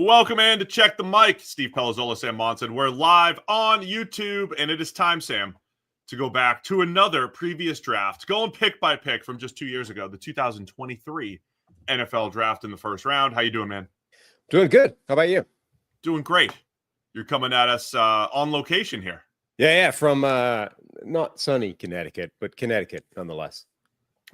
Welcome in to Check the Mic. Steve Palazzolo and Sam Monson. We're live on YouTube, and it is time, Sam, to go back to another previous draft, going pick by pick from just 2 years ago, the 2023 NFL draft in the first round. How you doing, man? Doing good. How about you? Doing great. You're coming at us on location here. Yeah, from not sunny Connecticut, but Connecticut nonetheless.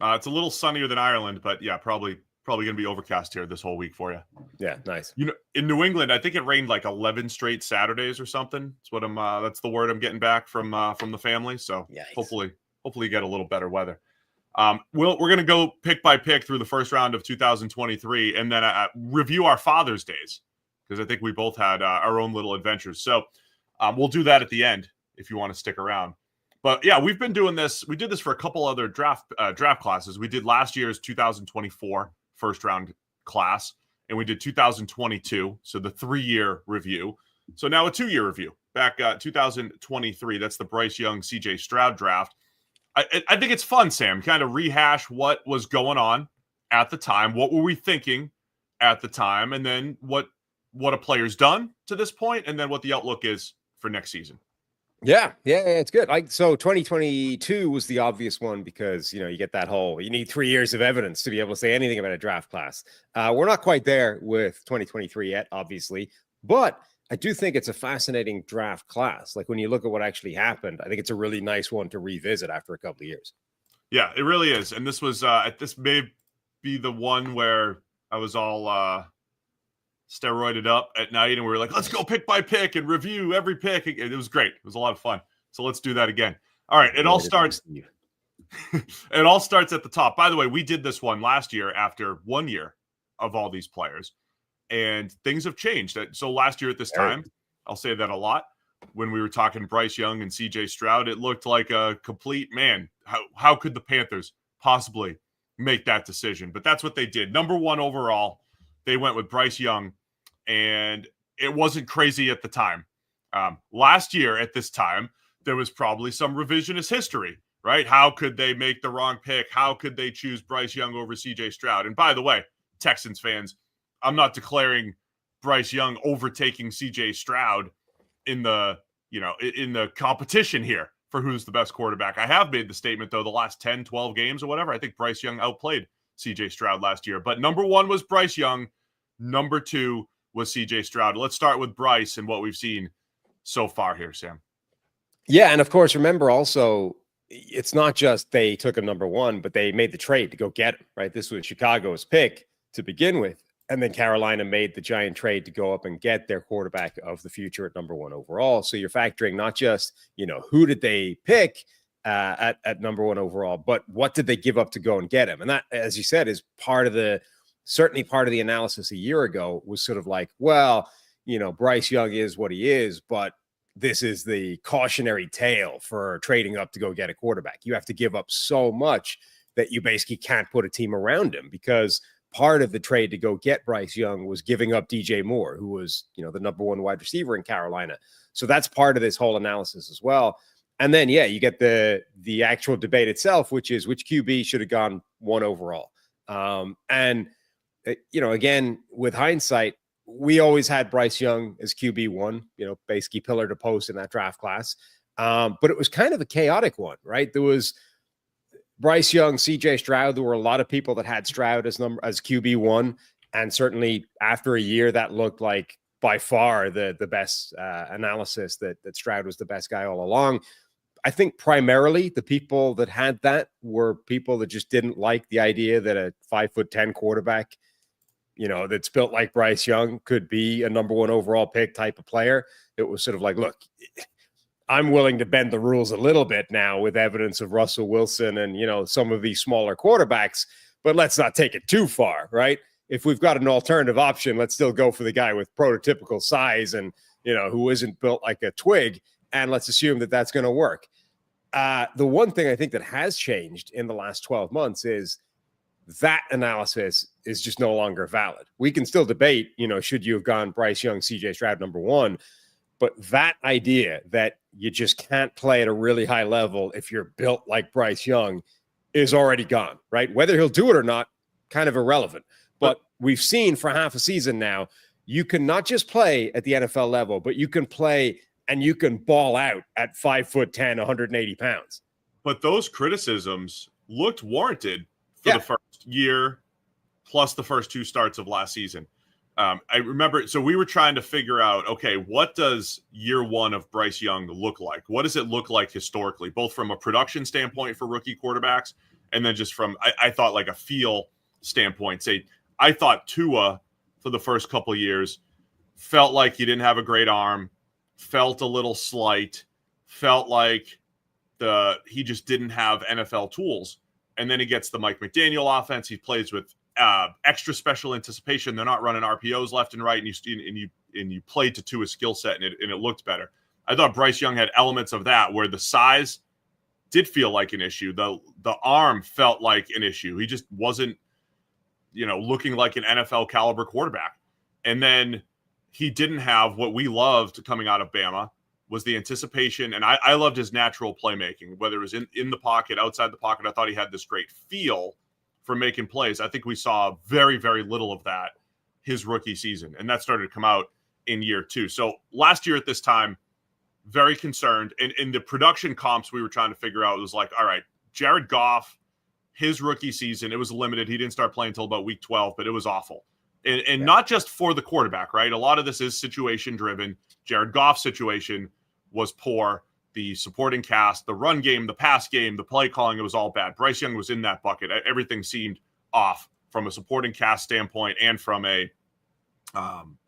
It's a little sunnier than Ireland, but yeah, probably going to be overcast here this whole week for you. Yeah, nice. You know, in New England, I think it rained like 11 straight Saturdays or something. That's what that's the word I'm getting back from the family. So Yikes. hopefully you get a little better weather. We're going to go pick by pick through the first round of 2023 and then review our Father's Days, because I think we both had our own little adventures. So we'll do that at the end if you want to stick around. But yeah, we've been doing this. We did this for a couple other draft classes. We did last year's 2024 first round class, and we did 2022, so the 3-year review. So now a 2-year review. Back 2023, that's the Bryce Young, C.J. Stroud draft. I think it's fun, Sam, kind of rehash what was going on at the time. What were we thinking at the time? And then what a player's done to this point, and then what the outlook is for next season. Yeah, it's good. So 2022 was the obvious one because, you get that whole, you need 3 years of evidence to be able to say anything about a draft class. We're not quite there with 2023 yet, obviously, but I do think it's a fascinating draft class. Like when you look at what actually happened, I think it's a really nice one to revisit after a couple of years. Yeah, it really is. And this was, this may be the one where I was all steroided up at night and we were like, let's go pick by pick and review every pick. It was great. It was a lot of fun. So let's do that again. All right. It all starts at the top. By the way, we did this one last year after 1 year of all these players, and things have changed. So last year at this time, I'll say that a lot, when we were talking Bryce Young and C.J. Stroud, it looked like a complete, man, how could the Panthers possibly make that decision? But that's what they did. Number 1 overall, they went with Bryce Young, and it wasn't crazy at the time. Last year at this time, there was probably some revisionist history, right? How could they make the wrong pick? How could they choose Bryce Young over C.J. Stroud? And by the way, Texans fans, I'm not declaring Bryce Young overtaking C.J. Stroud in the competition here for who's the best quarterback. I have made the statement, though, the last 10, 12 games or whatever, I think Bryce Young outplayed C.J. Stroud last year. But number 1 was Bryce Young. Number 2 was C.J. Stroud. Let's start with Bryce and what we've seen so far here, Sam. Yeah, and of course, remember also, it's not just they took him number 1, but they made the trade to go get him, right? This was Chicago's pick to begin with, and then Carolina made the giant trade to go up and get their quarterback of the future at number 1 overall. So you're factoring not just, who did they pick at number 1 overall, but what did they give up to go and get him? And that, as you said, is certainly part of the analysis a year ago was sort of like, well, Bryce Young is what he is, but this is the cautionary tale for trading up to go get a quarterback. You have to give up so much that you basically can't put a team around him, because part of the trade to go get Bryce Young was giving up DJ Moore, who was, the number 1 wide receiver in Carolina. So that's part of this whole analysis as well. And then, yeah, you get the actual debate itself, which is which QB should have gone 1 overall. Again, with hindsight, we always had Bryce Young as QB1, basically pillar to post in that draft class. But it was kind of a chaotic one, right? There was Bryce Young, C.J. Stroud. There were a lot of people that had Stroud as QB1. And certainly after a year, that looked like by far the best analysis that Stroud was the best guy all along. I think primarily the people that had that were people that just didn't like the idea that a 5'10" quarterback, that's built like Bryce Young could be a number 1 overall pick type of player. It was sort of like, look, I'm willing to bend the rules a little bit now with evidence of Russell Wilson and, some of these smaller quarterbacks, but let's not take it too far, right? If we've got an alternative option, let's still go for the guy with prototypical size and, who isn't built like a twig. And let's assume that that's going to work. The one thing I think that has changed in the last 12 months is that analysis is just no longer valid. We can still debate, should you have gone Bryce Young, C.J. Stroud number 1, but that idea that you just can't play at a really high level if you're built like Bryce Young is already gone, right? Whether he'll do it or not, kind of irrelevant. But we've seen for half a season now, you can not just play at the NFL level, but you can play and you can ball out at 5'10", 180 pounds. But those criticisms looked warranted for the first year, plus the first 2 starts of last season. I remember, so we were trying to figure out, okay, what does year 1 of Bryce Young look like? What does it look like historically, both from a production standpoint for rookie quarterbacks and then just from, I thought, like a feel standpoint. Say, I thought Tua for the first couple of years felt like he didn't have a great arm, felt a little slight, felt like he just didn't have NFL tools. And then he gets the Mike McDaniel offense. He plays with extra special anticipation. They're not running RPOs left and right, and you played to Tua's skill set, and it looked better. I thought Bryce Young had elements of that where the size did feel like an issue. The arm felt like an issue. He just wasn't, looking like an NFL caliber quarterback. And then he didn't have what we loved coming out of Bama was the anticipation. And I loved his natural playmaking, whether it was in the pocket, outside the pocket. I thought he had this great feel for making plays. I think we saw very, very little of that his rookie season. And that started to come out in year 2. So last year at this time, very concerned. And in the production comps we were trying to figure out, it was like, all right, Jared Goff, his rookie season, it was limited. He didn't start playing until about week 12, but it was awful. And not just for the quarterback, right? A lot of this is situation driven. Jared Goff's situation was poor. The supporting cast, the run game, the pass game, the play calling, it was all bad. Bryce Young was in that bucket. Everything seemed off from a supporting cast standpoint and from a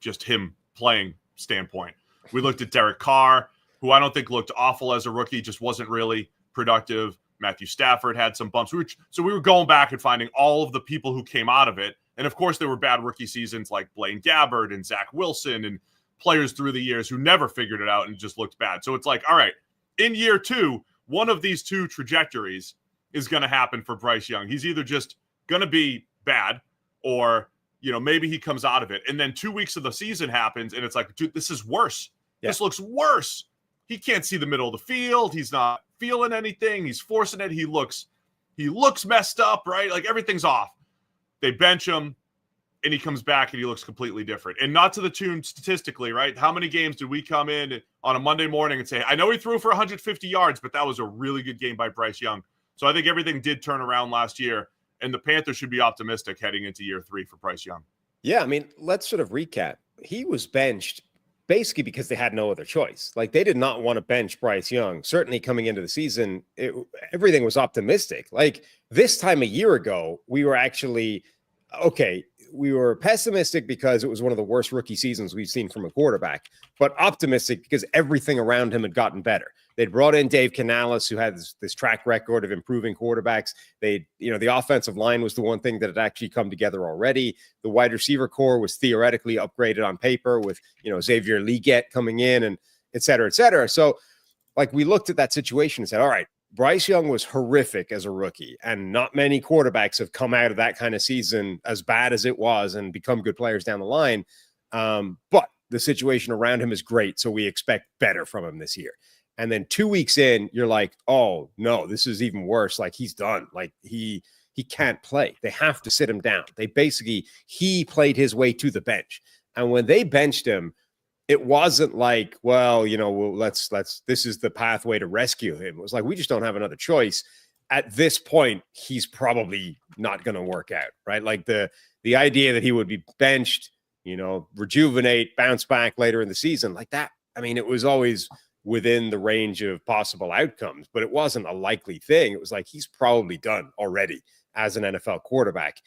just him playing standpoint. We looked at Derek Carr, who I don't think looked awful as a rookie, just wasn't really productive. Matthew Stafford had some bumps. So we were going back and finding all of the people who came out of it. And, of course, there were bad rookie seasons like Blaine Gabbert and Zach Wilson and players through the years who never figured it out and just looked bad. So it's like, all right, in year 2, one of these 2 trajectories is going to happen for Bryce Young. He's either just going to be bad or, maybe he comes out of it. And then 2 weeks of the season happens and it's like, dude, this is worse. Yeah. This looks worse. He can't see the middle of the field. He's not feeling anything. He's forcing it. He looks messed up, right? Like everything's off. They bench him and he comes back and he looks completely different. And not to the tune statistically, right? How many games did we come in on a Monday morning and say, I know he threw for 150 yards, but that was a really good game by Bryce Young. So I think everything did turn around last year, and the Panthers should be optimistic heading into year 3 for Bryce Young. Yeah, I mean, let's sort of recap. He was benched basically because they had no other choice. Like, they did not want to bench Bryce Young. Certainly coming into the season, everything was optimistic. Like, this time a year ago, we were actually, we were pessimistic because it was one of the worst rookie seasons we've seen from a quarterback, but optimistic because everything around him had gotten better. They'd brought in Dave Canales, who had this track record of improving quarterbacks. The offensive line was the one thing that had actually come together already. The wide receiver core was theoretically upgraded on paper with, Xavier Legette coming in and et cetera, et cetera. So, like, we looked at that situation and said, all right, Bryce Young was horrific as a rookie, and not many quarterbacks have come out of that kind of season as bad as it was and become good players down the line. But the situation around him is great, so we expect better from him this year. And then 2 weeks in, you're like, oh, no, this is even worse. Like, he's done. Like, he can't play. They have to sit him down. He played his way to the bench. And when they benched him, it wasn't like, well, let's this is the pathway to rescue him. It was like, we just don't have another choice. At this point, he's probably not going to work out, right? Like the idea that he would be benched, rejuvenate, bounce back later in the season like that. I mean, it was always within the range of possible outcomes, but it wasn't a likely thing. It was like, he's probably done already as an NFL quarterback.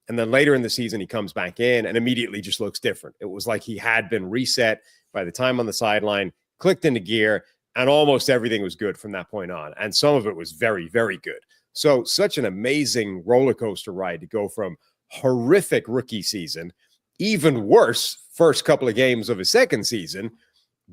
And then later in the season, he comes back in and immediately just looks different. It was like he had been reset by the time on the sideline, clicked into gear, and almost everything was good from that point on. And some of it was very, very good. So such an amazing roller coaster ride to go from horrific rookie season, even worse first couple of games of his second season,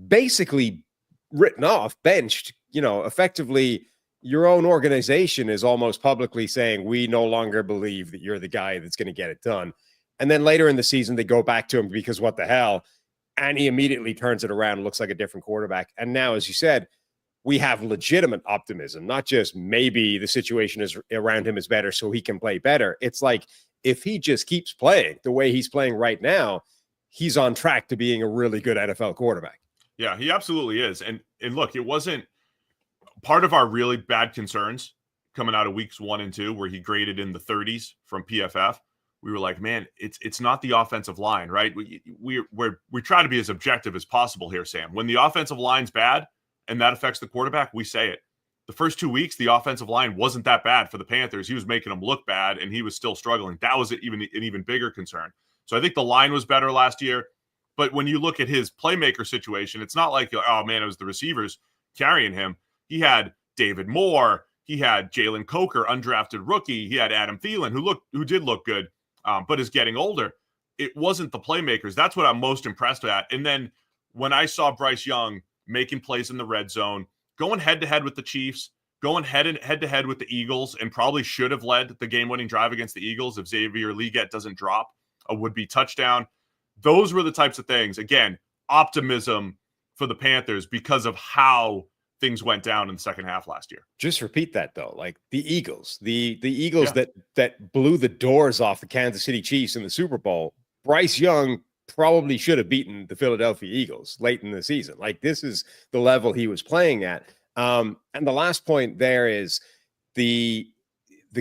basically written off, benched, effectively. Your own organization is almost publicly saying, we no longer believe that you're the guy that's going to get it done. And then later in the season, they go back to him because what the hell? And he immediately turns it around and looks like a different quarterback. And now, as you said, we have legitimate optimism, not just maybe the situation is around him is better so he can play better. It's like, if he just keeps playing the way he's playing right now, he's on track to being a really good NFL quarterback. Yeah, he absolutely is. And look, it wasn't part of our really bad concerns coming out of weeks 1 and 2, where he graded in the 30s from PFF. We were like, man, it's not the offensive line, right? We try to be as objective as possible here, Sam. When the offensive line's bad and that affects the quarterback, we say it. The first 2 weeks, the offensive line wasn't that bad for the Panthers. He was making them look bad, and he was still struggling. That was an even bigger concern. So I think the line was better last year. But when you look at his playmaker situation, it's not like, oh, man, it was the receivers carrying him. He had David Moore. He had Jalen Coker, undrafted rookie. He had Adam Thielen, who did look good, but is getting older. It wasn't the playmakers. That's what I'm most impressed at. And then when I saw Bryce Young making plays in the red zone, going head-to-head with the Chiefs, going head-to-head with the Eagles, and probably should have led the game-winning drive against the Eagles if Xavier Legette doesn't drop a would-be touchdown. Those were the types of things. Again, optimism for the Panthers because of how things went down in the second half last year. Just repeat that, though. Like the Eagles, the Eagles that blew the doors off the Kansas City Chiefs in the Super Bowl. Bryce Young probably should have beaten the Philadelphia Eagles late in the season. Like, this is the level he was playing at. And the last point there is the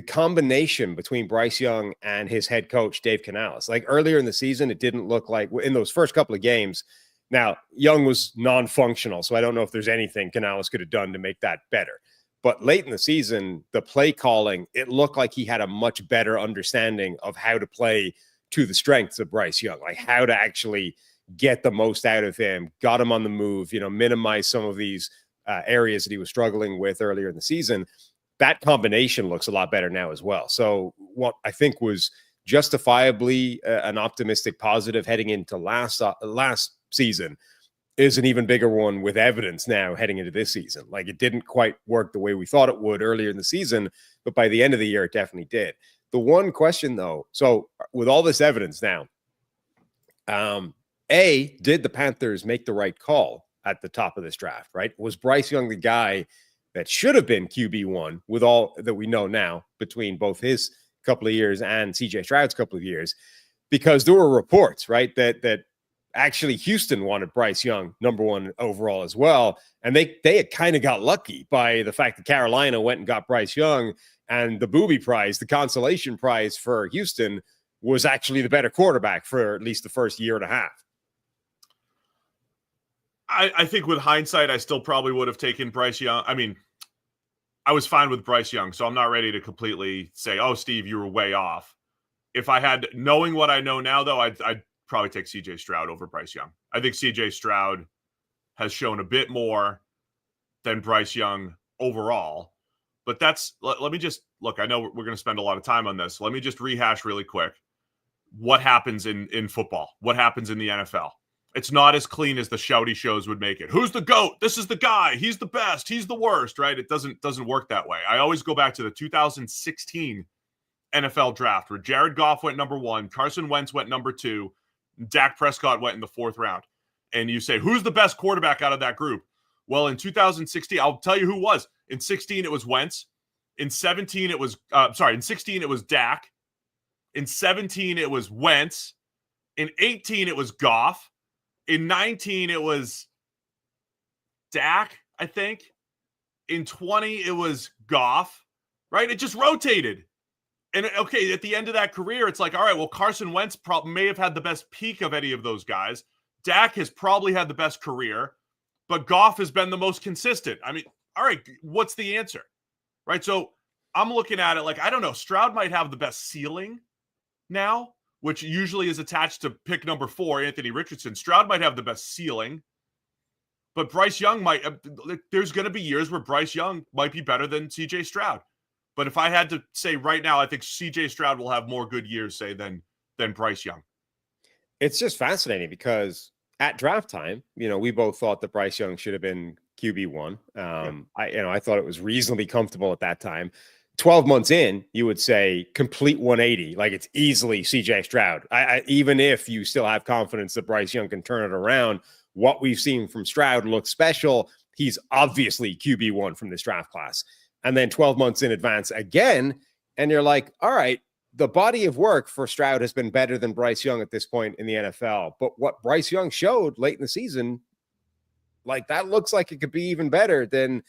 combination between Bryce Young and his head coach, Dave Canales. Like, earlier in the season, it didn't look like, in those first couple of games. Now, Young was non-functional, so I don't know if there's anything Canales could have done to make that better. But late in the season, the play calling, it looked like he had a much better understanding of how to play to the strengths of Bryce Young, like how to actually get the most out of him, got him on the move, minimize some of these areas that he was struggling with earlier in the season. That combination looks a lot better now as well. So what I think was justifiably an optimistic positive heading into last season is an even bigger one with evidence now heading into this season. Like, it didn't quite work the way we thought it would earlier in the season, but by the end of the year, it definitely did. The one question, though, so with all this evidence now, did the Panthers make the right call at the top of this draft, right? Was Bryce Young the guy that should have been QB1 with all that we know now between both his couple of years and C.J. Stroud's couple of years? Because there were reports, right, that actually Houston wanted Bryce Young number 1 overall as well. And they had kind of got lucky by the fact that Carolina went and got Bryce Young, and the booby prize, the consolation prize for Houston, was actually the better quarterback for at least the first year and a half. I think with hindsight, I still probably would have taken Bryce Young. I mean, I was fine with Bryce Young, so I'm not ready to completely say, oh, Steve, you were way off. If I had, knowing what I know now, though, I'd probably take C.J. Stroud over Bryce Young. I think C.J. Stroud has shown a bit more than Bryce Young overall. But let me just, look, I know we're going to spend a lot of time on this. Let me just rehash really quick what happens in football, what happens in the NFL. It's not as clean as the shouty shows would make it. Who's the GOAT? This is the guy. He's the best. He's the worst, right? It doesn't work that way. I always go back to the 2016 NFL draft where Jared Goff went number 1, Carson Wentz went number 2, Dak Prescott went in the 4th round. And you say, who's the best quarterback out of that group? Well, in 2016, I'll tell you who was. In 16, it was Wentz. In 17, it was in 16, it was Dak. In 17, it was Wentz. In 18, it was Goff. In 19, it was Dak, I think. In 20, it was Goff, right? It just rotated. And, okay, at the end of that career, it's like, all right, well, Carson Wentz may have had the best peak of any of those guys. Dak has probably had the best career, but Goff has been the most consistent. I mean, all right, what's the answer? Right? So I'm looking at it like, I don't know, Stroud might have the best ceiling now, which usually is attached to pick number 4, Anthony Richardson. Stroud might have the best ceiling, but Bryce Young might. There's going to be years where Bryce Young might be better than C.J. Stroud. But if I had to say right now, I think C.J. Stroud will have more good years, say, than Bryce Young. It's just fascinating because at draft time, we both thought that Bryce Young should have been QB1. I thought it was reasonably comfortable at that time. 12 months in, you would say complete 180. Like, it's easily C.J. Stroud. Even if you still have confidence that Bryce Young can turn it around, what we've seen from Stroud looks special. He's obviously QB1 from this draft class. And then 12 months in advance again, and you're like, all right, the body of work for Stroud has been better than Bryce Young at this point in the NFL. But what Bryce Young showed late in the season, like that looks like it could be even better than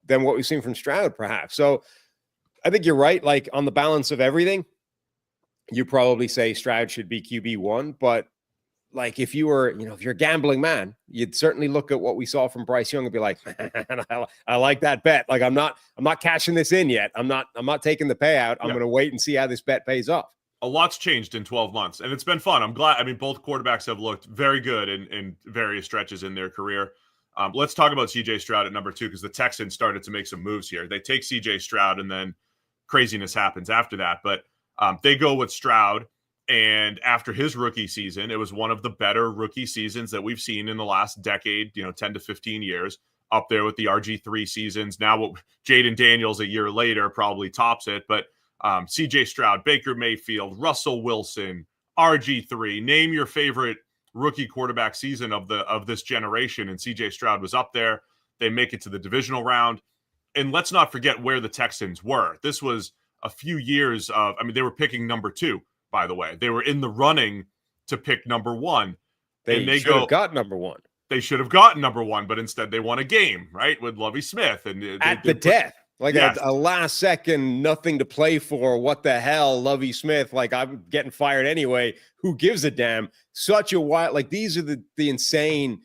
what we've seen from Stroud, perhaps. So I think you're right. Like on the balance of everything, you probably say Stroud should be QB1, but like if you were, if you're a gambling man, you'd certainly look at what we saw from Bryce Young and be like, man, I like that bet. Like I'm not cashing this in yet. I'm not taking the payout. I'm going to wait and see how this bet pays off. A lot's changed in 12 months, and it's been fun. I'm glad. I mean, both quarterbacks have looked very good in various stretches in their career. Let's talk about C.J. Stroud at number 2, because the Texans started to make some moves here. They take C.J. Stroud, and then craziness happens after that. But they go with Stroud, and after his rookie season, it was one of the better rookie seasons that we've seen in the last decade, 10 to 15 years, up there with the RG3 seasons. Now, what Jaden Daniels a year later probably tops it, but C.J. Stroud, Baker Mayfield, Russell Wilson, RG3, name your favorite rookie quarterback season of this generation, and C.J. Stroud was up there. They make it to the divisional round. And let's not forget where the Texans were. This was a few years of, they were picking number 2, by the way. They were in the running to pick number 1. They should have got number 1. They should have gotten number 1, but instead they won a game, right, with Lovie Smith. And death. Like a last second, nothing to play for. What the hell, Lovie Smith? Like, I'm getting fired anyway. Who gives a damn? Such a wild, like these are the insane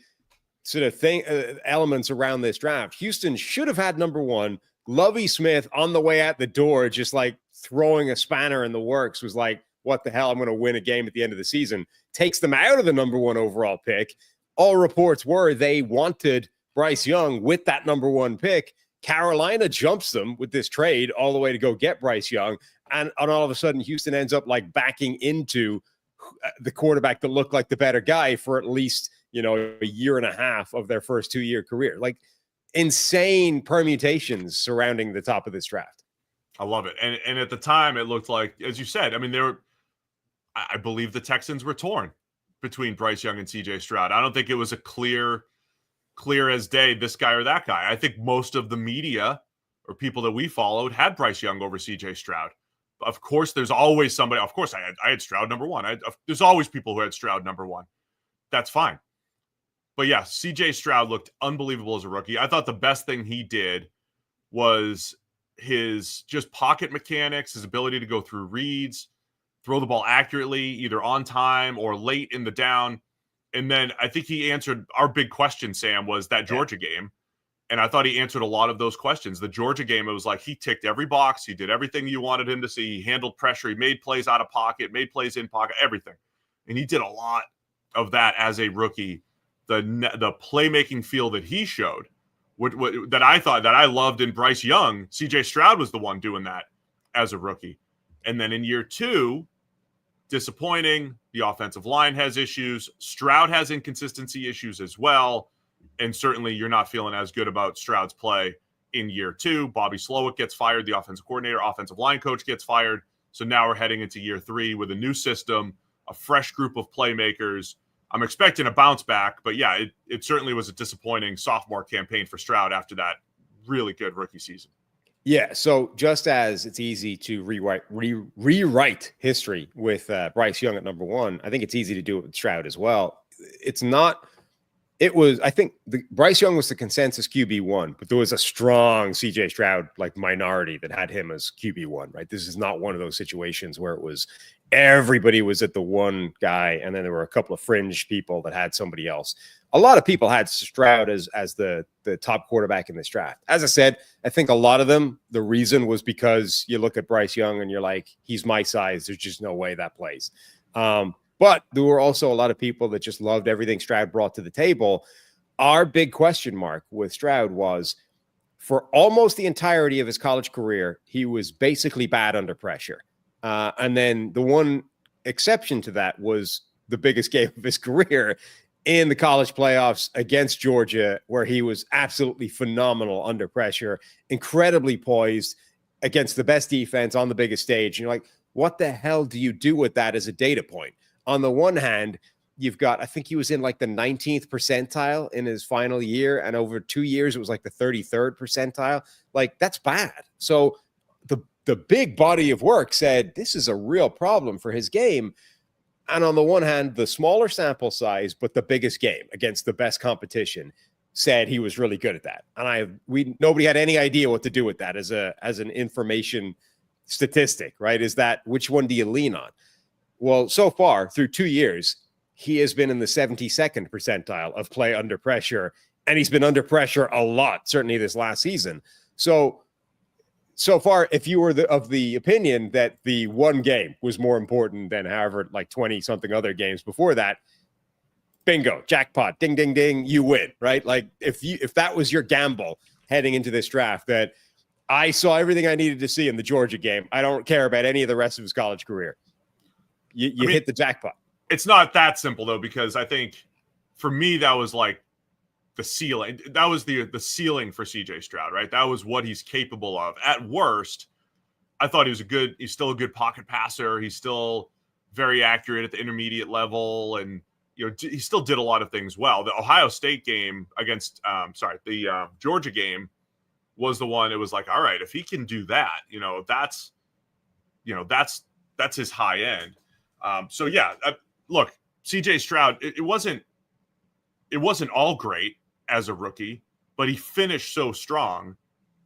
sort of elements around this draft. Houston should have had number 1. Lovie Smith on the way out the door, just like throwing a spanner in the works, was like, what the hell? I'm going to win a game at the end of the season. Takes them out of the number 1 overall pick. All reports were they wanted Bryce Young with that number 1 pick. Carolina jumps them with this trade all the way to go get Bryce Young. And all of a sudden, Houston ends up like backing into the quarterback that looked like the better guy for at least, a year and a half of their first 2-year career. Like insane permutations surrounding the top of this draft. I love it. And at the time, it looked like, as you said, I believe the Texans were torn between Bryce Young and C.J. Stroud. I don't think it was a clear as day, this guy or that guy. I think most of the media or people that we followed had Bryce Young over C.J. Stroud. Of course, there's always somebody. Of course, I had Stroud number 1. There's always people who had Stroud number 1. That's fine. But yeah, C.J. Stroud looked unbelievable as a rookie. I thought the best thing he did was his just pocket mechanics, his ability to go through reads, throw the ball accurately, either on time or late in the down. And then I think he answered our big question, Sam, was that Georgia game. And I thought he answered a lot of those questions. The Georgia game, it was like he ticked every box. He did everything you wanted him to see. He handled pressure. He made plays out of pocket, made plays in pocket, everything. And he did a lot of that as a rookie. The playmaking feel that he showed, that I thought that I loved in Bryce Young, C.J. Stroud was the one doing that as a rookie. And then in year 2, disappointing. The offensive line has issues. Stroud has inconsistency issues as well. And certainly you're not feeling as good about Stroud's play in year 2. Bobby Slowick gets fired. The offensive coordinator, offensive line coach gets fired. So now we're heading into year 3 with a new system, a fresh group of playmakers. I'm expecting a bounce back, but yeah, it certainly was a disappointing sophomore campaign for Stroud after that really good rookie season. Yeah, so just as it's easy to rewrite history with Bryce Young at number 1, I think it's easy to do it with Stroud as well. I think Bryce Young was the consensus QB1, but there was a strong CJ Stroud like minority that had him as QB1, right? This is not one of those situations where it was everybody was at the one guy and then there were a couple of fringe people that had somebody else. A lot of people had Stroud as the top quarterback in this draft. As I said, I think a lot of them, the reason was because you look at Bryce Young and you're like, he's my size. There's just no way that plays. But there were also a lot of people that just loved everything Stroud brought to the table. Our big question mark with Stroud was, for almost the entirety of his college career, he was basically bad under pressure. And then the one exception to that was the biggest game of his career in the college playoffs against Georgia, where he was absolutely phenomenal under pressure, incredibly poised against the best defense on the biggest stage. And you're like, what the hell do you do with that as a data point? On the one hand, you've got, I think he was in like the 19th percentile in his final year, and over 2 years, it was like the 33rd percentile. Like, that's bad. So the the big body of work said this is a real problem for his game. And on the one hand, the smaller sample size, but the biggest game against the best competition said he was really good at that. And nobody had any idea what to do with that as an information statistic, right? Is that which one do you lean on? Well, so far through 2 years, he has been in the 72nd percentile of play under pressure, and he's been under pressure a lot, certainly this last season. So far, if you were of the opinion that the one game was more important than however like 20 something other games before that, bingo, jackpot, ding, ding, ding, you win, right? Like if that was your gamble heading into this draft, that I saw everything I needed to see in the Georgia game, I don't care about any of the rest of his college career. You hit the jackpot. It's not that simple though, because I think for me, that was like the ceiling. That was the ceiling for CJ Stroud, right? That was what he's capable of. At worst, I thought he's still a good pocket passer. He's still very accurate at the intermediate level. And, he still did a lot of things well. The Ohio State game against, the Georgia game was the one. It was like, all right, if he can do that, that's his high end. Look, CJ Stroud, it wasn't all great as a rookie, but he finished so strong.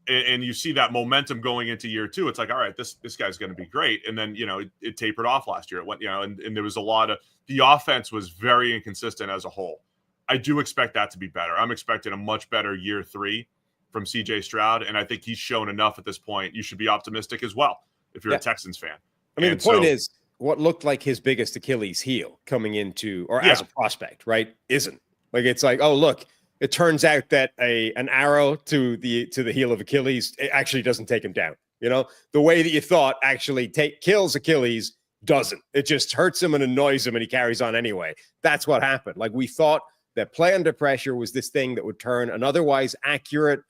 And you see that momentum going into year two. It's like, all right, this guy's going to be great. And then, it tapered off last year. It went, and there was a lot of, the offense was very inconsistent as a whole. I do expect that to be better. I'm expecting a much better year three from CJ Stroud. And I think he's shown enough at this point. You should be optimistic as well if you're a Texans fan. I mean, the point is, what looked like his biggest Achilles heel coming into, or as a prospect, right, isn't. Like, it's like, oh, look, it turns out that an arrow to the heel of Achilles, it actually doesn't take him down. The way that you thought actually kills Achilles doesn't. It just hurts him and annoys him, and he carries on anyway. That's what happened. Like, we thought that play under pressure was this thing that would turn an otherwise accurate,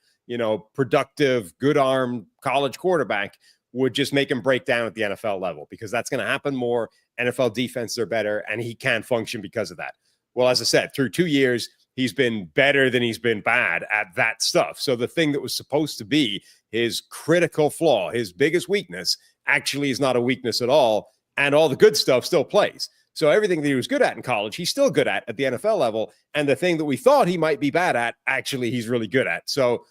productive, good arm college quarterback would just make him break down at the NFL level, because that's going to happen more. NFL defenses are better, and he can function because of that. Well, as I said, through 2 years, he's been better than he's been bad at that stuff. So the thing that was supposed to be his critical flaw, his biggest weakness, actually is not a weakness at all. And all the good stuff still plays. So everything that he was good at in college, he's still good at the NFL level. And the thing that we thought he might be bad at, actually, he's really good at. So,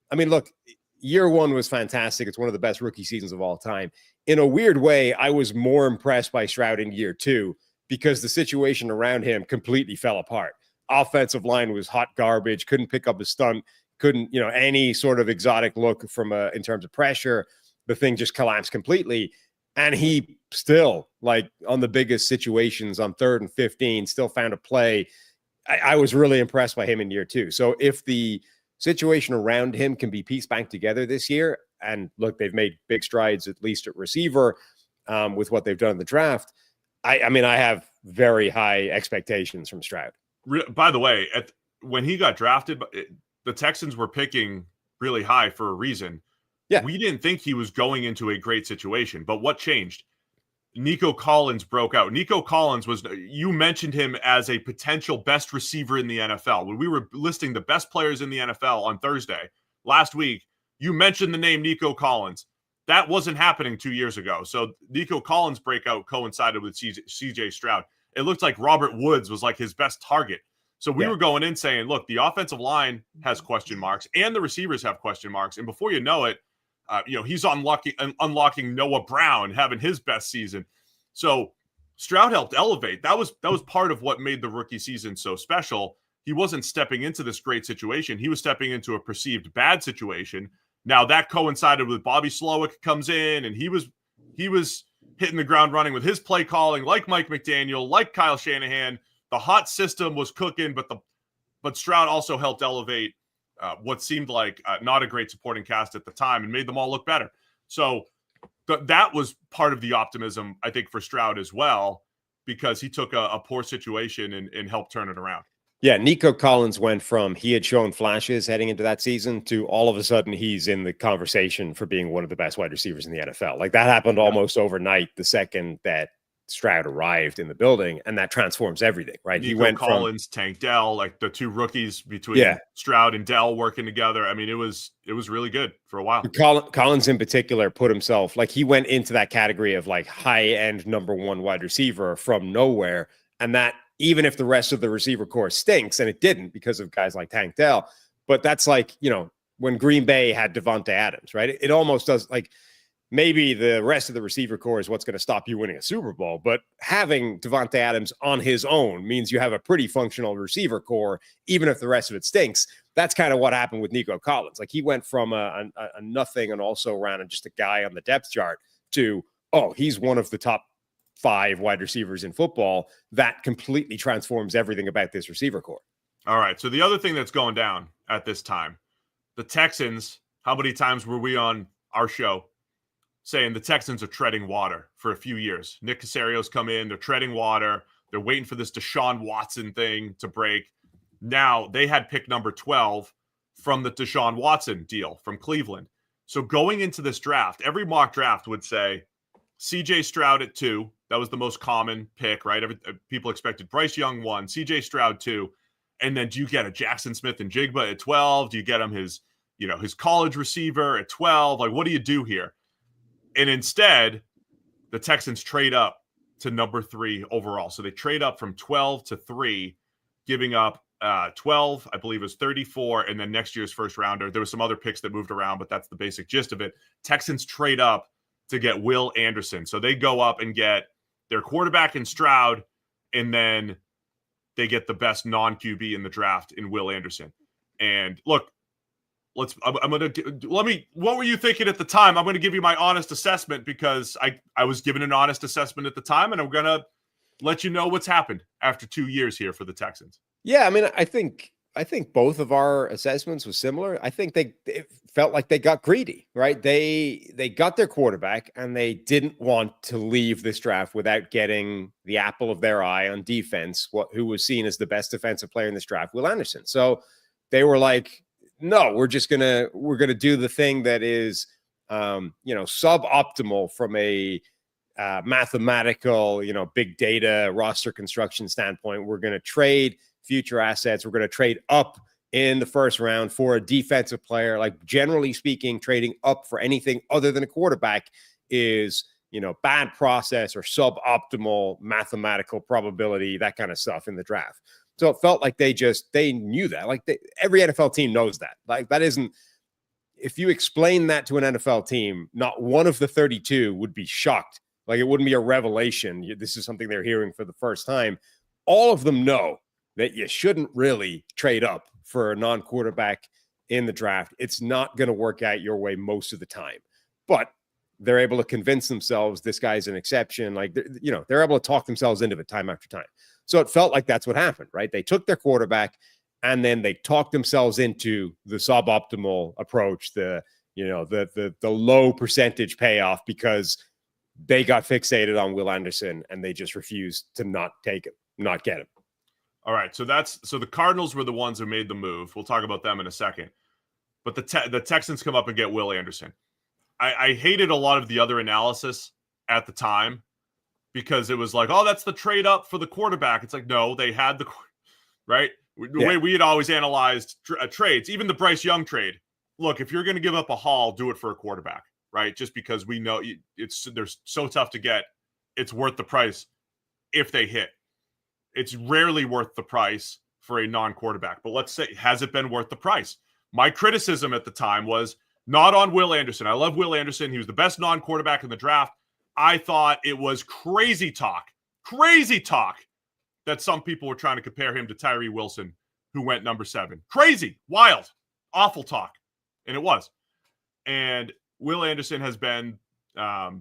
I mean, look, year one was fantastic. It's one of the best rookie seasons of all time. In a weird way, I was more impressed by Stroud in year two because the situation around him completely fell apart. Offensive line was hot garbage, couldn't pick up a stunt, couldn't, any sort of exotic look from in terms of pressure. The thing just collapsed completely. And he still, like, on the biggest situations on 3rd and 15, still found a play. I was really impressed by him in year two. So if the situation around him can be pieced back together this year, and look, they've made big strides, at least at receiver, with what they've done in the draft. I mean, I have very high expectations from Stroud. By the way, when he got drafted, the Texans were picking really high for a reason. Yeah. We didn't think he was going into a great situation, but what changed? Nico Collins broke out. Nico Collins you mentioned him as a potential best receiver in the NFL. When we were listing the best players in the NFL on Thursday last week, you mentioned the name Nico Collins. That wasn't happening 2 years ago. So Nico Collins' breakout coincided with CJ Stroud. It looked like Robert Woods was like his best target. So we were going in saying, look, the offensive line has question marks and the receivers have question marks. And before you know it, he's unlocking Noah Brown, having his best season. So Stroud helped elevate. That was part of what made the rookie season so special. He wasn't stepping into this great situation. He was stepping into a perceived bad situation. Now that coincided with Bobby Slowick comes in, and he was hitting the ground running with his play calling, like Mike McDaniel, like Kyle Shanahan. The hot system was cooking, but Stroud also helped elevate what seemed like not a great supporting cast at the time and made them all look better. So that was part of the optimism, I think, for Stroud as well, because he took a poor situation and helped turn it around. Yeah, Nico Collins went from he had shown flashes heading into that season to all of a sudden he's in the conversation for being one of the best wide receivers in the NFL. Like that happened almost overnight the second that Stroud arrived in the building, and that transforms everything, right? Nico He went Collins, Tank Dell, like the two rookies between Stroud and Dell working together. I mean, it was really good for a while. Collins in particular put himself, like, he went into that category of like high-end number one wide receiver from nowhere. And that, even if the rest of the receiver core stinks, and it didn't because of guys like Tank Dell, but that's like, when Green Bay had Devontae Adams, right? It almost does, like, maybe the rest of the receiver core is what's going to stop you winning a Super Bowl, but having Devontae Adams on his own means you have a pretty functional receiver core, even if the rest of it stinks. That's kind of what happened with Nico Collins. Like, he went from a nothing and also ran and just a guy on the depth chart to, he's one of the top 5 wide receivers in football. That completely transforms everything about this receiver core. All right. So the other thing that's going down at this time, the Texans, how many times were we on our show saying the Texans are treading water for a few years? Nick Casario's come in, they're treading water. They're waiting for this Deshaun Watson thing to break. Now, they had pick number 12 from the Deshaun Watson deal from Cleveland. So going into this draft, every mock draft would say C.J. Stroud at 2. That was the most common pick, right? People expected Bryce Young 1, C.J. Stroud 2. And then do you get a Jaxon Smith-Njigba at 12? Do you get him his college receiver at 12? Like, what do you do here? And instead, the Texans trade up to number 3 overall. So they trade up from 12 to 3, giving up 12, I believe it was 34, and then next year's first rounder. There was some other picks that moved around, but that's the basic gist of it. Texans trade up to get Will Anderson. So they go up and get their quarterback in Stroud, and then they get the best non-QB in the draft in Will Anderson. And look, what were you thinking at the time? I'm going to give you my honest assessment because I was given an honest assessment at the time, and I'm going to let you know what's happened after 2 years here for the Texans. Yeah, I mean, I think both of our assessments was similar. I think it felt like they got greedy, right? They got their quarterback, and they didn't want to leave this draft without getting the apple of their eye on defense, who was seen as the best defensive player in this draft, Will Anderson. So they were like, no, we're gonna do the thing that is, suboptimal from a mathematical, big data roster construction standpoint. We're gonna trade future assets. We're gonna trade up in the first round for a defensive player. Like, generally speaking, trading up for anything other than a quarterback is, bad process or suboptimal mathematical probability, that kind of stuff in the draft. So it felt like they knew that. Like, every NFL team knows that. Like, that isn't, if you explain that to an NFL team, not one of the 32 would be shocked. Like, it wouldn't be a revelation. This is something they're hearing for the first time. All of them know that you shouldn't really trade up for a non-quarterback in the draft. It's not going to work out your way most of the time. But they're able to convince themselves this guy's an exception. Like, they're able to talk themselves into it time after time. So it felt like that's what happened, right? They took their quarterback, and then they talked themselves into the suboptimal approach, the low percentage payoff, because they got fixated on Will Anderson and they just refused to not take him, not get him. All right, so the Cardinals were the ones who made the move. We'll talk about them in a second. But the Texans come up and get Will Anderson. I hated a lot of the other analysis at the time, because it was like, oh, that's the trade up for the quarterback. It's like, no, they had the right. The way we had always analyzed trades, even the Bryce Young trade. Look, if you're going to give up a haul, do it for a quarterback, right? Just because we know they're so tough to get, it's worth the price if they hit. It's rarely worth the price for a non-quarterback. But let's say, has it been worth the price? My criticism at the time was not on Will Anderson. I love Will Anderson. He was the best non-quarterback in the draft. I thought it was crazy talk that some people were trying to compare him to Tyree Wilson, who went number 7. Crazy, wild, awful talk. And it was. And Will Anderson has been, I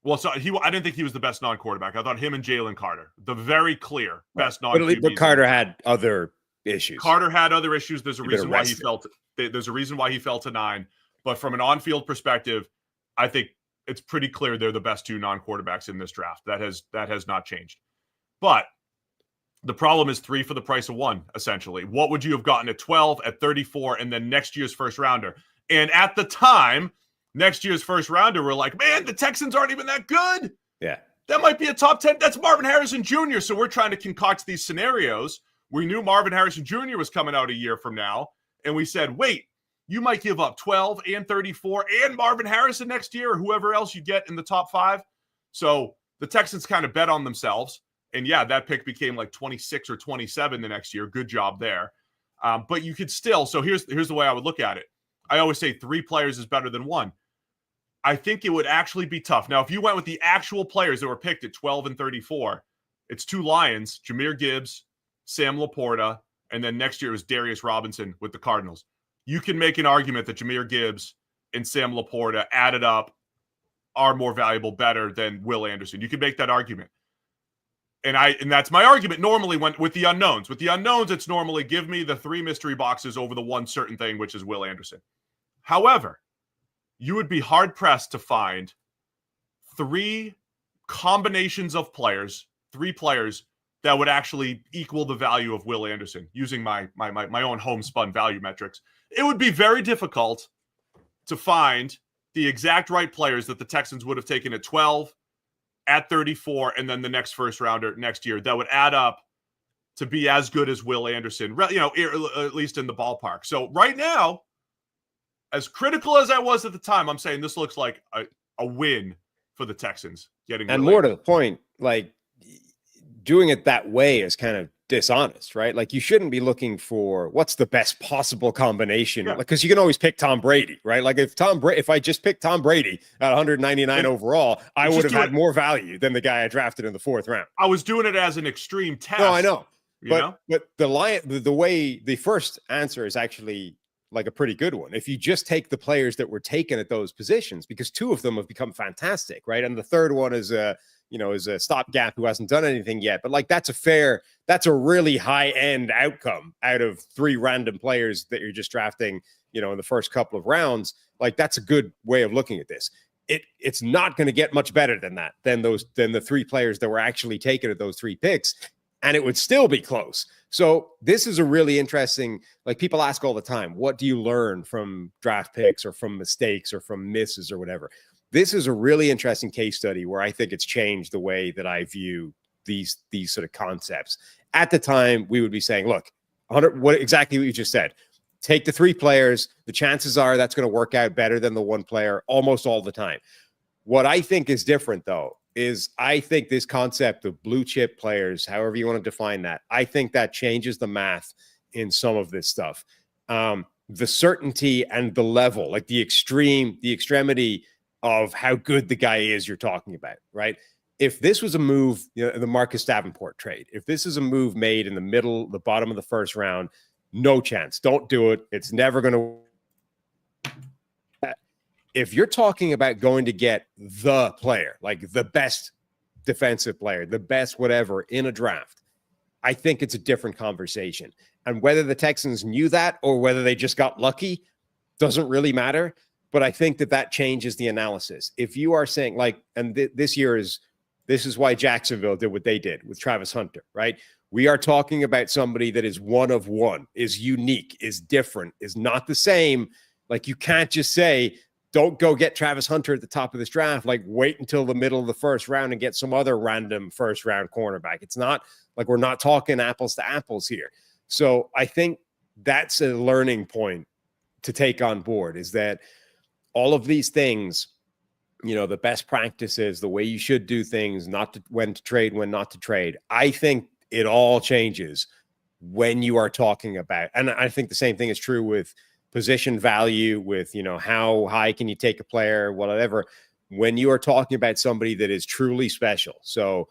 didn't think he was the best non-quarterback. I thought him and Jalen Carter, the very clear best non-QBs. But Carter had other issues. There's a reason why he fell to 9. But from an on-field perspective, I think it's pretty clear they're the best 2 non-quarterbacks in this draft. That has not changed. But the problem is 3 for the price of 1, essentially. What would you have gotten at 12, at 34, and then next year's first rounder? And at the time, next year's first rounder, we're like, man, the Texans aren't even that good. Yeah. that might be a top 10. That's Marvin Harrison Jr. So we're trying to concoct these scenarios. We knew Marvin Harrison Jr. was coming out a year from now. And we said, wait, you might give up 12 and 34 and Marvin Harrison next year or whoever else you get in the top 5. So the Texans kind of bet on themselves. And yeah, that pick became like 26 or 27 the next year. Good job there. But you could still, so here's the way I would look at it. I always say 3 players is better than 1. I think it would actually be tough. Now, if you went with the actual players that were picked at 12 and 34, it's 2 Lions, Jahmyr Gibbs, Sam Laporta, and then next year was Darius Robinson with the Cardinals. You can make an argument that Jahmyr Gibbs and Sam Laporta added up are more valuable, better than Will Anderson. You can make that argument. And that's my argument normally when with the unknowns. With the unknowns, it's normally give me the 3 mystery boxes over the one certain thing, which is Will Anderson. However, you would be hard-pressed to find 3 combinations of players, 3 players that would actually equal the value of Will Anderson using my own homespun value metrics. It would be very difficult to find the exact right players that the Texans would have taken at 12, at 34, and then the next first rounder next year that would add up to be as good as Will Anderson, at least in the ballpark. So right now, as critical as I was at the time, I'm saying this looks like a win for the Texans getting. And more to the point, like doing it that way is kind of dishonest, right? Like you shouldn't be looking for what's the best possible combination, because you can always pick Tom Brady, right? Like if I just picked Tom Brady at 199 overall, I would have had more value than the guy I drafted in the 4th round. I was doing it as an extreme test. No, I know. But the way the first answer is actually like a pretty good one. If you just take the players that were taken at those positions, because 2 of them have become fantastic, right? And the third one is a stopgap who hasn't done anything yet. But like that's a really high end outcome out of 3 random players that you're just drafting, in the first couple of rounds. Like that's a good way of looking at this. It's not going to get much better than that, than the 3 players that were actually taken at those 3 picks. And it would still be close. So this is a really interesting, like people ask all the time, what do you learn from draft picks or from mistakes or from misses or whatever? This is a really interesting case study where I think it's changed the way that I view these sort of concepts. At the time, we would be saying, look, what you just said. Take the 3 players. The chances are that's going to work out better than the 1 player almost all the time. What I think is different, though, is I think this concept of blue chip players, however you want to define that, I think that changes the math in some of this stuff. The certainty and the level, like the extremity of how good the guy is you're talking about, right? If this was a move, the Marcus Davenport trade, if this is a move made in the bottom of the 1st round, no chance. Don't do it. It's never going to. If you're talking about going to get the player, like the best defensive player, the best whatever in a draft, I think it's a different conversation. And whether the Texans knew that or whether they just got lucky doesn't really matter. But I think that changes the analysis. If you are saying this is why Jacksonville did what they did with Travis Hunter, right? We are talking about somebody that is one of one, is unique, is different, is not the same. Like you can't just say, don't go get Travis Hunter at the top of this draft. Like wait until the middle of the 1st round and get some other random 1st round cornerback. It's not like we're not talking apples to apples here. So I think that's a learning point to take on board, is that all of these things, the best practices, the way you should do things, when to trade, when not to trade. I think it all changes when you are talking about, and I think the same thing is true with position value, with, how high can you take a player, whatever, when you are talking about somebody that is truly special. So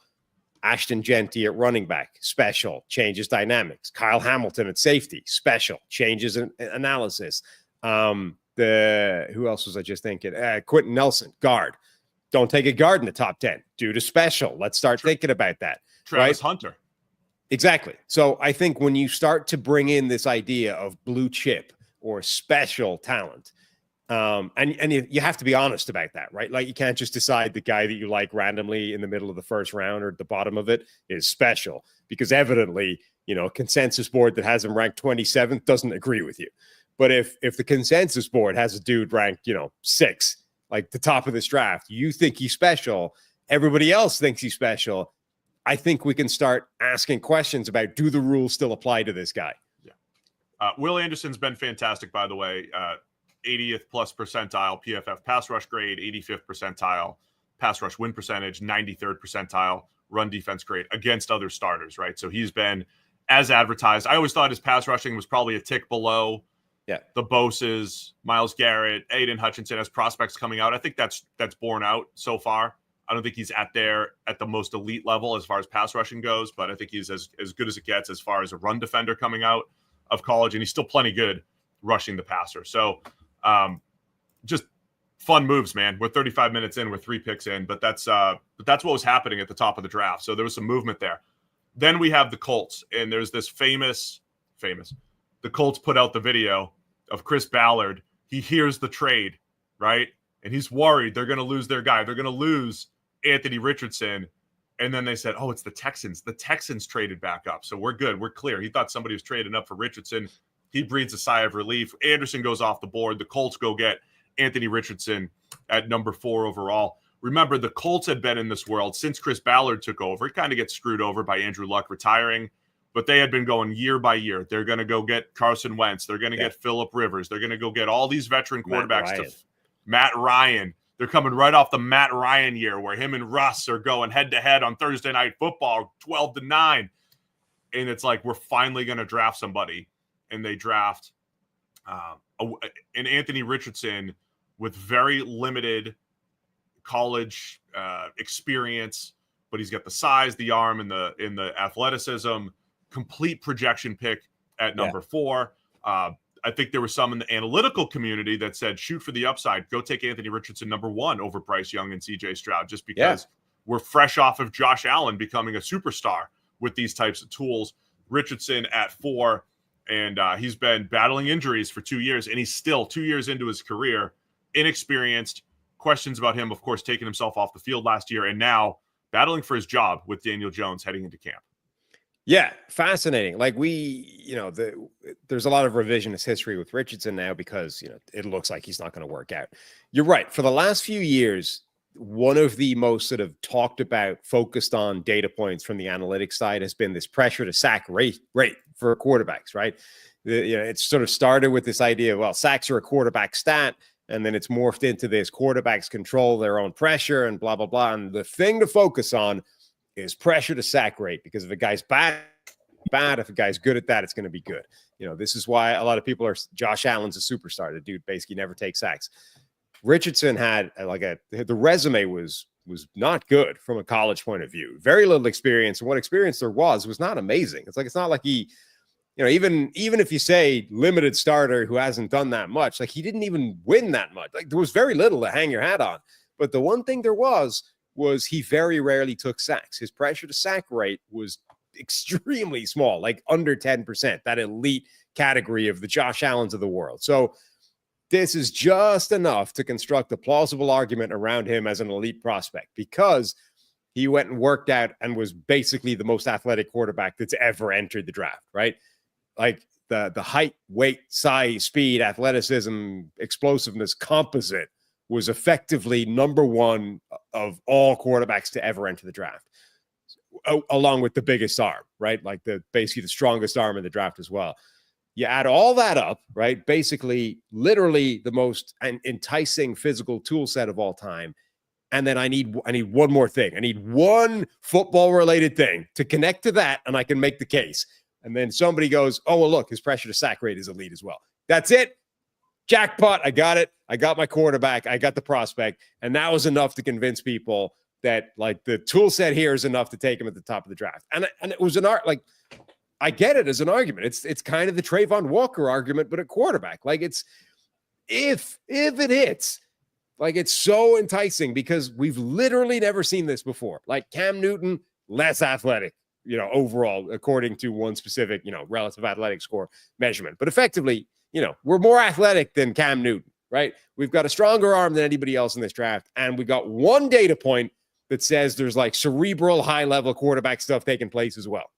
Ashton Genty at running back, special, changes dynamics. Kyle Hamilton at safety, special, changes analysis. Who else was I just thinking? Quentin Nelson, guard. Don't take a guard in the top 10 due to special. Let's start thinking about that. Travis Hunter. Exactly. So I think when you start to bring in this idea of blue chip or special talent, and you have to be honest about that, right? Like you can't just decide the guy that you like randomly in the middle of the 1st round or at the bottom of it is special, because evidently, a consensus board that has him ranked 27th doesn't agree with you. But if the consensus board has a dude ranked, 6, like the top of this draft, you think he's special, everybody else thinks he's special. I think we can start asking questions about, do the rules still apply to this guy? Yeah. Will Anderson's been fantastic, by the way. 80th plus percentile PFF pass rush grade, 85th percentile pass rush win percentage, 93rd percentile run defense grade against other starters, right? So he's been as advertised. I always thought his pass rushing was probably a tick below the Boses, Myles Garrett, Aiden Hutchinson as prospects coming out. I think that's borne out so far. I don't think he's at the most elite level as far as pass rushing goes, but I think he's as good as it gets as far as a run defender coming out of college, and he's still plenty good rushing the passer. So just fun moves, man. We're 35 minutes in, we're 3 picks in, but that's what was happening at the top of the draft. So there was some movement there. Then we have the Colts, and there's this famous. The Colts put out the video of Chris Ballard. He hears the trade, right? And he's worried they're going to lose their guy. They're going to lose Anthony Richardson. And then they said, oh, it's the Texans. The Texans traded back up. So we're good. We're clear. He thought somebody was trading up for Richardson. He breathes a sigh of relief. Anderson goes off the board. The Colts go get Anthony Richardson at number 4 overall. Remember, the Colts had been in this world since Chris Ballard took over. It kind of gets screwed over by Andrew Luck retiring, but they had been going year by year. They're going to go get Carson Wentz. They're going to get Phillip Rivers. They're going to go get all these veteran quarterbacks. Matt Ryan. They're coming right off the Matt Ryan year where him and Russ are going head-to-head on Thursday Night Football, 12-9. And it's like, we're finally going to draft somebody. And they draft an Anthony Richardson with very limited college experience, but he's got the size, the arm, and the athleticism. Complete projection pick at number 4. I think there was some in the analytical community that said, shoot for the upside. Go take Anthony Richardson number 1 over Bryce Young and C.J. Stroud, just because we're fresh off of Josh Allen becoming a superstar with these types of tools. Richardson at 4, and he's been battling injuries for 2 years, and he's still 2 years into his career, inexperienced. Questions about him, of course, taking himself off the field last year, and now battling for his job with Daniel Jones heading into camp. Yeah, fascinating. Like there's a lot of revisionist history with Richardson now because, it looks like he's not going to work out. You're right. For the last few years, one of the most sort of talked about, focused on data points from the analytics side has been this pressure to sack rate for quarterbacks, right? It sort of started with this idea of, sacks are a quarterback stat, and then it's morphed into this quarterbacks control their own pressure and blah, blah, blah. And the thing to focus on is pressure to sack rate, because if a guy's bad, if a guy's good at that, it's going to be good. This is why a lot of people are, Josh Allen's a superstar. The dude basically never takes sacks. Richardson had the resume was not good from a college point of view. Very little experience. And what experience there was not amazing. It's not like he, even if you say limited starter who hasn't done that much, like he didn't even win that much. Like there was very little to hang your hat on. But the one thing there was he very rarely took sacks. His pressure to sack rate was extremely small, like under 10%, that elite category of the Josh Allens of the world. So this is just enough to construct a plausible argument around him as an elite prospect, because he went and worked out and was basically the most athletic quarterback that's ever entered the draft, right? Like the height, weight, size, speed, athleticism, explosiveness composite was effectively number 1 of all quarterbacks to ever enter the draft, along with the biggest arm, right? Like basically the strongest arm in the draft as well. You add all that up, right? Basically, literally the most enticing physical tool set of all time. And then I need one more thing. I need one football-related thing to connect to that, and I can make the case. And then somebody goes, oh, well, look, his pressure to sack rate is elite as well. That's it. Jackpot. I got it. I got my quarterback. I got the prospect. And that was enough to convince people that, like, the tool set here is enough to take him at the top of the draft. And it was an art, like, I get it as an argument. It's kind of the Trayvon Walker argument, but at quarterback. Like, it's if it hits, like, it's so enticing because we've literally never seen this before. Like Cam Newton, less athletic, overall, according to one specific, relative athletic score measurement. But effectively, we're more athletic than Cam Newton, right? We've got a stronger arm than anybody else in this draft. And we got one data point that says there's like cerebral, high-level quarterback stuff taking place as well.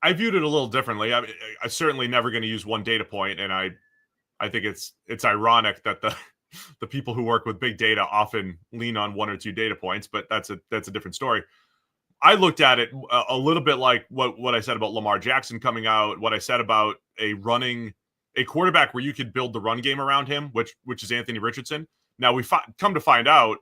I viewed it a little differently. I'm certainly never going to use one data point, and I think it's ironic that the people who work with big data often lean on one or two data points, but that's a different story. I looked at it a little bit like what I said about Lamar Jackson coming out, what I said about a quarterback where you could build the run game around him, which is Anthony Richardson. Now we come to find out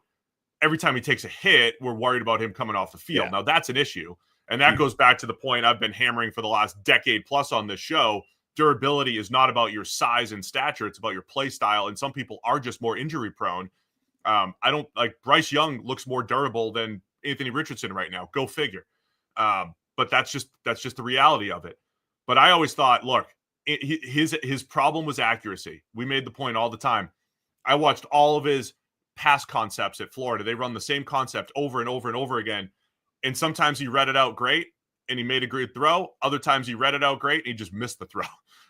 every time he takes a hit, we're worried about him coming off the field. Yeah. Now that's an issue. And that goes back to the point I've been hammering for the last decade plus on this show. Durability is not about your size and stature. It's about your play style. And some people are just more injury prone. I don't like Bryce Young looks more durable than Anthony Richardson right now. Go figure. But that's just the reality of it. But I always thought, look, his problem was accuracy. We made the point all the time. I watched all of his pass concepts at Florida. They run the same concept over and over and over again. And sometimes he read it out great and he made a great throw. Other times he read it out great and he just missed the throw.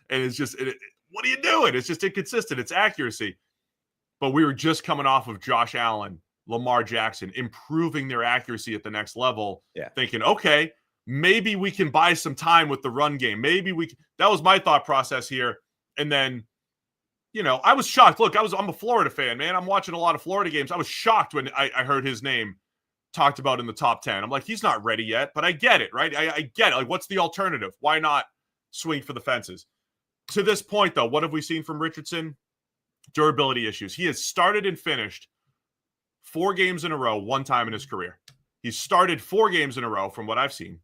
And it's just, what are you doing? It's just inconsistent. It's accuracy. But we were just coming off of Josh Allen, Lamar Jackson, improving their accuracy at the next level, thinking, okay, maybe we can buy some time with the run game. That was my thought process here. And then, I was shocked. Look, I'm a Florida fan, man. I'm watching a lot of Florida games. I was shocked when I heard his name talked about in the top 10. I'm like, he's not ready yet, but I get it, right? I get it. Like, what's the alternative? Why not swing for the fences? To this point, though, what have we seen from Richardson? Durability issues. He has started and finished 4 games in a row one time in his career. He's started 4 games in a row from what I've seen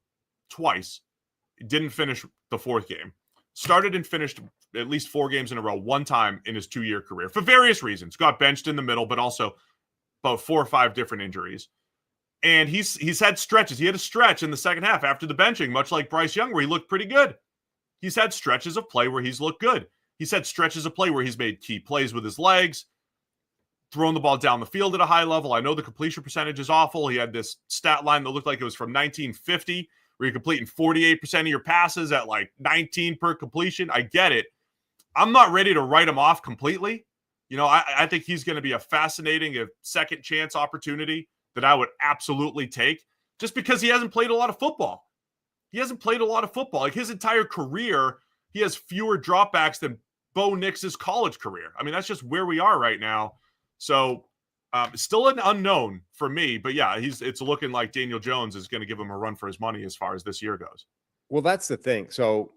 twice. He didn't finish the 4th game. Started and finished at least 4 games in a row one time in his 2-year career for various reasons. Got benched in the middle, but also about 4 or 5 different injuries. And he's had stretches. He had a stretch in the second half after the benching, much like Bryce Young, where he looked pretty good. He's had stretches of play where he's looked good. He's had stretches of play where he's made key plays with his legs, thrown the ball down the field at a high level. I know the completion percentage is awful. He had this stat line that looked like it was from 1950, where you're completing 48% of your passes at like 19 per completion. I get it. I'm not ready to write him off completely. I think he's going to be a fascinating second chance opportunity that I would absolutely take, just because he hasn't played a lot of football. Like his entire career, he has fewer dropbacks than Bo Nix's college career. I mean, that's just where we are right now. So still an unknown for me, but yeah, it's looking like Daniel Jones is going to give him a run for his money as far as this year goes. Well, that's the thing. So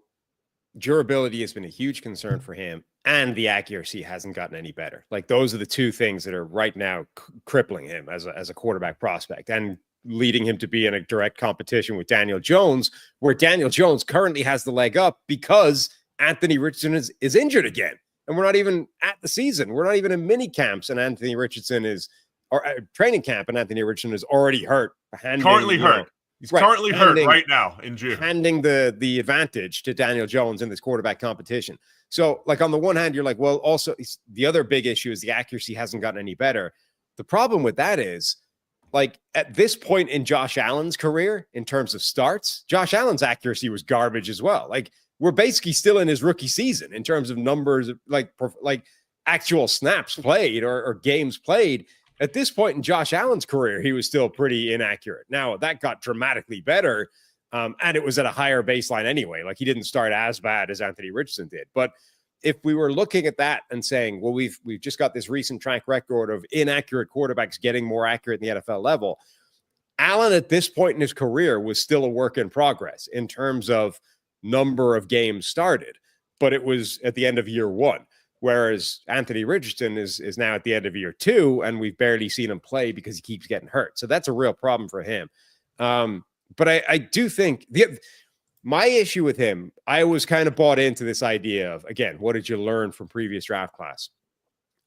durability has been a huge concern for him, and the accuracy hasn't gotten any better. Like, those are the two things that are right now crippling him as a quarterback prospect and leading him to be in a direct competition with Daniel Jones, where Daniel Jones currently has the leg up because Anthony Richardson is injured again. And we're not even at the season. We're not even in mini camps, and Anthony Richardson or training camp, and Anthony Richardson is already hurt. Currently hurt. He's currently hurt right now in June. Handing the advantage to Daniel Jones in this quarterback competition. So, like, on the one hand, you're like, well, also the other big issue is the accuracy hasn't gotten any better. The problem with that is, like, at this point in Josh Allen's career, in terms of starts, Josh Allen's accuracy was garbage as well. Like, we're basically still in his rookie season in terms of numbers, like actual snaps played or games played. At this point in Josh Allen's career, he was still pretty inaccurate. Now, that got dramatically better, and it was at a higher baseline anyway. Like, he didn't start as bad as Anthony Richardson did. But if we were looking at that and saying, well, we've just got this recent track record of inaccurate quarterbacks getting more accurate in the NFL level, Allen at this point in his career was still a work in progress in terms of number of games started, but it was at the end of year 1. Whereas Anthony Richardson is now at the end of year 2, and we've barely seen him play because he keeps getting hurt. So that's a real problem for him. But I do think my issue with him, I was kind of bought into this idea of, again, what did you learn from previous draft class?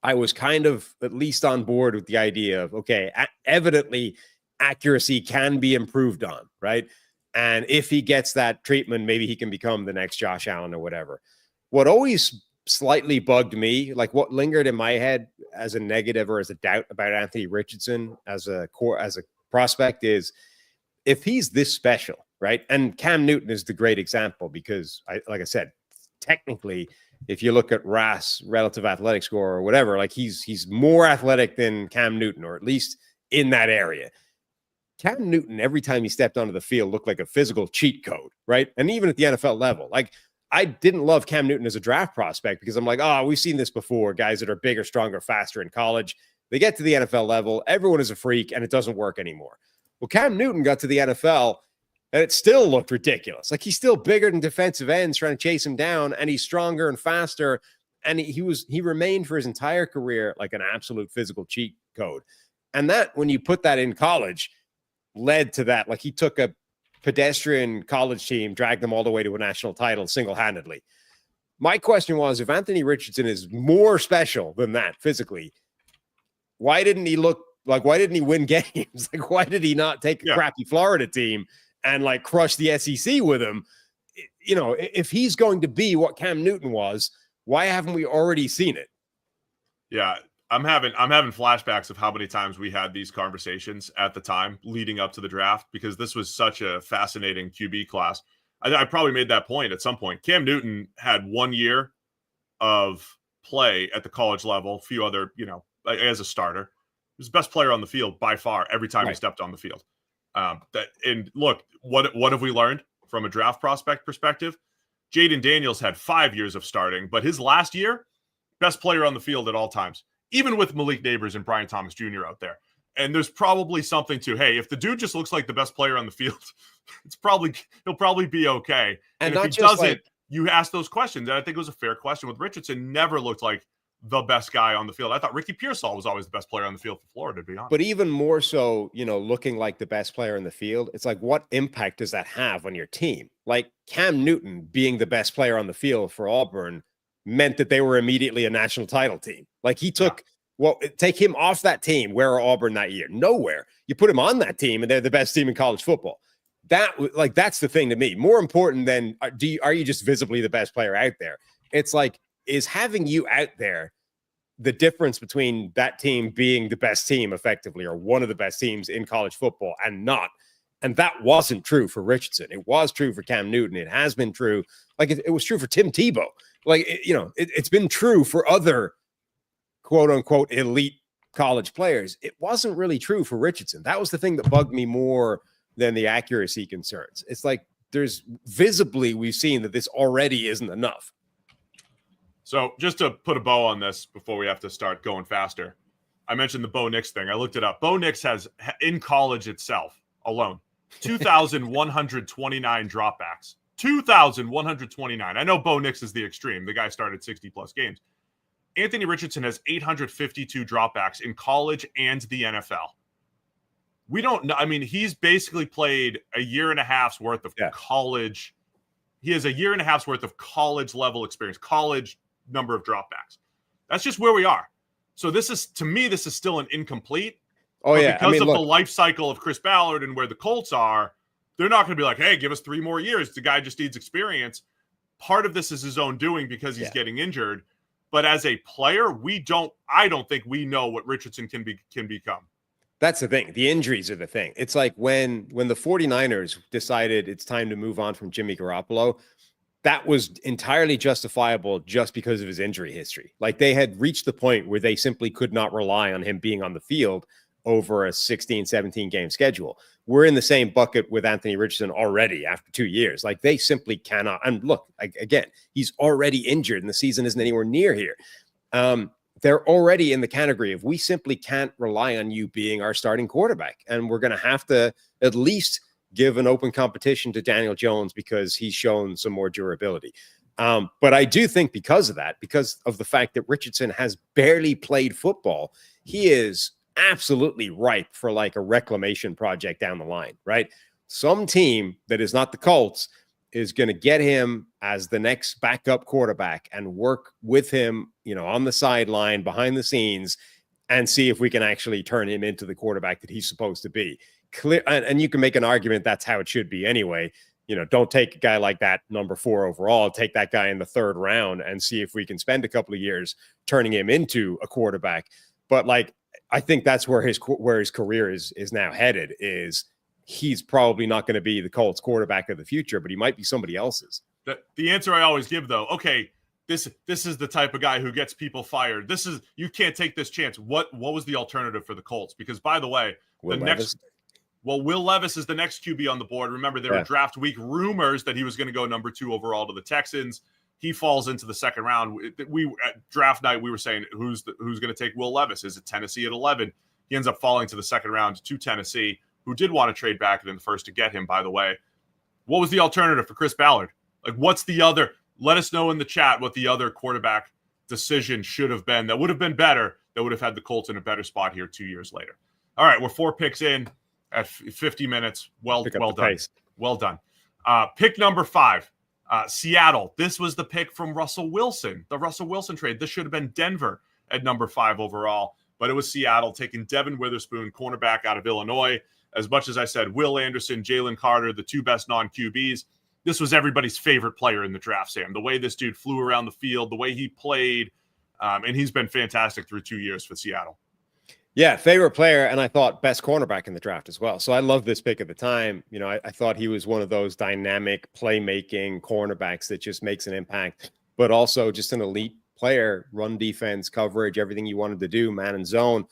I was kind of at least on board with the idea of, okay, evidently accuracy can be improved on, right? And if he gets that treatment, maybe he can become the next Josh Allen or whatever. What always slightly bugged me, like what lingered in my head as a negative or as a doubt about Anthony Richardson as a prospect, is if he's this special, right? And Cam Newton is the great example because, like I said, technically, if you look at RAS, relative athletic score or whatever, like he's more athletic than Cam Newton, or at least in that area. Cam Newton, every time he stepped onto the field, looked like a physical cheat code, right? And even at the NFL level, like, I didn't love Cam Newton as a draft prospect because I'm like, oh, we've seen this before. Guys that are bigger, stronger, faster in college. They get to the NFL level. Everyone is a freak, and it doesn't work anymore. Well, Cam Newton got to the NFL, and it still looked ridiculous. Like, he's still bigger than defensive ends trying to chase him down, and he's stronger and faster. And he remained for his entire career like an absolute physical cheat code. And that, when you put that in college, led to that. Like, he took a pedestrian college team, dragged them all the way to a national title single-handedly. My question was, if Anthony Richardson is more special than that physically, why didn't he win games? Like, why did he not take a crappy Florida team and like crush the SEC with him? You know, if he's going to be what Cam Newton was, why haven't we already seen it? Yeah, I'm having flashbacks of how many times we had these conversations at the time leading up to the draft, because this was such a fascinating QB class. I probably made that point at some point. Cam Newton had 1 year of play at the college level, a few other, as a starter. He was the best player on the field by far every time he stepped on the field. And look, what have we learned from a draft prospect perspective? Jaden Daniels had 5 years of starting, but his last year, best player on the field at all times, even with Malik Neighbors and Brian Thomas Jr. out there. And there's probably something to, hey, if the dude just looks like the best player on the field, he'll probably be okay. And if he doesn't, you ask those questions. And I think it was a fair question with Richardson. Never looked like the best guy on the field. I thought Ricky Pearsall was always the best player on the field for Florida, to be honest. But even more so, looking like the best player in the field, it's like, what impact does that have on your team? Like, Cam Newton being the best player on the field for Auburn meant that they were immediately a national title team. Like, he took, take him off that team. Where are Auburn that year? Nowhere. You put him on that team, and they're the best team in college football. That's the thing to me. More important than, are you just visibly the best player out there? It's like, is having you out there the difference between that team being the best team effectively, or one of the best teams in college football, and not? And that wasn't true for Richardson. It was true for Cam Newton. It has been true. Like, it was true for Tim Tebow. Like, it's been true for other quote unquote elite college players. It wasn't really true for Richardson. That was the thing that bugged me more than the accuracy concerns. It's like, there's visibly, we've seen that this already isn't enough. So just to put a bow on this before we have to start going faster, I mentioned the Bo Nix thing. I looked it up. Bo Nix has, in college itself alone, 2,129 dropbacks. 2,129. I know Bo Nix is the extreme. The guy started 60-plus games. Anthony Richardson has 852 dropbacks in college and the NFL. We don't know. I mean, he's basically played a year and a half's worth of college. He has a year and a half's worth of college level experience, college number of dropbacks. That's just where we are. So this is, to me, this is still an incomplete. Because of the life cycle of Chris Ballard and where the Colts are, they're not going to be like, hey, give us 3 more years. The guy just needs experience. Part of this is his own doing because he's getting injured. But as a player, I don't think we know what Richardson can become. That's the thing. The injuries are the thing. It's like when the 49ers decided it's time to move on from Jimmy Garoppolo, that was entirely justifiable just because of his injury history. Like, they had reached the point where they simply could not rely on him being on the field over a 16, 17 game schedule. We're in the same bucket with Anthony Richardson already after 2 years. Like, they simply cannot. And look, again, he's already injured and the season isn't anywhere near here. They're already in the category of, we simply can't rely on you being our starting quarterback. And we're going to have to at least give an open competition to Daniel Jones because he's shown some more durability. But I do think because of that, because of the fact that Richardson has barely played football, he is absolutely ripe for like a reclamation project down the line, right? Some team that is not the Colts is going to get him as the next backup quarterback and work with him, on the sideline, behind the scenes, and see if we can actually turn him into the quarterback that he's supposed to be. Clear, and you can make an argument that's how it should be anyway. Don't take a guy like that, number 4 overall, take that guy in the 3rd round and see if we can spend a couple of years turning him into a quarterback. But like, I think that's where his career is now headed. Is he's probably not going to be the Colts quarterback of the future, but he might be somebody else's. The answer I always give, though, okay, this is the type of guy who gets people fired. You can't take this chance. What was the alternative for the Colts? Because, by the way, Well, Will Levis is the next QB on the board. Remember, there were draft week rumors that he was going to go number 2 overall to the Texans. He falls into the second round. We at draft night, we were saying who's going to take Will Levis? Is it Tennessee at 11? He ends up falling to the second round to Tennessee, who did want to trade back in the first to get him, by the way. What was the alternative for Chris Ballard? Like, what's the other? Let us know in the chat what the other quarterback decision should have been. That would have been better. That would have had the Colts in a better spot here 2 years later. All right, we're 4 picks in at 50 minutes. Well done. Pace. Well done. Pick number 5, Seattle. This was the pick from Russell Wilson, the Russell Wilson trade. This should have been Denver at number 5 overall, but it was Seattle taking Devon Witherspoon, cornerback out of Illinois. As much as I said, Will Anderson, Jalen Carter, the 2 best non-QBs, this was everybody's favorite player in the draft, Sam. The way this dude flew around the field, the way he played, and he's been fantastic through 2 years for Seattle. Yeah, favorite player, and I thought best cornerback in the draft as well. So I love this pick at the time. You know, I thought he was one of those dynamic playmaking cornerbacks that just makes an impact, but also just an elite player, run defense, coverage, everything you wanted to do, man and zone.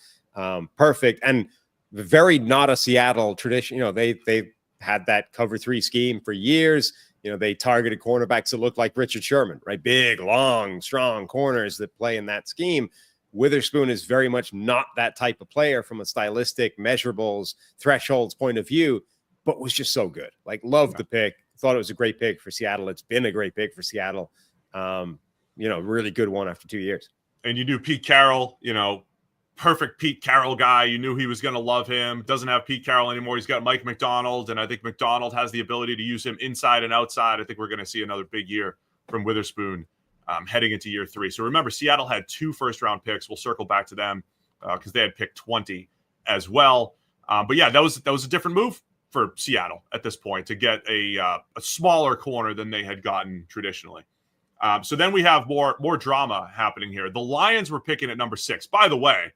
Perfect. And very not a Seattle tradition. You know, they had that cover 3 scheme for years. You know, they targeted cornerbacks that looked like Richard Sherman, right? Big, long, strong corners that play in that scheme. Witherspoon is very much not that type of player from a stylistic, measurables, thresholds point of view, but was just so good. Like, loved the pick. Thought it was a great pick for Seattle. It's been a great pick for Seattle. You know, really good one after 2 years. And you knew Pete Carroll, you know, perfect Pete Carroll guy. You knew he was going to love him. Doesn't have Pete Carroll anymore. He's got Mike McDonald, and I think McDonald has the ability to use him inside and outside. I think we're going to see another big year from Witherspoon heading into year 3. So remember, Seattle had 2 first-round picks. We'll circle back to them because they had picked 20 as well. But yeah, that was a different move for Seattle at this point to get a smaller corner than they had gotten traditionally. So then we have more drama happening here. The Lions were picking at number 6. By the way,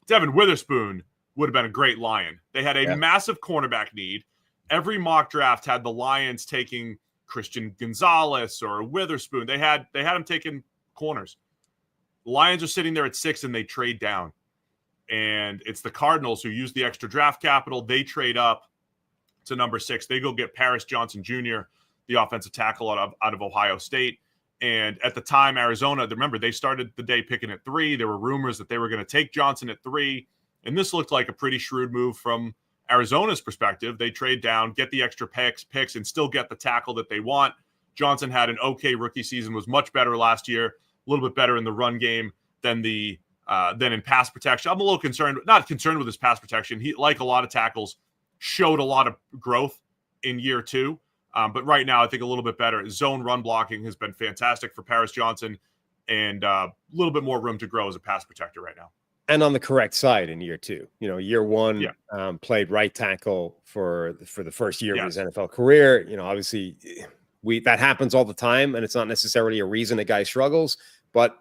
Devon Witherspoon would have been a great Lion. They had a massive cornerback need. Every mock draft had the Lions taking Christian Gonzalez or Witherspoon. They had him taking corners. The Lions are sitting there at 6 and they trade down. And it's the Cardinals who use the extra draft capital. They trade up to number 6. They go get Paris Johnson Jr., the offensive tackle out of Ohio State. And at the time, Arizona, remember, they started the day picking at 3. There were rumors that they were going to take Johnson at 3. And this looked like a pretty shrewd move from Arizona's perspective. They trade down, get the extra picks, and still get the tackle that they want. Johnson had an okay rookie season, was much better last year, a little bit better in the run game than in pass protection. I'm a little not concerned with his pass protection. He, like a lot of tackles, showed a lot of growth in year 2. But right now, I think a little bit better. Zone run blocking has been fantastic for Paris Johnson, and a little bit more room to grow as a pass protector right now. And on the correct side in year 2. You know, year 1, played right tackle for the first year of his NFL career. You know, obviously, that happens all the time, and it's not necessarily a reason a guy struggles, but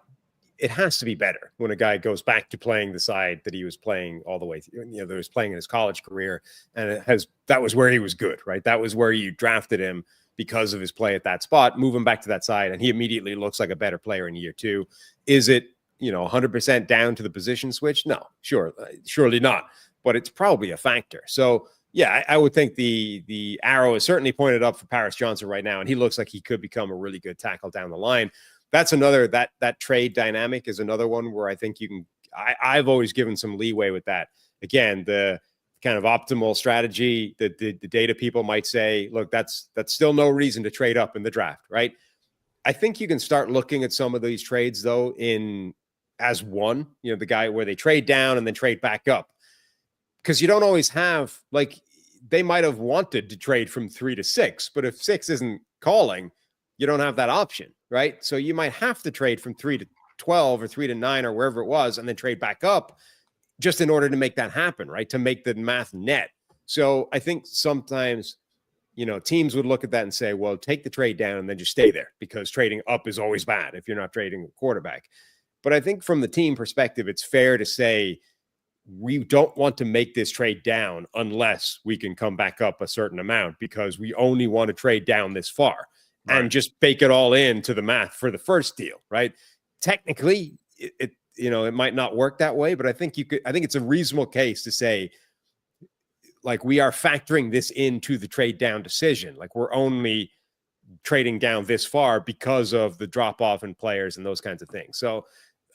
it has to be better when a guy goes back to playing the side that he was playing all the way through, you know, that was playing in his college career. And that was where he was good, right? That was where you drafted him because of his play at that spot, move him back to that side. And he immediately looks like a better player in year 2. Is it, you know, 100% down to the position switch? No, surely not, but it's probably a factor. So yeah, I would think the arrow is certainly pointed up for Paris Johnson right now. And he looks like he could become a really good tackle down the line. That's another, that trade dynamic is another one where I think you can, I've always given some leeway with that. Again, the kind of optimal strategy that the data people might say, look, that's still no reason to trade up in the draft, right? I think you can start looking at some of these trades though as one, you know, the guy where they trade down and then trade back up. Because you don't always have, like, they might have wanted to trade from 3 to 6, but if 6 isn't calling, you don't have that option, right? So you might have to trade from 3 to 12 or 3 to 9 or wherever it was, and then trade back up just in order to make that happen, right? To make the math net. So I think sometimes, you know, teams would look at that and say, well, take the trade down and then just stay there, because trading up is always bad if you're not trading a quarterback. But I think from the team perspective, it's fair to say we don't want to make this trade down unless we can come back up a certain amount, because we only want to trade down this far. Right. And just bake it all into the math for the first deal, right? Technically, it you know, it might not work that way, but I think it's a reasonable case to say, like we are factoring this into the trade down decision. Like we're only trading down this far because of the drop off in players and those kinds of things. So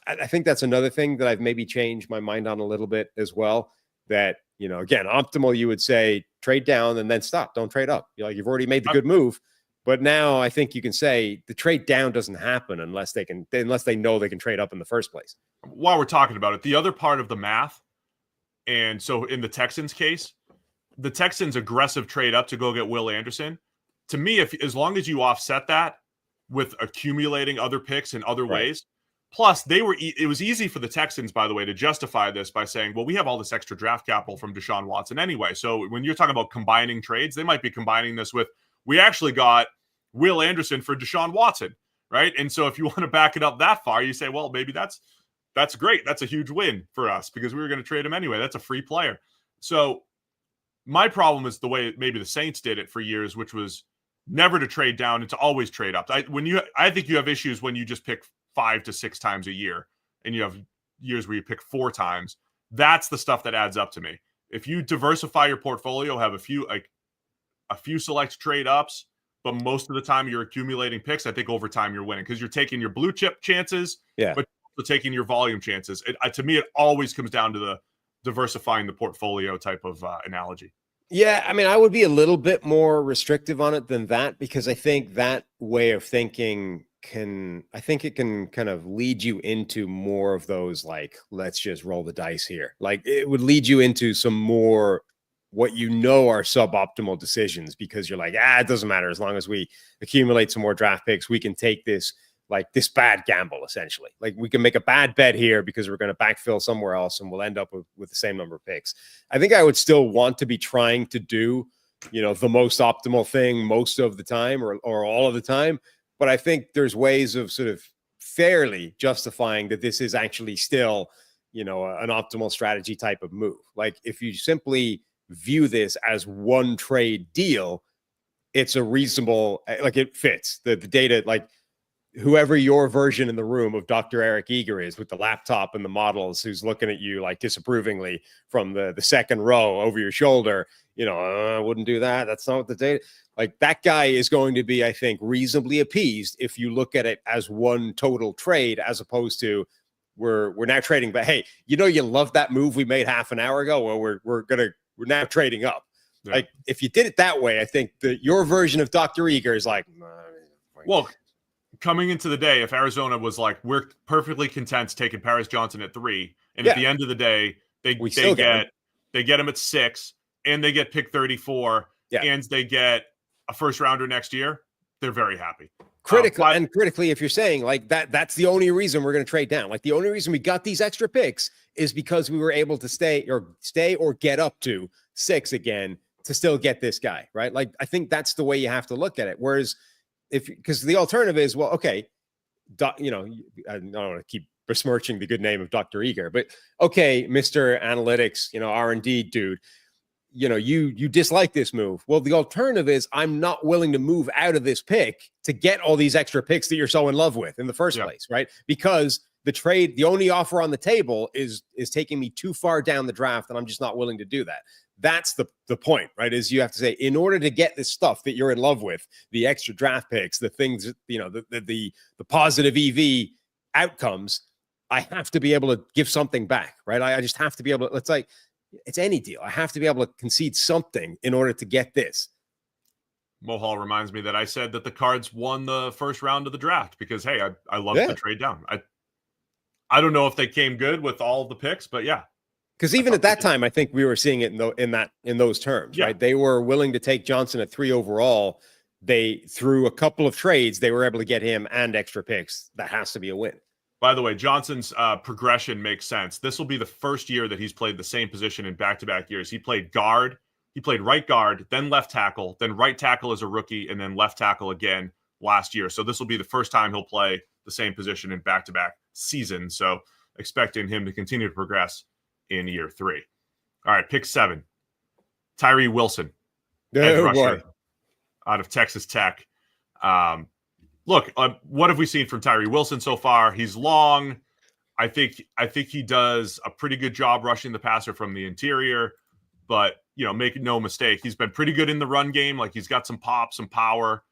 I think that's another thing that I've maybe changed my mind on a little bit as well. That, you know, again, optimal, you would say trade down and then stop. Don't trade up. You've already made the good move. But now I think you can say the trade down doesn't happen unless they know they can trade up in the first place. While we're talking about it, the other part of the math, and so in the Texans case, the Texans' aggressive trade up to go get Will Anderson, to me, as long as you offset that with accumulating other picks in other ways, plus it was easy for the Texans, by the way, to justify this by saying, well, we have all this extra draft capital from Deshaun Watson anyway. So when you're talking about combining trades, they might be combining this with, we actually got Will Anderson for Deshaun Watson, right? And so if you want to back it up that far, you say, well, maybe that's great. That's a huge win for us because we were going to trade him anyway. That's a free player. So my problem is the way maybe the Saints did it for years, which was never to trade down and to always trade up. I think you have issues when you just pick 5 to 6 times a year and you have years where you pick 4 times. That's the stuff that adds up to me. If you diversify your portfolio, have a few select trade ups, but most of the time you're accumulating picks, I think over time you're winning because you're taking your blue chip chances, but you're also taking your volume chances. To me, it always comes down to the diversifying the portfolio type of analogy. Yeah, I mean, I would be a little bit more restrictive on it than that because I think that way of thinking can kind of lead you into more of those, like, let's just roll the dice here. Like it would lead you into some more what you know are suboptimal decisions because you're like, it doesn't matter. As long as we accumulate some more draft picks, we can take this bad gamble, essentially. Like we can make a bad bet here because we're going to backfill somewhere else and we'll end up with the same number of picks. I think I would still want to be trying to do, the most optimal thing most of the time or all of the time. But I think there's ways of sort of fairly justifying that this is actually still, an optimal strategy type of move. Like if you simply view this as one trade deal, it's a reasonable, like it fits the data, like whoever your version in the room of Dr. Eric Eager is with the laptop and the models, who's looking at you like disapprovingly from the second row over your shoulder, I wouldn't do that. That's not what the data, like that guy is going to be, I think, reasonably appeased if you look at it as one total trade, as opposed to we're now trading, but hey, you love that move we made half an hour ago. Well, we're now trading up. Yeah. Like if you did it that way, I think your version of Dr. Eager is like, well, coming into the day, if Arizona was like, we're perfectly content taking Paris Johnson at 3, and at the end of the day, they get him at 6, and they get pick 34, and they get a first rounder next year, they're very happy. Critically, if you're saying like that's the only reason we're going to trade down. Like the only reason we got these extra picks is because we were able to stay or get up to 6 again to still get this guy, right? Like I think that's the way you have to look at it. Whereas because the alternative is, well, okay, I don't want to keep besmirching the good name of Dr. Eager, but okay, Mr. Analytics, R&D dude, you dislike this move. Well, the alternative is I'm not willing to move out of this pick to get all these extra picks that you're so in love with in the first place, right? Because the only offer on the table is taking me too far down the draft, and I'm just not willing to do that. That's the point, right? Is you have to say, in order to get this stuff that you're in love with, the extra draft picks, the things, the positive EV outcomes, I have to be able to give something back, right? I just have to be able to, it's any deal. I have to be able to concede something in order to get this. Mohall reminds me that I said that the Cards won the first round of the draft because, hey, I love the trade down. I don't know if they came good with all of the picks, but yeah. Because even at that time, I think we were seeing it in those terms, right? They were willing to take Johnson at 3 overall. Through a couple of trades, they were able to get him and extra picks. That has to be a win. By the way, Johnson's progression makes sense. This will be the first year that he's played the same position in back-to-back years. He played guard, he played right guard, then left tackle, then right tackle as a rookie, and then left tackle again last year. So this will be the first time he'll play the same position in back-to-back seasons. So expecting him to continue to progress in year 3. All right, pick 7. Tyree Wilson, edge rusher out of Texas Tech. Look, what have we seen from Tyree Wilson so far? He's long. I think he does a pretty good job rushing the passer from the interior. but make no mistake, he's been pretty good in the run game. Like, he's got some pop, some power.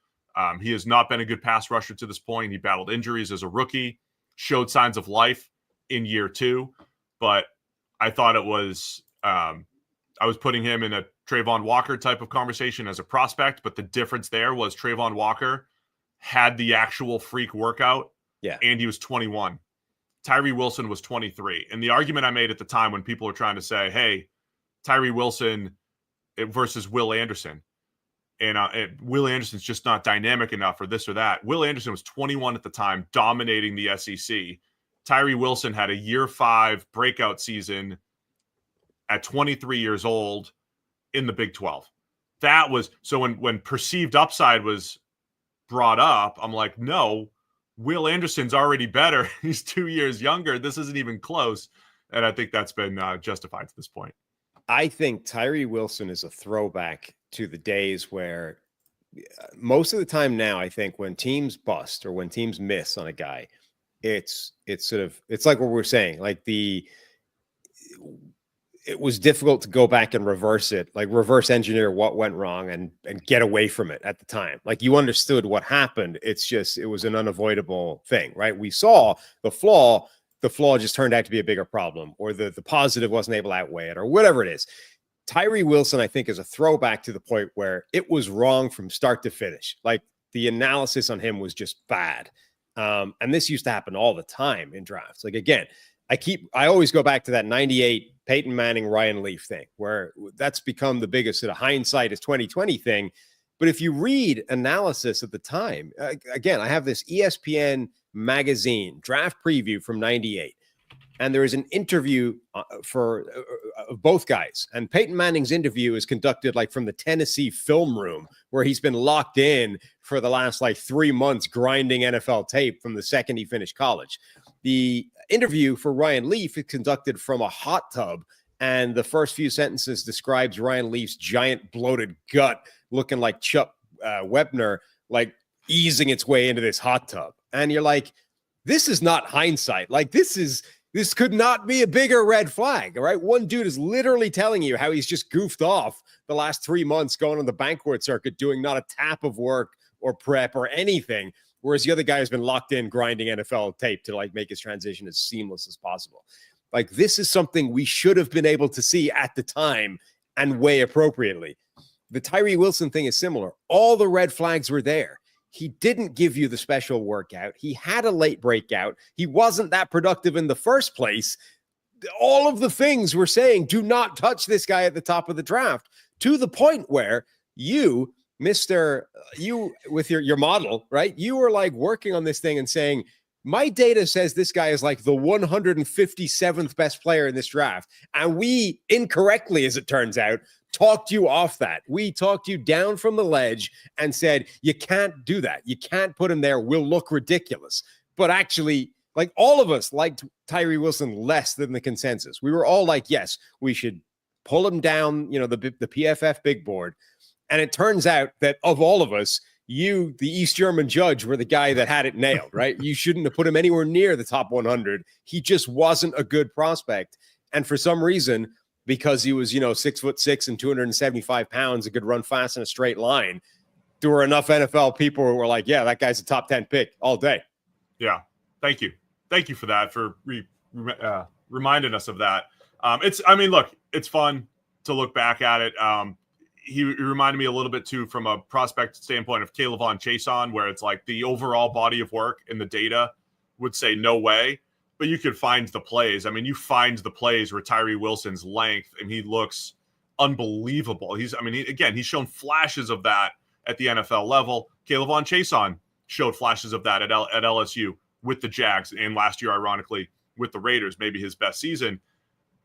He has not been a good pass rusher to this point. He battled injuries as a rookie, showed signs of life in year 2, but I thought it was I was putting him in a Travon Walker type of conversation as a prospect, but the difference there was Travon Walker had the actual freak workout, and he was 21. Tyree Wilson was 23. And the argument I made at the time when people were trying to say, hey, Tyree Wilson versus Will Anderson, and Will Anderson's just not dynamic enough or this or that. Will Anderson was 21 at the time, dominating the SEC. Tyree Wilson had a year 5 breakout season at 23 years old in the Big 12. That was so when perceived upside was brought up, I'm like, no, Will Anderson's already better. He's 2 years younger. This isn't even close. And I think that's been justified to this point. I think Tyree Wilson is a throwback to the days where most of the time now, I think when teams bust or when teams miss on a guy, it's like what we're saying, like it was difficult to go back and reverse engineer what went wrong and get away from it at the time. Like, you understood what happened. It was an unavoidable thing, right? We saw the flaw just turned out to be a bigger problem, or the positive wasn't able to outweigh it, or whatever it is. Tyree Wilson, I think, is a throwback to the point where it was wrong from start to finish. Like, the analysis on him was just bad. And this used to happen all the time in drafts. Like, again, I always go back to that 98 Peyton Manning, Ryan Leaf thing, where that's become the biggest sort of hindsight is 2020 thing. But if you read analysis at the time, again, I have this ESPN magazine draft preview from 98. And there is an interview for both guys. And Peyton Manning's interview is conducted like from the Tennessee film room, where he's been locked in for the last 3 months grinding NFL tape from the second he finished college. The interview for Ryan Leaf is conducted from a hot tub, and the first few sentences describes Ryan Leaf's giant bloated gut looking like Chuck Wepner, like easing its way into this hot tub. And you're like, this is not hindsight. Like, this could not be a bigger red flag, all right? One dude is literally telling you how he's just goofed off the last 3 months going on the banquet circuit, doing not a tap of work or prep or anything, whereas the other guy has been locked in grinding NFL tape to make his transition as seamless as possible. Like, this is something we should have been able to see at the time and weigh appropriately. The Tyree Wilson thing is similar. All the red flags were there. He didn't give you the special workout. He had a late breakout. He wasn't that productive in the first place. All of the things we're saying, do not touch this guy at the top of the draft, to the point where you with your model, right? You were like working on this thing and saying, my data says this guy is like the 157th best player in this draft. And we incorrectly, as it turns out, talked you off that. We talked you down from the ledge and said, you can't do that. You can't put him there. We'll look ridiculous. But actually, like, all of us liked Tyree Wilson less than the consensus. We were all like, yes, we should pull him down, the PFF big board. And it turns out that of all of us, you, the East German judge, were the guy that had it nailed, right? You shouldn't have put him anywhere near the top 100. He just wasn't a good prospect. And for some reason, because he was, 6'6" and 275 pounds, and could run fast in a straight line, there were enough NFL people who were like, yeah, that guy's a top 10 pick all day. Yeah. Thank you. Thank you for that, for reminding us of that. It's fun to look back at it. He reminded me a little bit too, from a prospect standpoint, of Calijah Kancey, where it's like the overall body of work and the data would say no way, but you could find the plays. I mean, you find the plays where Tyree Wilson's length and he looks unbelievable. He's shown flashes of that at the NFL level. Calijah Kancey showed flashes of that at LSU with the Jags, and last year, ironically, with the Raiders, maybe his best season.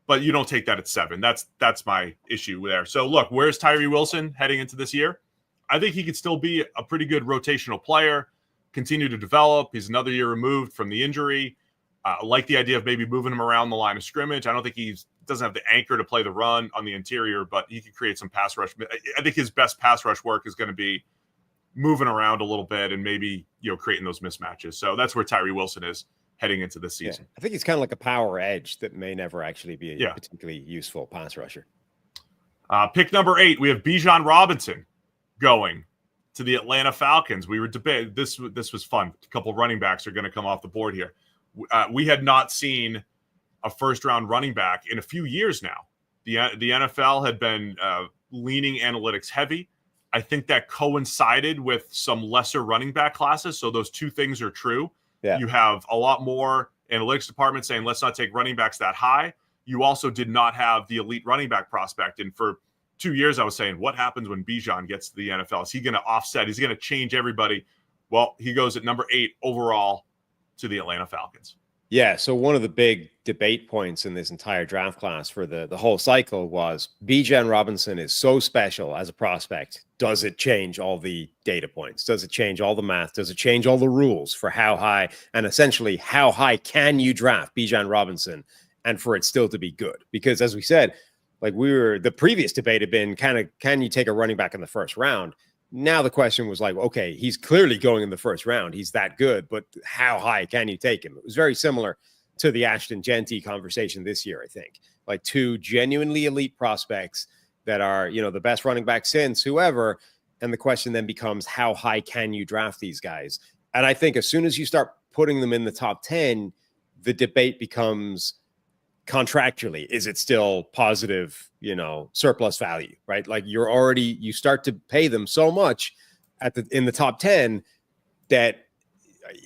But you don't take that at 7. That's my issue there. So look, where's Tyree Wilson heading into this year? I think he could still be a pretty good rotational player, continue to develop. He's another year removed from the injury. I like the idea of maybe moving him around the line of scrimmage. I don't think he doesn't have the anchor to play the run on the interior, but he can create some pass rush. I think his best pass rush work is going to be moving around a little bit and maybe, creating those mismatches. So that's where Tyree Wilson is heading into this season. Yeah, I think he's kind of like a power edge that may never actually be a particularly useful pass rusher. Pick number 8, we have Bijan Robinson going to the Atlanta Falcons. We were debating this. This was fun. A couple running backs are going to come off the board here. We had not seen a first-round running back in a few years now. The NFL had been leaning analytics heavy. I think that coincided with some lesser running back classes. So those two things are true. Yeah. You have a lot more analytics department saying, let's not take running backs that high. You also did not have the elite running back prospect. And for 2 years, I was saying, what happens when Bijan gets to the NFL? Is he going to offset? Is he going to change everybody? Well, he goes at number 8 overall to the Atlanta Falcons. Yeah, so one of the big debate points in this entire draft class for the whole cycle was Bijan Robinson is so special as a prospect. Does it change all the data points? Does it change all the math? Does it change all the rules for how high and essentially how high can you draft Bijan Robinson and for it still to be good? Because as we said, like the previous debate had been can you take a running back in the first round? Now the question was like, okay, he's clearly going in the first round. He's that good, but how high can you take him? It was very similar to the Ashton Genty conversation this year, I think. Like two genuinely elite prospects that are, the best running back since whoever. And the question then becomes, how high can you draft these guys? And I think as soon as you start putting them in the top 10, the debate becomes contractually, is it still positive, surplus value, right? Like you start to pay them so much in the top 10 that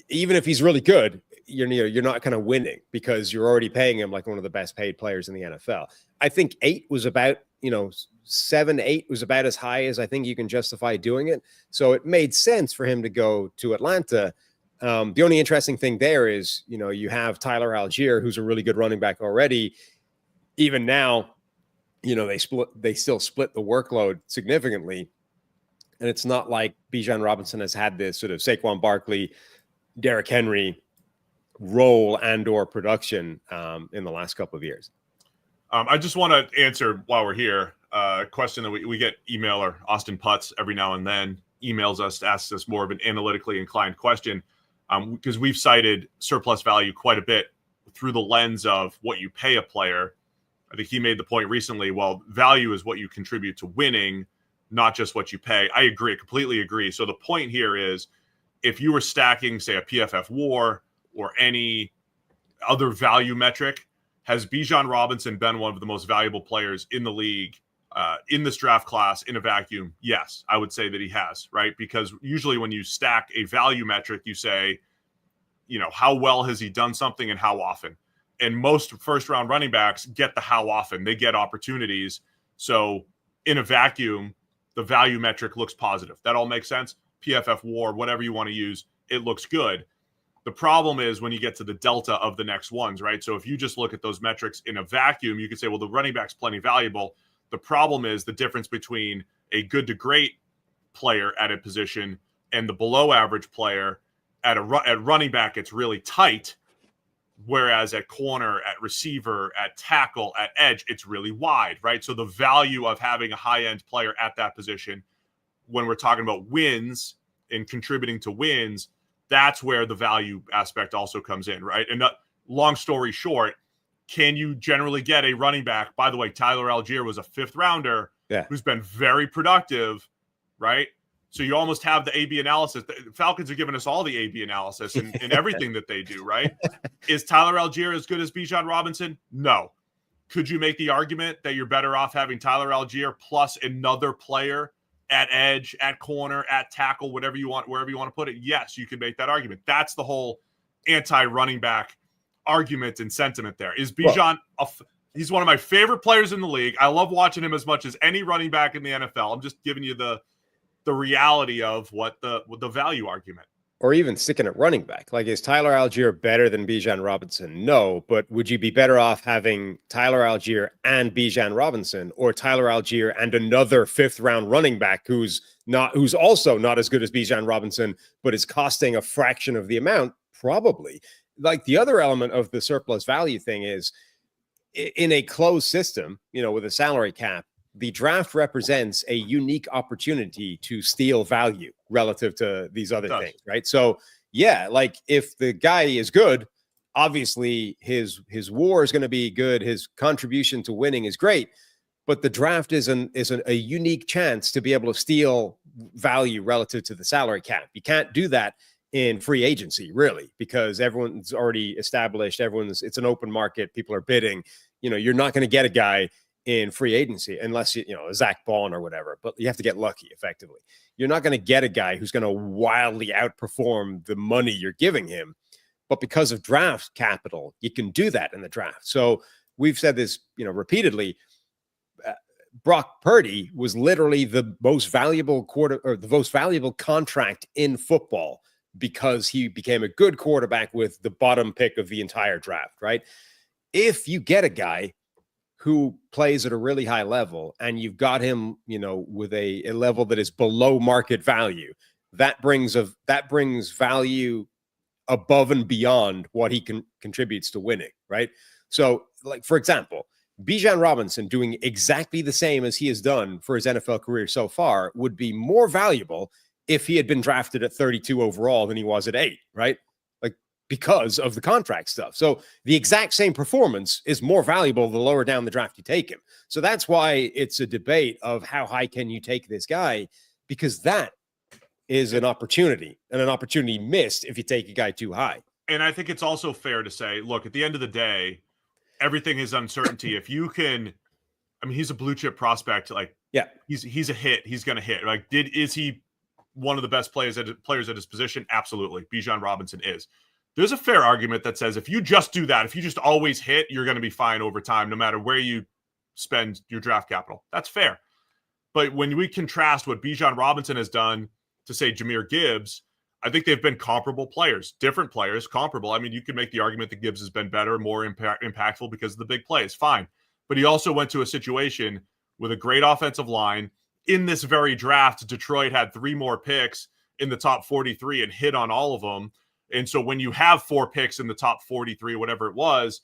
even if he's really good, you're not kind of winning because you're already paying him like one of the best paid players in the NFL. I think 8 was about, 7, 8 was about as high as I think you can justify doing it. So it made sense for him to go to Atlanta. The only interesting thing there is, you have Tyler Algier, who's a really good running back already. Even now, they still split the workload significantly. And it's not like Bijan Robinson has had this sort of Saquon Barkley, Derrick Henry role and or production in the last couple of years. I just want to answer while we're here a question that we get emailer Austin Putz every now and then emails us, asks us more of an analytically inclined question. Because we've cited surplus value quite a bit through the lens of what you pay a player. I think he made the point recently, well, value is what you contribute to winning, not just what you pay. I agree, completely agree. So the point here is if you were stacking, say, a PFF WAR or any other value metric, has Bijan Robinson been one of the most valuable players in the league in this draft class in a vacuum? Yes, I would say that he has, right? Because usually when you stack a value metric, you say, how well has he done something and how often? And most first round running backs get the how often. They get opportunities. So in a vacuum, the value metric looks positive. That all makes sense. PFF WAR, whatever you want to use, it looks good. The problem is when you get to the delta of the next ones, right? So if you just look at those metrics in a vacuum, you could say, well, the running back's plenty valuable. The problem is the difference between a good to great player at a position and the below average player at running back, it's really tight. Whereas at corner, at receiver, at tackle, at edge, it's really wide, right? So the value of having a high-end player at that position, when we're talking about wins and contributing to wins, that's where the value aspect also comes in, right? And long story short, can you generally get a running back? By the way, Tyler Algier was a 5th rounder who's been very productive, right? So you almost have the A/B analysis. The Falcons are giving us all the A/B analysis and everything that they do, right? Is Tyler Algier as good as Bijan Robinson? No. Could you make the argument that you're better off having Tyler Algier plus another player at edge, at corner, at tackle, whatever you want, wherever you want to put it? Yes, you can make that argument. That's the whole anti-running back argument and sentiment there. Is Bijan he's one of my favorite players in the league. I love watching him as much as any running back in the NFL. I'm just giving you the reality of what the value argument. Or even sticking at running back. Like, is Tyler Algier better than Bijan Robinson? No, but would you be better off having Tyler Algier and Bijan Robinson, or Tyler Algier and another 5th round running back who's also not as good as Bijan Robinson, but is costing a fraction of the amount? Probably. Like, the other element of the surplus value thing is in a closed system, with a salary cap, the draft represents a unique opportunity to steal value relative to these other things, right? So, yeah, like if the guy is good, obviously his WAR is going to be good. His contribution to winning is great. but the draft is a unique chance to be able to steal value relative to the salary cap. You can't do that in free agency, really, because everyone's already established. It's an open market. People are bidding. You're not going to get a guy in free agency unless a Zach Bond or whatever, but you have to get lucky effectively. You're not going to get a guy who's going to wildly outperform the money you're giving him, but because of draft capital, you can do that in the draft. So we've said this, repeatedly. Brock Purdy was literally the most valuable the most valuable contract in football because he became a good quarterback with the bottom pick of the entire draft, right? If you get a guy who plays at a really high level and you've got him, with a level that is below market value, that brings value above and beyond what he contributes to winning, right? So, like, for example, Bijan Robinson doing exactly the same as he has done for his NFL career so far would be more valuable if he had been drafted at 32 overall than he was at 8, right? Like, because of the contract stuff. So the exact same performance is more valuable the lower down the draft you take him. So that's why it's a debate of how high can you take this guy, because that is an opportunity, and an opportunity missed if you take a guy too high. And I think it's also fair to say, look, at the end of the day, everything is uncertainty. If you can, he's a blue chip prospect. Like, yeah, he's a hit. He's going to hit. Like, is he one of the best players at his position? Absolutely. Bijan Robinson is. There's a fair argument that says if you just do that, if you just always hit, you're going to be fine over time, no matter where you spend your draft capital. That's fair. But when we contrast what Bijan Robinson has done to, say, Jahmyr Gibbs, I think they've been comparable players, different players, comparable. You could make the argument that Gibbs has been better, more impactful because of the big plays. Fine. But he also went to a situation with a great offensive line. In this very draft, Detroit had 3 more picks in the top 43 and hit on all of them. And so when you have 4 picks in the top 43, whatever it was,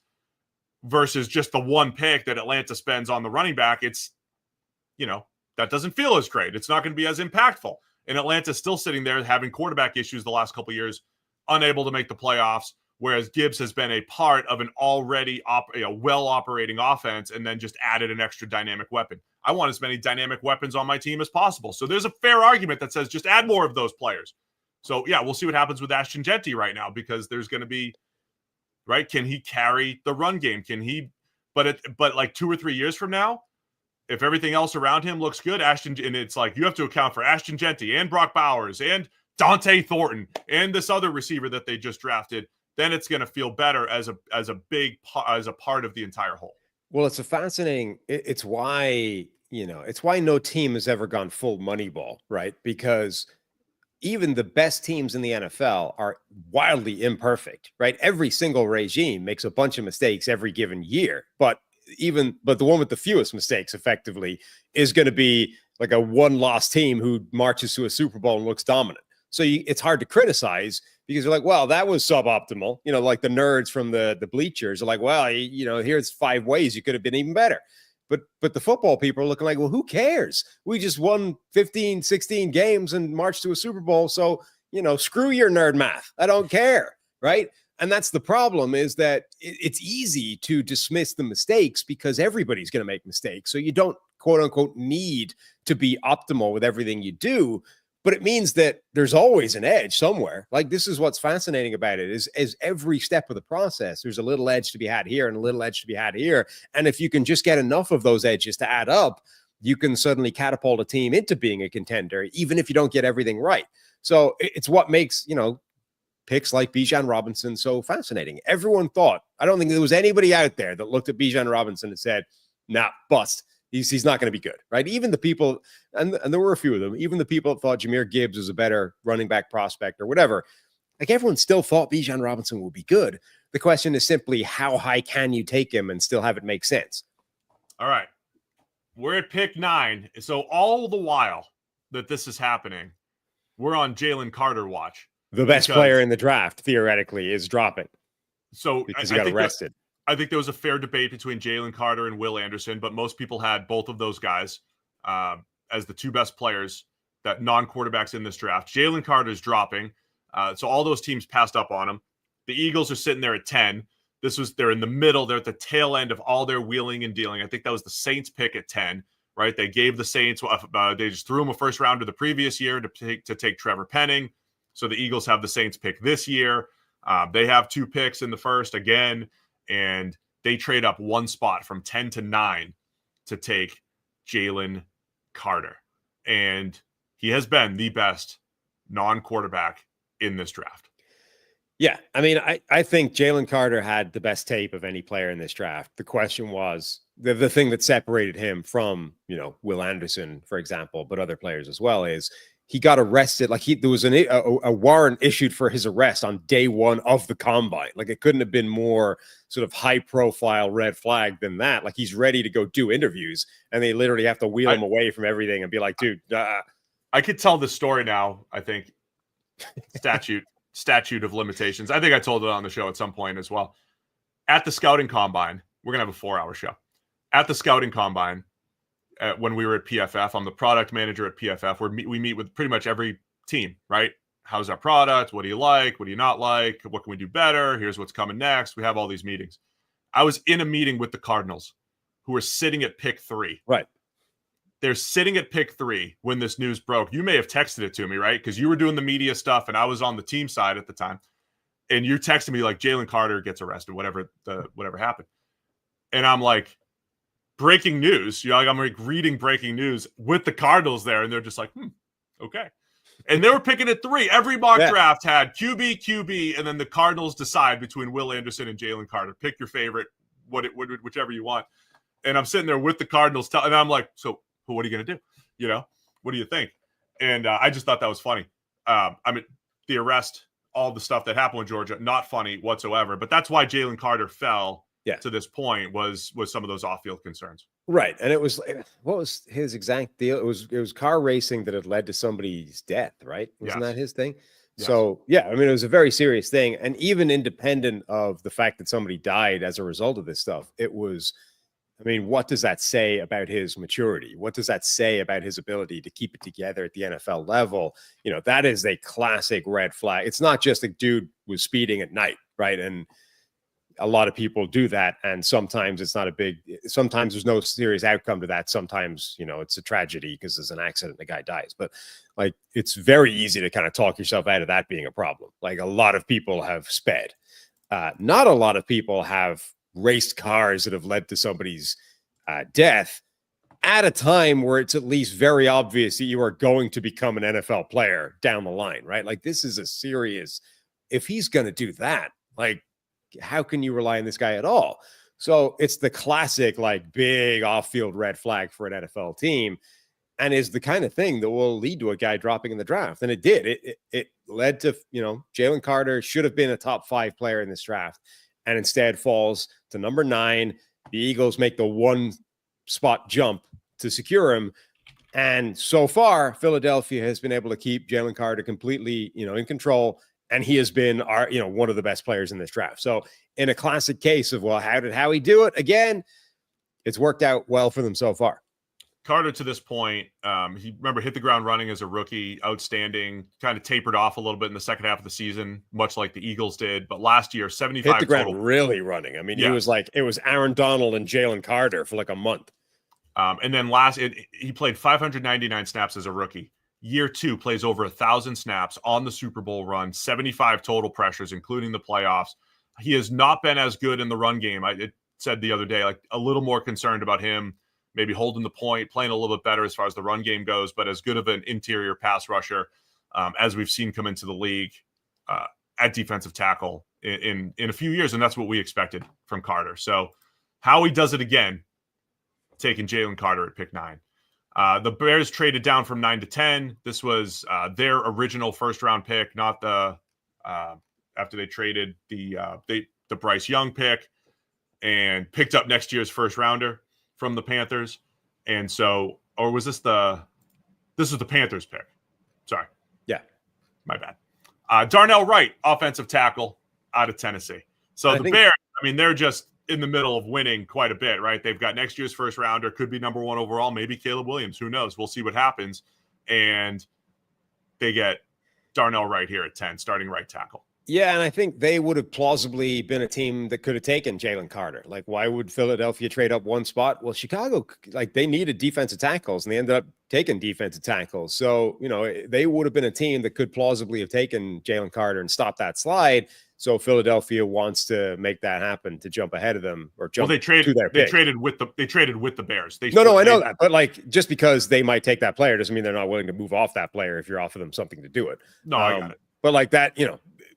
versus just the 1 pick that Atlanta spends on the running back, it's, that doesn't feel as great. It's not going to be as impactful. And Atlanta's still sitting there having quarterback issues the last couple of years, unable to make the playoffs, whereas Gibbs has been a part of an already well-operating offense and then just added an extra dynamic weapon. I want as many dynamic weapons on my team as possible. So there's a fair argument that says just add more of those players. So, yeah, we'll see what happens with Ashton Jeanty right now, because there's going to be, right, can he carry the run game? Can he – but like 2 or 3 years from now, if everything else around him looks good, and it's like you have to account for Ashton Jeanty and Brock Bowers and Dante Thornton and this other receiver that they just drafted, then it's going to feel better as a part of the entire whole. Well, it's a fascinating – it's why no team has ever gone full Moneyball, right? Because – even the best teams in the NFL are wildly imperfect, right? Every single regime makes a bunch of mistakes every given year, but the one with the fewest mistakes effectively is going to be like a one-loss team who marches to a Super Bowl and looks dominant. So it's hard to criticize because you're like, well, that was suboptimal. Like the nerds from the bleachers are like, well, here's 5 ways you could have been even better. But the football people are looking like, well, who cares? We just won 15, 16 games and marched to a Super Bowl. So, screw your nerd math. I don't care, right? And that's the problem, is that it's easy to dismiss the mistakes because everybody's going to make mistakes. So you don't, quote unquote, need to be optimal with everything you do. But it means that there's always an edge somewhere. Like, this is what's fascinating about it is every step of the process, there's a little edge to be had here and a little edge to be had here. And if you can just get enough of those edges to add up, you can suddenly catapult a team into being a contender, even if you don't get everything right. So it's what makes, picks like Bijan Robinson so fascinating. Everyone thought, I don't think there was anybody out there that looked at Bijan Robinson and said, nah, bust. He's not going to be good, right? Even the people, and there were a few of them, even the people that thought Jahmyr Gibbs was a better running back prospect or whatever, like everyone still thought Bijan Robinson would be good. The question is simply, how high can you take him and still have it make sense? All right. We're at pick 9. So all the while that this is happening, we're on Jalen Carter watch. The best player in the draft, theoretically, is dropping. So because he got arrested. I think there was a fair debate between Jalen Carter and Will Anderson, but most people had both of those guys as the 2 best players, that non-quarterbacks in this draft. Jalen Carter is dropping. So all those teams passed up on him. The Eagles are sitting there at 10. they're in the middle. They're at the tail end of all their wheeling and dealing. I think that was the Saints pick at 10, right? They gave the Saints, they just threw them a first rounder the previous year to take Trevor Penning. So the Eagles have the Saints pick this year. They have 2 picks in the first again, and they trade up 1 spot from 10 to 9 to take Jalen Carter. And he has been the best non-quarterback in this draft. Yeah, I mean, I think Jalen Carter had the best tape of any player in this draft. The question was the thing that separated him from, Will Anderson, for example, but other players as well, is he got arrested. Like there was a warrant issued for his arrest on day 1 of the combine. Like it couldn't have been more sort of high profile red flag than that. Like he's ready to go do interviews, and they literally have to wheel him away from everything and be like, dude, I could tell the story now. I think statute of limitations. I think I told it on the show at some point as well. At the scouting combine, we're going to have a 4-hour show. At the scouting combine, when we were at PFF, I'm the product manager at PFF. We meet with pretty much every team, right? How's our product? What do you like? What do you not like? What can we do better? Here's what's coming next. We have all these meetings. I was in a meeting with the Cardinals, who were sitting at pick 3. Right. They're sitting at pick 3 when this news broke. You may have texted it to me, right? Because you were doing the media stuff and I was on the team side at the time. And you texted me like Jalen Carter gets arrested, whatever happened. And I'm like, breaking news. I'm like reading breaking news with the Cardinals there. And they're just like, okay. And they were picking at 3. Every mock draft had QB, and then the Cardinals decide between Will Anderson and Jalen Carter. Pick your favorite, whichever you want. And I'm sitting there with the Cardinals, and I'm like, so what are you going to do? What do you think? And I just thought that was funny. I mean, the arrest, all the stuff that happened with Georgia, not funny whatsoever. But that's why Jalen Carter fell to this point was some of those off-field concerns. Right. And it was, what was his exact deal? It was car racing that had led to somebody's death, right? Wasn't that his thing? Yes. So, yeah, I mean, it was a very serious thing. And even independent of the fact that somebody died as a result of this stuff, it was, I mean, what does that say about his maturity? What does that say about his ability to keep it together at the NFL level? That is a classic red flag. It's not just a dude was speeding at night, right? And a lot of people do that. And sometimes it's not sometimes there's no serious outcome to that. Sometimes, it's a tragedy because there's an accident, the guy dies. But like, it's very easy to kind of talk yourself out of that being a problem. Like a lot of people have sped. Not a lot of people have raced cars that have led to somebody's death at a time where it's at least very obvious that you are going to become an NFL player down the line, right? Like this is a serious, if he's going to do that, like how can you rely on this guy at all? So it's the classic, like big off-field red flag for an NFL team, and is the kind of thing that will lead to a guy dropping in the draft. And it did. It led to, Jalen Carter should have been a top 5 player in this draft, and instead falls to number 9. The Eagles make the 1 spot jump to secure him. And so far, Philadelphia has been able to keep Jalen Carter completely, in control. And he has been one of the best players in this draft. So in a classic case of, well, how did Howie do it? Again, it's worked out well for them so far. Carter, to this point, he hit the ground running as a rookie, outstanding, kind of tapered off a little bit in the second half of the season, much like the Eagles did. But last year, 75 hit the ground really running. I mean, He was like, it was Aaron Donald and Jalen Carter for like a month. And then he played 599 snaps as a rookie. Year 2 plays over 1,000 snaps on the Super Bowl run, 75 total pressures, including the playoffs. He has not been as good in the run game. I said the other day, like a little more concerned about him maybe holding the point, playing a little bit better as far as the run game goes, but as good of an interior pass rusher as we've seen come into the league at defensive tackle in a few years, and that's what we expected from Carter. So Howie does it again, taking Jalen Carter at pick 9. The Bears traded down from 9 to 10. This was their original first-round pick, not the after they traded the Bryce Young pick and picked up next year's first-rounder from the Panthers. And so, or was this was the Panthers pick? Sorry. Yeah. My bad. Darnell Wright, offensive tackle out of Tennessee. So the Bears, I mean, they're just in the middle of winning quite a bit, right? They've got next year's first rounder, could be number 1 overall, maybe Caleb Williams. Who knows? We'll see what happens. And they get Darnell Wright here at 10, starting right tackle. Yeah, and I think they would have plausibly been a team that could have taken Jalen Carter. Like, why would Philadelphia trade up one spot? Well, Chicago, like, they needed defensive tackles, and they ended up taking defensive tackles. So, they would have been a team that could plausibly have taken Jalen Carter and stopped that slide. So Philadelphia wants to make that happen to jump ahead of them or jump to their pick. They traded with the Bears. I know that, but like, just because they might take that player doesn't mean they're not willing to move off that player if you're offering them something to do it. No, I got it. But like that,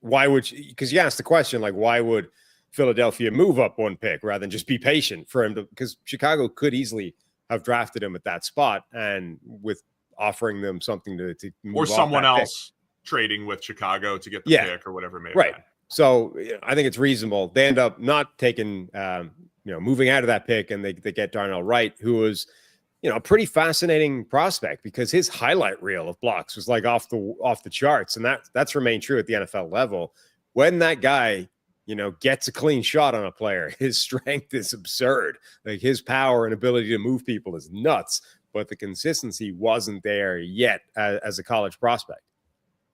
why would you? Because you asked the question, like, why would Philadelphia move up one pick rather than just be patient for him to? Because Chicago could easily have drafted him at that spot, and with offering them something to move or off someone that else trading with Chicago to get the pick or whatever it may have been. So I think it's reasonable. They end up not taking, moving out of that pick, and they get Darnell Wright, who was, a pretty fascinating prospect because his highlight reel of blocks was like off the charts, and that's remained true at the NFL level. When that guy, gets a clean shot on a player, his strength is absurd. Like, his power and ability to move people is nuts, but the consistency wasn't there yet as a college prospect.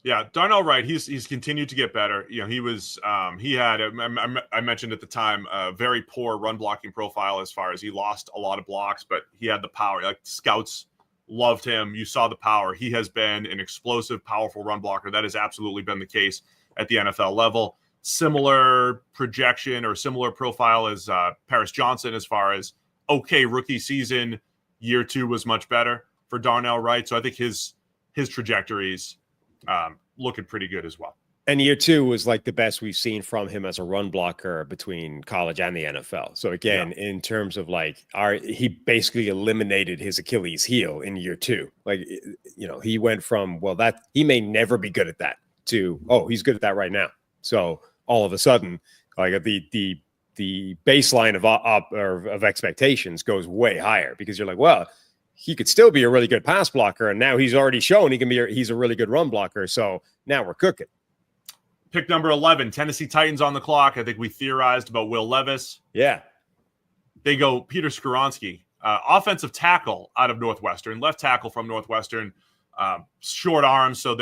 Yeah, Darnell Wright, he's continued to get better. He was he had I mentioned at the time a very poor run blocking profile as far as he lost a lot of blocks, but he had the power. Like, scouts loved him. You saw the power. He has been an explosive, powerful run blocker. That has absolutely been the case at the NFL level. Similar projection or similar profile as Paris Johnson as far as rookie season. Year 2 was much better for Darnell Wright. So I think his trajectories looking pretty good as well. And year 2 was like the best we've seen from him as a run blocker between college and the NFL. So again, in terms of like he basically eliminated his Achilles heel in year 2. Like, he went from, that he may never be good at that to, he's good at that right now. So all of a sudden, like the baseline of expectations goes way higher because you're like, he could still be a really good pass blocker, and now he's already shown he's a really good run blocker. So now we're cooking. Pick number 11, Tennessee Titans on the clock. I think we theorized about Will Levis. Yeah. They go Peter Skoronski, offensive tackle out of Northwestern, left tackle from Northwestern, short arms. So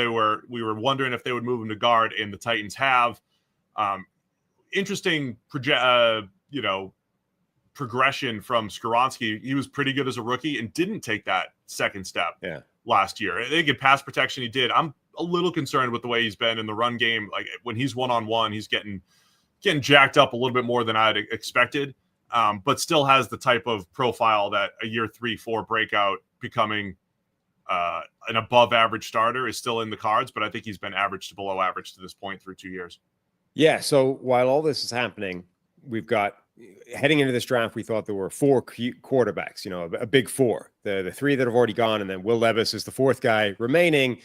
we were wondering if they would move him to guard, and the Titans have. Interesting progression from Skoronski. He was pretty good as a rookie and didn't take that second step last year. I think in pass protection he did. I'm a little concerned with the way he's been in the run game. Like, when he's one-on-one, he's getting jacked up a little bit more than I'd expected, but still has the type of profile that a year 3-4 breakout becoming an above average starter is still in the cards, but I think he's been average to below average to this point through 2 years. Yeah, so while all this is happening, we've got heading into this draft, we thought there were 4 quarterbacks, a big 4. The 3 that have already gone, and then Will Levis is the 4th guy remaining.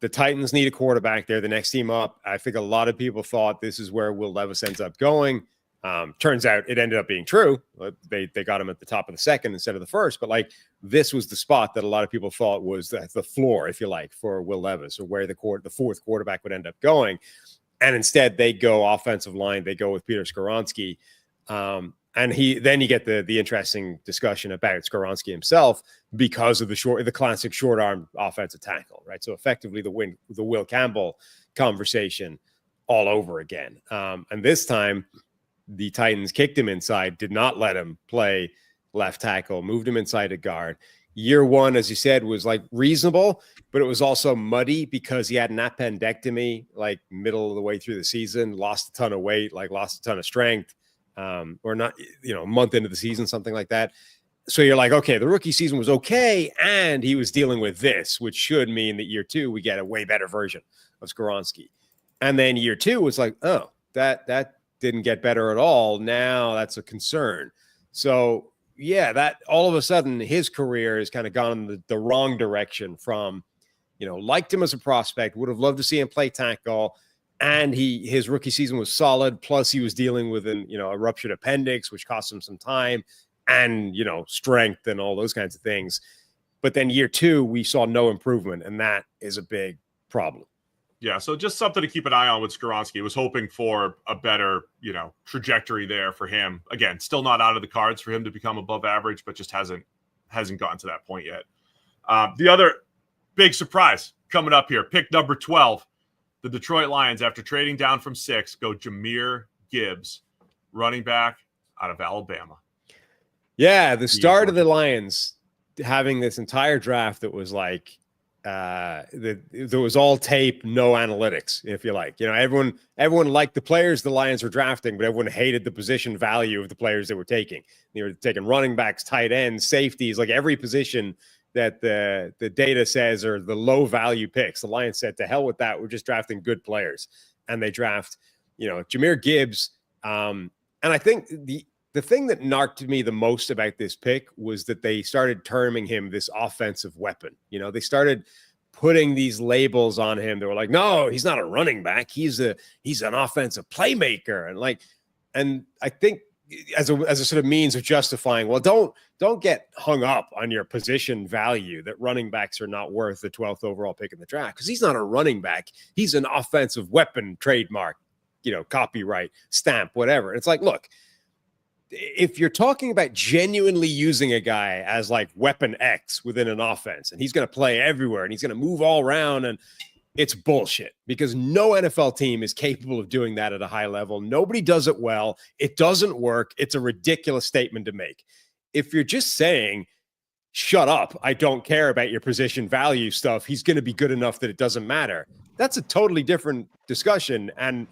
The Titans need a quarterback. They're the next team up. I think a lot of people thought this is where Will Levis ends up going. Turns out it ended up being true. They got him at the top of the 2nd instead of the 1st, but like, this was the spot that a lot of people thought was the floor, if you like, for Will Levis, or where the 4th quarterback would end up going. And instead they go offensive line. They go with Peter Skoronski. And then you get the interesting discussion about Skoronski himself because of the classic short arm offensive tackle, right? So effectively the Will Campbell conversation all over again. And this time the Titans kicked him inside, did not let him play left tackle, moved him inside to guard. Year 1, as you said, was like reasonable, but it was also muddy because he had an appendectomy like middle of the way through the season, lost a ton of weight, lost a ton of strength. Or not, a month into the season, something like that. So you're like, okay, the rookie season was okay, and he was dealing with this, which should mean that year 2 we get a way better version of Skoronski. And then year 2 was like, that didn't get better at all. Now that's a concern. So that all of a sudden his career has kind of gone in the wrong direction from, liked him as a prospect, would have loved to see him play tackle. And his rookie season was solid. Plus, he was dealing with a ruptured appendix, which cost him some time, and strength and all those kinds of things. But then year 2, we saw no improvement, and that is a big problem. Yeah, so just something to keep an eye on with Skoronski. Was hoping for a better, trajectory there for him. Again, still not out of the cards for him to become above average, but just hasn't gotten to that point yet. The other big surprise coming up here, pick number 12. The Detroit Lions, after trading down from 6, go Jahmyr Gibbs, running back out of Alabama. Yeah, the start of the Lions having this entire draft that was like there was all tape, no analytics, if you like. You know, everyone liked the players the Lions were drafting, but everyone hated the position value of the players they were taking. They were taking running backs, tight ends, safeties, like every position that the data says are the low value picks. The Lions said, to hell with that. We're just drafting good players. And they draft, Jahmyr Gibbs. And I think the thing that narked me the most about this pick was that they started terming him this offensive weapon. They started putting these labels on him. They were like, no, he's not a running back. He's an offensive playmaker. And I think as a sort of means of justifying, well, don't get hung up on your position value that running backs are not worth the 12th overall pick in the draft, because he's not a running back. He's an offensive weapon, trademark, copyright, stamp, whatever. And it's like, look, if you're talking about genuinely using a guy as like weapon X within an offense, and he's going to play everywhere and he's going to move all around, and it's bullshit, because no NFL team is capable of doing that at a high level. Nobody does it well. It doesn't work. It's a ridiculous statement to make. If you're just saying, shut up, I don't care about your position value stuff, he's going to be good enough that it doesn't matter, that's a totally different discussion, and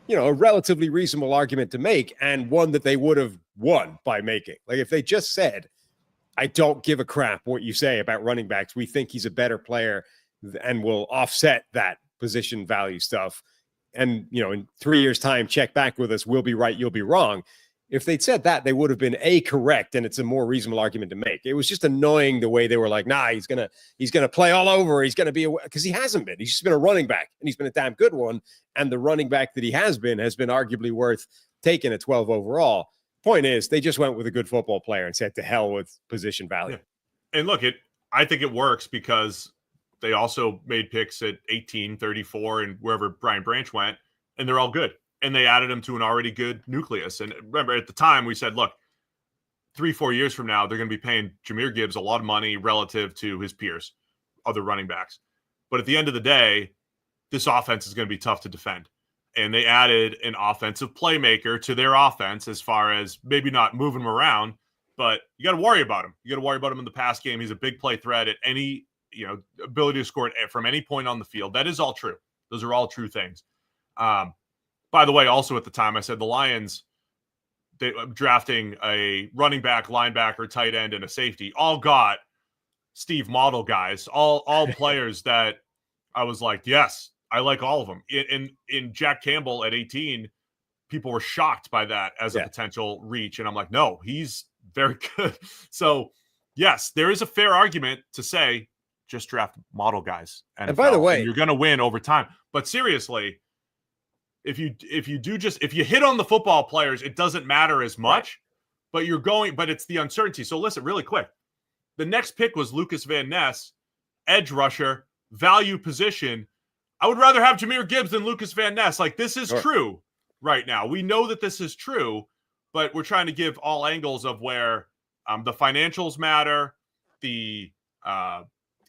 a relatively reasonable argument to make, and one that they would have won by making. Like, if they just said, I don't give a crap what you say about running backs, we think he's a better player and will offset that position value stuff, and in 3 years' time, check back with us, we'll be right, you'll be wrong. If they'd said that, they would have been correct, and it's a more reasonable argument to make. It was just annoying the way they were like, nah, he's gonna play all over. He's gonna be, because he hasn't been. He's just been a running back, and he's been a damn good one. And the running back that he has been arguably worth taking at 12 overall. Point is, they just went with a good football player and said, to hell with position value. Yeah. And look, I think it works because they also made picks at 18, 34, and wherever Brian Branch went, and they're all good. And they added him to an already good nucleus. And remember, at the time, we said, look, 3-4 years from now, they're going to be paying Jahmyr Gibbs a lot of money relative to his peers, other running backs. But at the end of the day, this offense is going to be tough to defend. And they added an offensive playmaker to their offense, as far as maybe not moving him around, but you got to worry about him. You got to worry about him in the pass game. He's a big play threat at any, ability to score from any point on the field. That is all true. Those are all true things. By the way, also at the time, I said the Lions, they drafting a running back, linebacker, tight end, and a safety, all got Steve Model guys, all players that I was like, yes, I like all of them. In Jack Campbell at 18, people were shocked by that as a potential reach. And I'm like, no, he's very good. So, yes, there is a fair argument to say, just draft model guys. NFL, and by the way, you're going to win over time. But seriously, if you hit on the football players, it doesn't matter as much, right. But it's the uncertainty. So listen, really quick. The next pick was Lukas Van Ness, edge rusher, value position. I would rather have Jahmyr Gibbs than Lukas Van Ness. Like, this is true right now. We know that this is true, but we're trying to give all angles of where the financials matter, the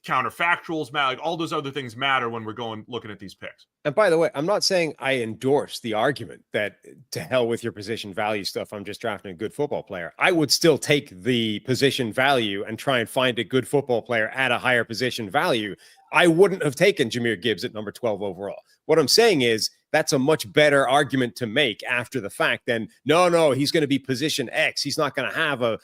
counterfactuals matter, like all those other things matter when we're looking at these picks. And by the way, I'm not saying I endorse the argument that to hell with your position value stuff, I'm just drafting a good football player. I would still take the position value and try and find a good football player at a higher position value. I wouldn't have taken Jahmyr Gibbs at number 12 overall. What I'm saying is that's a much better argument to make after the fact than no, he's going to be position X. He's not going to have a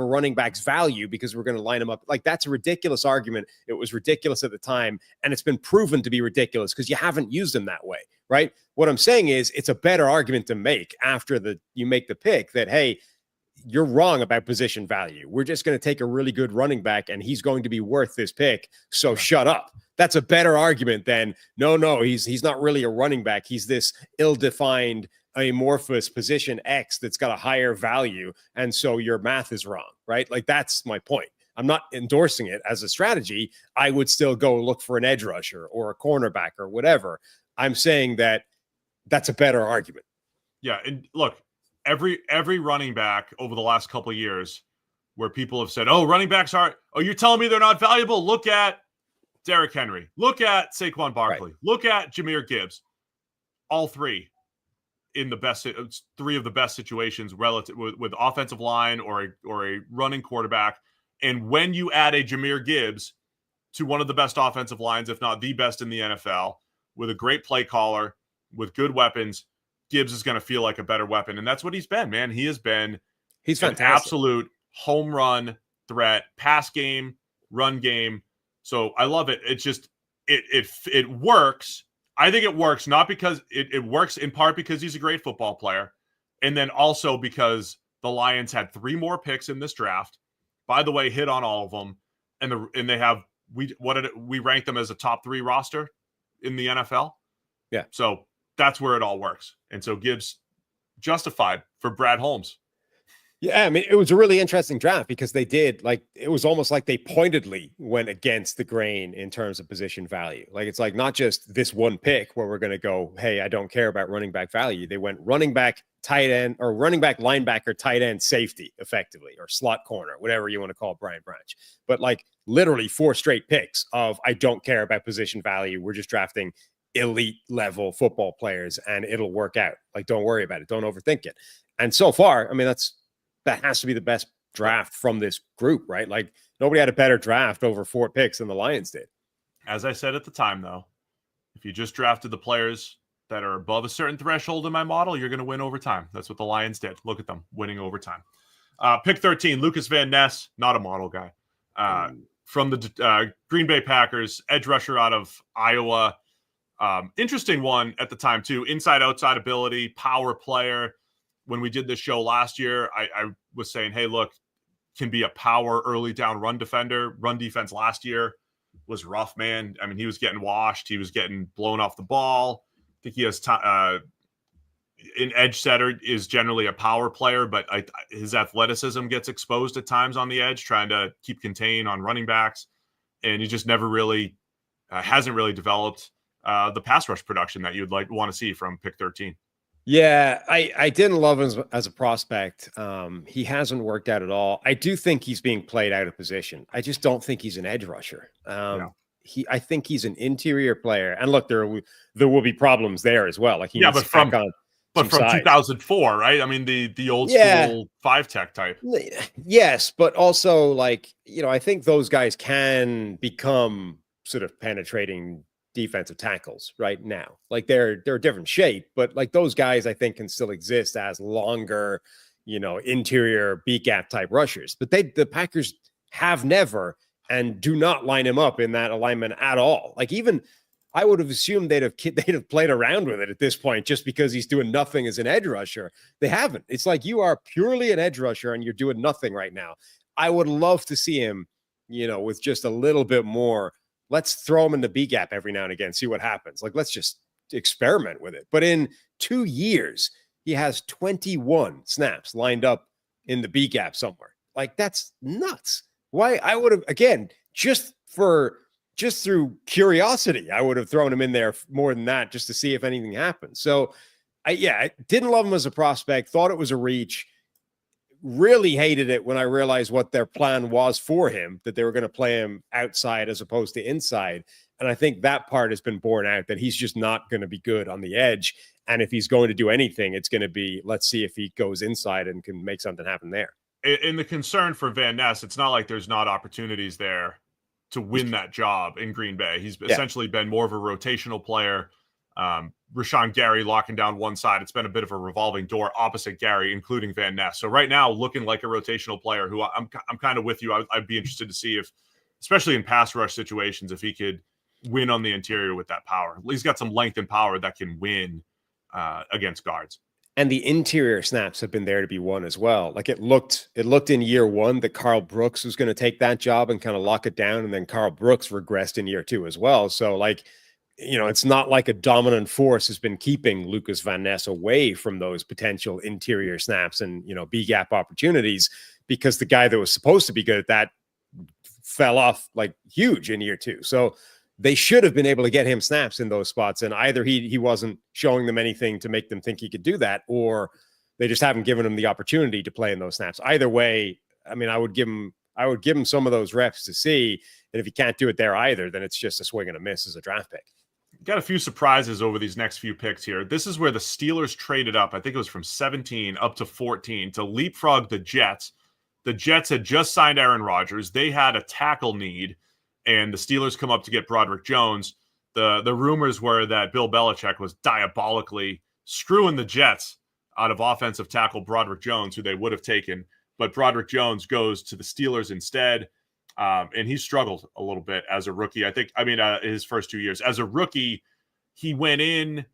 running back's value because we're going to line him up. Like, that's a ridiculous argument. It was ridiculous at the time, and it's been proven to be ridiculous because you haven't used him that way, right? What I'm saying is it's a better argument to make after you make the pick that, hey, you're wrong about position value. We're just going to take a really good running back and he's going to be worth this pick. So shut up. That's a better argument than no, he's not really a running back. He's this ill-defined, amorphous position X that's got a higher value. And so your math is wrong, right? Like, that's my point. I'm not endorsing it as a strategy. I would still go look for an edge rusher or a cornerback or whatever. I'm saying that that's a better argument. Yeah. And look, every running back over the last couple of years where people have said, oh, running backs you're telling me they're not valuable? Look at Derrick Henry. Look at Saquon Barkley. Right. Look at Jahmyr Gibbs. All three in the best, three of the best situations relative with offensive line or a running quarterback. And when you add a Jahmyr Gibbs to one of the best offensive lines, if not the best in the NFL, with a great play caller, with good weapons, Gibbs is going to feel like a better weapon. And that's what he's been, man. He's fantastic. An absolute home run threat, pass game, run game. So I love it. It's just, it works. I think it works not because it works in part because he's a great football player. And then also because the Lions had 3 more picks in this draft. By the way, hit on all of them. And they have, we ranked them as a top 3 roster in the NFL. Yeah. So that's where it all works. And so Gibbs justified for Brad Holmes. Yeah, I mean, it was a really interesting draft because it was almost like they pointedly went against the grain in terms of position value. Like, it's like not just this one pick where we're going to go, hey, I don't care about running back value. They went running back, tight end, or running back, linebacker, tight end, safety, effectively, or slot corner, whatever you want to call Brian Branch. But like literally 4 straight picks of I don't care about position value. We're just drafting elite level football players and it'll work out. Like, don't worry about it. Don't overthink it. And so far, I mean, that has to be the best draft from this group, right? Like, nobody had a better draft over 4 picks than the Lions did. As I said at the time, though, if you just drafted the players that are above a certain threshold in my model, you're going to win over time. That's what the Lions did. Look at them winning over time. Pick 13, Lukas Van Ness, not a model guy. From the Green Bay Packers, edge rusher out of Iowa. Interesting one at the time, too. Inside-outside ability, power player. When we did this show last year, I was saying, hey, look, can be a power early down run defender. Run defense last year was rough, man. I mean, he was getting washed. He was getting blown off the ball. I think he has an edge setter is generally a power player, but his athleticism gets exposed at times on the edge, trying to keep contain on running backs. And he just never really hasn't really developed the pass rush production that you'd want to see from pick 13. Yeah, I didn't love him as a prospect. He hasn't worked out at all. I do think he's being played out of position. I just don't think he's an edge rusher. I think he's an interior player. And look, there will be problems there as well. Like, but from 2004, right? I mean, the old school 5-tech type. Yes, but also, like, I think those guys can become sort of penetrating defensive tackles right now. Like, they're a different shape, but like those guys I think can still exist as longer, interior beat gap type rushers. But the Packers have never and do not line him up in that alignment at all. Like, even I would have assumed they'd have played around with it at this point just because he's doing nothing as an edge rusher. They haven't. It's like you are purely an edge rusher and you're doing nothing right now. I would love to see him, with just a little bit more. Let's throw him in the B gap every now and again, see what happens. Like, let's just experiment with it. But in 2 years, he has 21 snaps lined up in the B gap somewhere. Like, that's nuts. Why? I would have, again, just through curiosity, I would have thrown him in there more than that just to see if anything happens. So I didn't love him as a prospect, thought it was a reach. Really hated it when I realized what their plan was for him, that they were going to play him outside as opposed to inside. And I think that part has been borne out, that he's just not going to be good on the edge. And if he's going to do anything, it's going to be, let's see if he goes inside and can make something happen there. In the concern for Van Ness, it's not like there's not opportunities there to win that job in Green Bay. He's essentially been more of a rotational player. Rashawn Gary locking down one side. It's been a bit of a revolving door opposite Gary, including Van Ness. So right now, looking like a rotational player who I'm kind of with you. I'd be interested to see if, especially in pass rush situations, if he could win on the interior with that power. He's got some length and power that can win against guards. And the interior snaps have been there to be won as well. Like, it looked in year 1 that Carl Brooks was going to take that job and kind of lock it down. And then Carl Brooks regressed in year 2 as well. So, like, it's not like a dominant force has been keeping Lukas Van Ness away from those potential interior snaps and, B gap opportunities, because the guy that was supposed to be good at that fell off like huge in year 2. So they should have been able to get him snaps in those spots. And either he wasn't showing them anything to make them think he could do that, or they just haven't given him the opportunity to play in those snaps. Either way, I mean, I would give him some of those reps to see. And if he can't do it there either, then it's just a swing and a miss as a draft pick. Got a few surprises over these next few picks here. This is where the Steelers traded up. I think it was from 17 up to 14 to leapfrog the Jets. The Jets had just signed Aaron Rodgers. They had a tackle need, and the Steelers come up to get Broderick Jones. The rumors were that Bill Belichick was diabolically screwing the Jets out of offensive tackle Broderick Jones, who they would have taken. But Broderick Jones goes to the Steelers instead. And he struggled a little bit as a rookie. His first 2 years as a rookie, he went in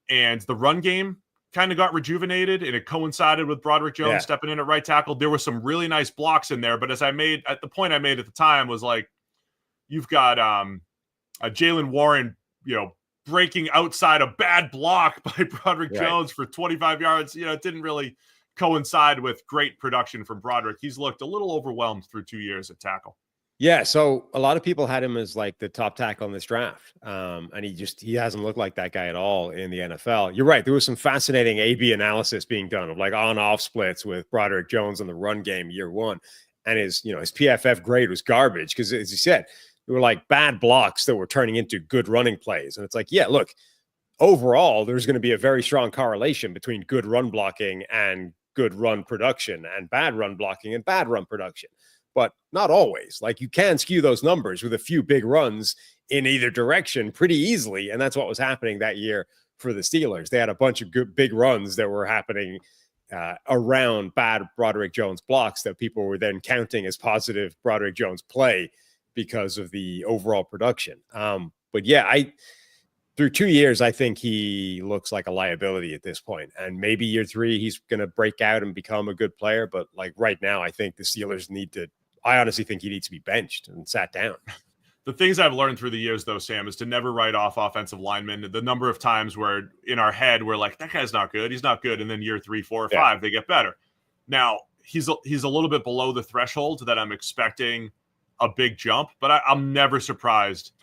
and the run game kind of got rejuvenated, and it coincided with Broderick Jones stepping in at right tackle. There were some really nice blocks in there, but the point I made at the time was like, you've got Jalen Warren, breaking outside a bad block by Broderick Jones for 25 yards. It didn't really coincide with great production from Broderick. He's looked a little overwhelmed through 2 years at tackle. Yeah, so a lot of people had him as like the top tackle in this draft, and he hasn't looked like that guy at all in the NFL. You're right. There was some fascinating A/B analysis being done of like on-off splits with Broderick Jones in the run game year one, and his PFF grade was garbage because, as you said, there were like bad blocks that were turning into good running plays, and it's like, yeah, look, overall, there's going to be a very strong correlation between good run blocking and good run production, and bad run blocking and bad run production. But not always. Like, you can skew those numbers with a few big runs in either direction pretty easily. And that's what was happening that year for the Steelers. They had a bunch of good big runs that were happening around bad Broderick Jones blocks that people were then counting as positive Broderick Jones play because of the overall production. But yeah, through 2 years, I think he looks like a liability at this point. And maybe year three, he's going to break out and become a good player. But like right now, I think the Steelers I honestly think he needs to be benched and sat down. The things I've learned through the years, though, Sam, is to never write off offensive linemen. The number of times where in our head, we're like, that guy's not good. He's not good. And then year 3, 4, or 5, they get better. Now, he's a little bit below the threshold that I'm expecting a big jump, but I'm never surprised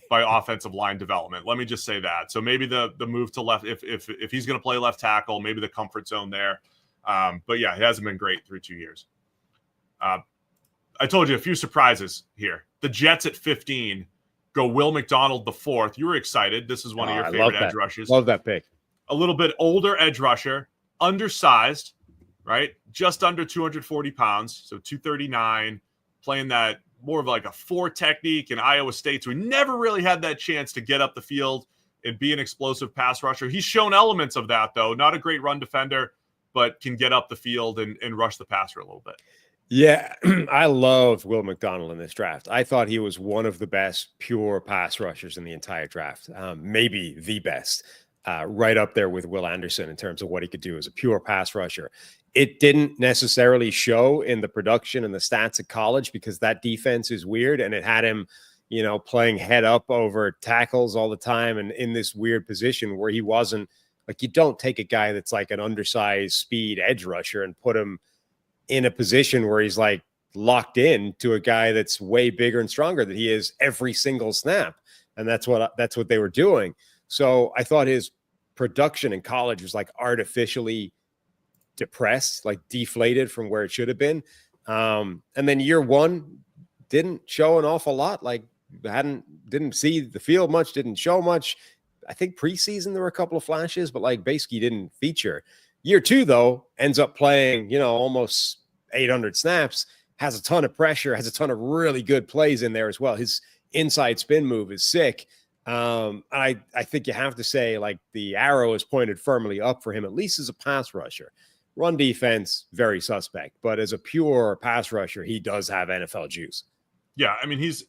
by offensive line development. Let me just say that. So maybe the move to left, if he's going to play left tackle, maybe the comfort zone there. But yeah, he hasn't been great through 2 years. I told you a few surprises here. The Jets at 15 go Will McDonald IV. You were excited. This is one of your favorite edge rushers. Love that pick. A little bit older edge rusher, undersized, right? Just under 240 pounds. So 239, playing that more of like a 4 technique in Iowa State. So he never really had that chance to get up the field and be an explosive pass rusher. He's shown elements of that, though. Not a great run defender, but can get up the field and rush the passer a little bit. Yeah, I love Will McDonald in this draft. I thought he was one of the best pure pass rushers in the entire draft, maybe the best, right up there with Will Anderson in terms of what he could do as a pure pass rusher. It didn't necessarily show in the production and the stats at college because that defense is weird, and it had him, playing head up over tackles all the time and in this weird position where he wasn't like, you don't take a guy that's like an undersized speed edge rusher and put him in a position where he's like locked in to a guy that's way bigger and stronger than he is every single snap. And that's what they were doing. So I thought his production in college was like artificially depressed, like deflated from where it should have been. And then year one didn't show an awful lot. Like didn't see the field much, didn't show much. I think preseason there were a couple of flashes, but like basically didn't feature. Year two, though, ends up playing, almost 800 snaps, has a ton of pressure, has a ton of really good plays in there as well. His inside spin move is sick. I think you have to say, like, the arrow is pointed firmly up for him, at least as a pass rusher. Run defense, very suspect. But as a pure pass rusher, he does have NFL juice. Yeah, I mean, he's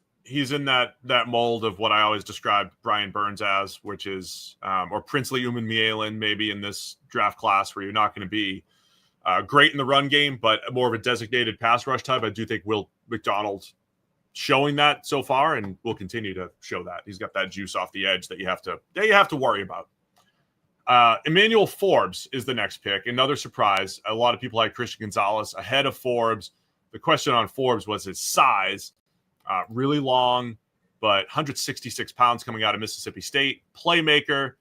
in that mold of what I always described Brian Burns as, which is, or Princely Umanmielen maybe in this draft class, where you're not going to be great in the run game, but more of a designated pass rush type. I do think Will McDonald showing that so far, and will continue to show that. He's got that juice off the edge that you have to worry about. Emmanuel Forbes is the next pick. Another surprise. A lot of people had Christian Gonzalez ahead of Forbes. The question on Forbes was his size. Really long, but 166 pounds coming out of Mississippi State. Playmaker.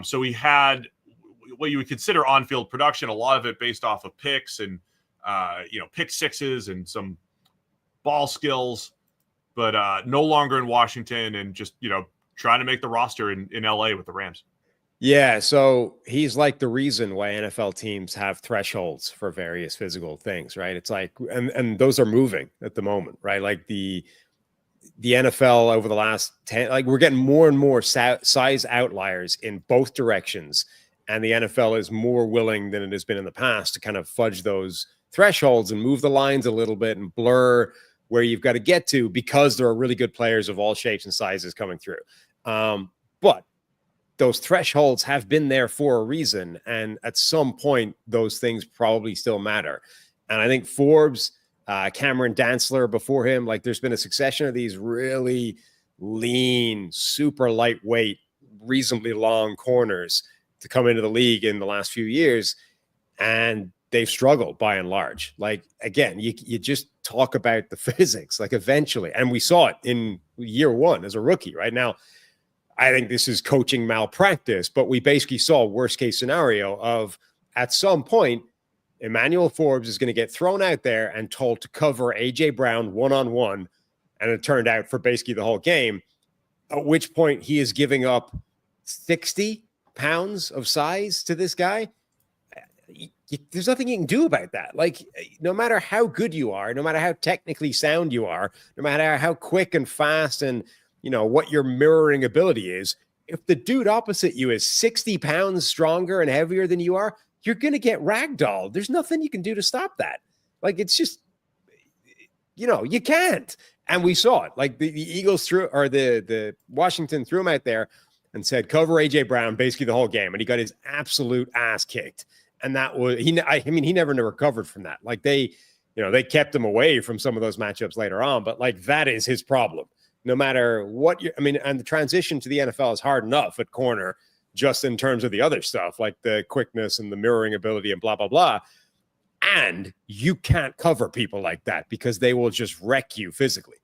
So he had what you would consider on-field production, a lot of it based off of picks and, pick sixes and some ball skills. but no longer in Washington and just, trying to make the roster in LA with the Rams. Yeah, so he's like the reason why NFL teams have thresholds for various physical things, right? It's like, and those are moving at the moment, right? Like the NFL over the last 10, like we're getting more and more size outliers in both directions. And the NFL is more willing than it has been in the past to kind of fudge those thresholds and move the lines a little bit and blur where you've got to get to, because there are really good players of all shapes and sizes coming through. But those thresholds have been there for a reason. And at some point, those things probably still matter. And I think Forbes, Cameron Dantzler before him, like there's been a succession of these really lean, super lightweight, reasonably long corners to come into the league in the last few years. And they've struggled by and large. Like, again, you just talk about the physics, like eventually, and we saw it in year one as a rookie right now. I think this is coaching malpractice, but we basically saw a worst case scenario of at some point, Emmanuel Forbes is going to get thrown out there and told to cover AJ Brown one-on-one. And it turned out for basically the whole game, at which point he is giving up 60 pounds of size to this guy. There's nothing you can do about that. Like, no matter how good you are, no matter how technically sound you are, no matter how quick and fast and, what your mirroring ability is, if the dude opposite you is 60 pounds stronger and heavier than you are, you're going to get ragdolled. There's nothing you can do to stop that. Like, it's just, you can't. And we saw it. Like the Eagles the Washington threw him out there and said, cover AJ Brown basically the whole game. And he got his absolute ass kicked. And that was, he never recovered from that. Like they kept him away from some of those matchups later on, but like that is his problem. No matter what and the transition to the NFL is hard enough at corner, just in terms of the other stuff, like the quickness and the mirroring ability and blah, blah, blah. And you can't cover people like that because they will just wreck you physically.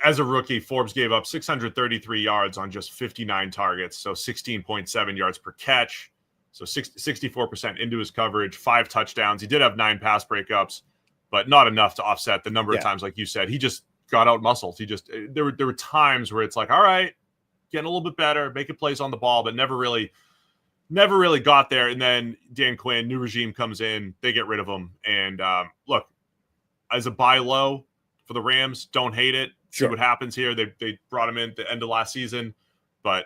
As a rookie, Forbes gave up 633 yards on just 59 targets, so 16.7 yards per catch. So 64% into his coverage, 5 touchdowns. He did have 9 pass breakups, but not enough to offset the number of times, like you said. He just got out muscled. There were times where it's like, all right, getting a little bit better, making plays on the ball, but never really got there. And then Dan Quinn, new regime comes in, they get rid of him. And look, as a buy low for the Rams, don't hate it. See what happens here. They brought him in at the end of last season, but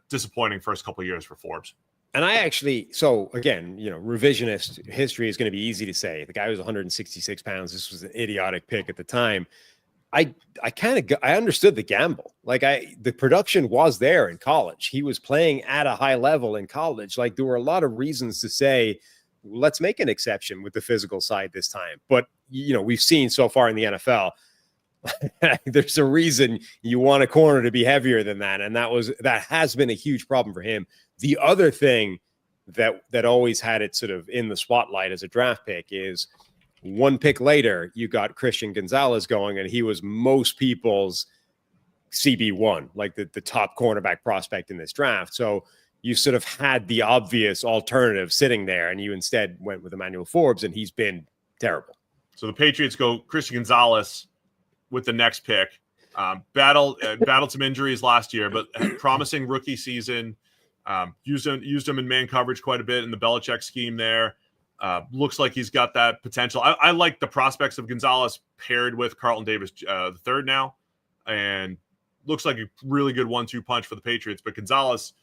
disappointing first couple of years for Forbes. And I actually, so again, revisionist history is going to be easy to say. The guy was 166 pounds. This was an idiotic pick at the time. I understood the gamble. Like the production was there in college. He was playing at a high level in college. Like there were a lot of reasons to say, let's make an exception with the physical side this time. But, we've seen so far in the NFL, there's a reason you want a corner to be heavier than that. And that has been a huge problem for him. The other thing that always had it sort of in the spotlight as a draft pick is one pick later, you got Christian Gonzalez going, and he was most people's CB1, like the top cornerback prospect in this draft. So you sort of had the obvious alternative sitting there, and you instead went with Emmanuel Forbes, and he's been terrible. So the Patriots go Christian Gonzalez with the next pick. Battled some injuries last year, but promising rookie season. Used him in man coverage quite a bit in the Belichick scheme there. Looks like he's got that potential. I like the prospects of Gonzalez paired with Carlton Davis III now, and looks like a really good 1-2 punch for the Patriots. But Gonzalez,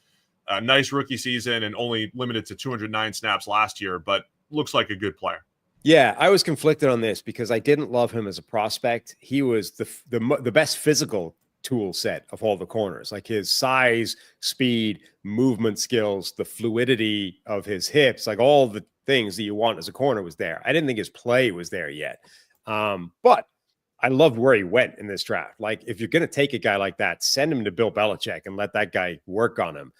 nice rookie season and only limited to 209 snaps last year, but looks like a good player. Yeah, I was conflicted on this because I didn't love him as a prospect. He was the best physical tool set of all the corners, like his size, speed, movement skills, the fluidity of his hips, like all the things that you want as a corner was there. I didn't think his play was there yet. But I loved where he went in this draft. Like if you're going to take a guy like that, send him to Bill Belichick and let that guy work on him.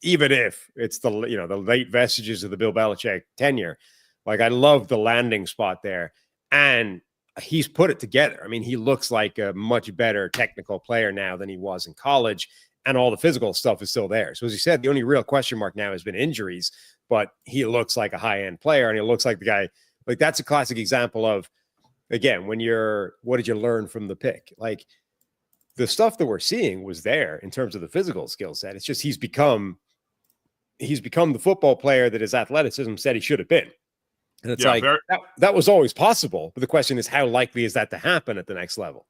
Even if it's the late vestiges of the Bill Belichick tenure. Like I love the landing spot there. And he's put it together. I mean, he looks like a much better technical player now than he was in college, and all the physical stuff is still there. So as you said, the only real question mark now has been injuries, but he looks like a high-end player, and he looks like the guy, like that's a classic example of again, what did you learn from the pick? Like, the stuff that we're seeing was there in terms of the physical skill set. It's just he's become the football player that his athleticism said he should have been. And it's that was always possible. But the question is, how likely is that to happen at the next level?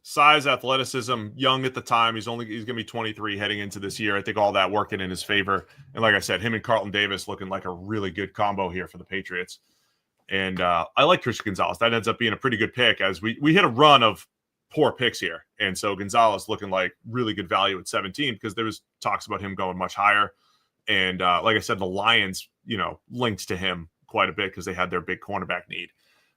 Size, athleticism, young at the time. He's going to be 23 heading into this year. I think all that working in his favor. And like I said, him and Carlton Davis looking like a really good combo here for the Patriots. And I like Christian Gonzalez. That ends up being a pretty good pick as we hit a run of poor picks here. And so Gonzalez looking like really good value at 17 because there was talks about him going much higher. And like I said, the Lions, linked to him quite a bit because they had their big cornerback need.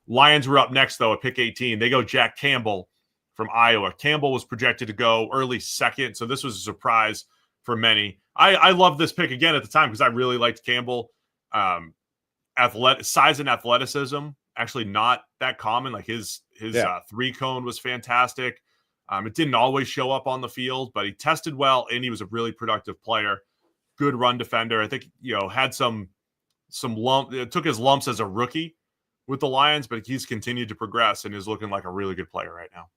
Lions were up next, though, at pick 18. They go Jack Campbell from Iowa. Campbell was projected to go early second, so this was a surprise for many. I love this pick again at the time because I really liked Campbell. Size and athleticism, actually not that common. Like his 3-cone was fantastic. It didn't always show up on the field, but he tested well, and he was a really productive player. Good run defender. I think, had some took his lumps as a rookie with the Lions, but he's continued to progress and is looking like a really good player right now.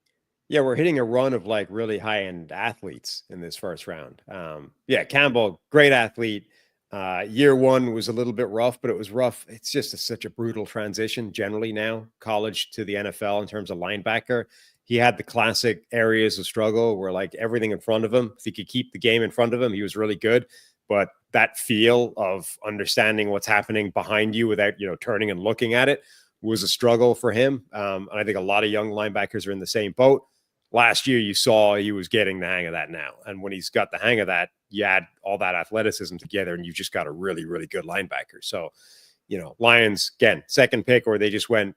Yeah, we're hitting a run of like really high-end athletes in this first round. Campbell, great athlete. Year one was a little bit rough, but it was rough. It's just such a brutal transition generally now, college to the NFL in terms of linebacker. He had the classic areas of struggle where like everything in front of him, if he could keep the game in front of him, he was really good. But that feel of understanding what's happening behind you without, turning and looking at it was a struggle for him. And I think a lot of young linebackers are in the same boat. Last year, you saw he was getting the hang of that now. And when he's got the hang of that, you add all that athleticism together and you've just got a really, really good linebacker. So, Lions, again, second pick, or they just went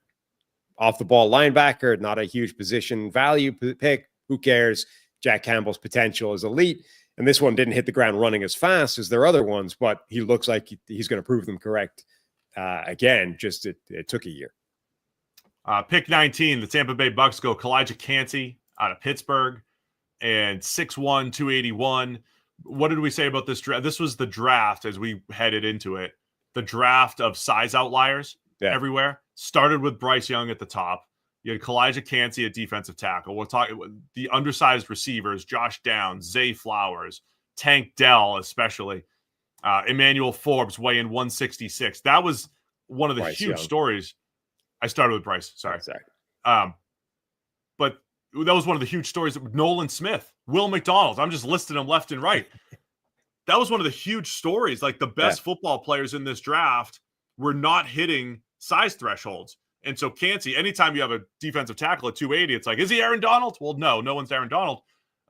off the ball linebacker, not a huge position value pick. Who cares? Jack Campbell's potential is elite. And this one didn't hit the ground running as fast as their other ones, but he looks like he's going to prove them correct. Again, just it took a year. Pick 19, the Tampa Bay Bucks go Calijah Kancey out of Pittsburgh, and 6'1", 281. What did we say about this draft? This was the draft as we headed into it. The draft of size outliers everywhere. Started with Bryce Young at the top. You had Calijah Kancey at defensive tackle. We'll talk the undersized receivers, Josh Downs, Zay Flowers, Tank Dell especially. Emmanuel Forbes weighing 166. That was one of the huge stories. I started with Bryce. Sorry. But that was one of the huge stories. Nolan Smith, Will McDonald. I'm just listing them left and right. That was one of the huge stories. Like the best football players in this draft were not hitting size thresholds. And so Kancey, anytime you have a defensive tackle at 280, it's like, is he Aaron Donald? Well, no one's Aaron Donald.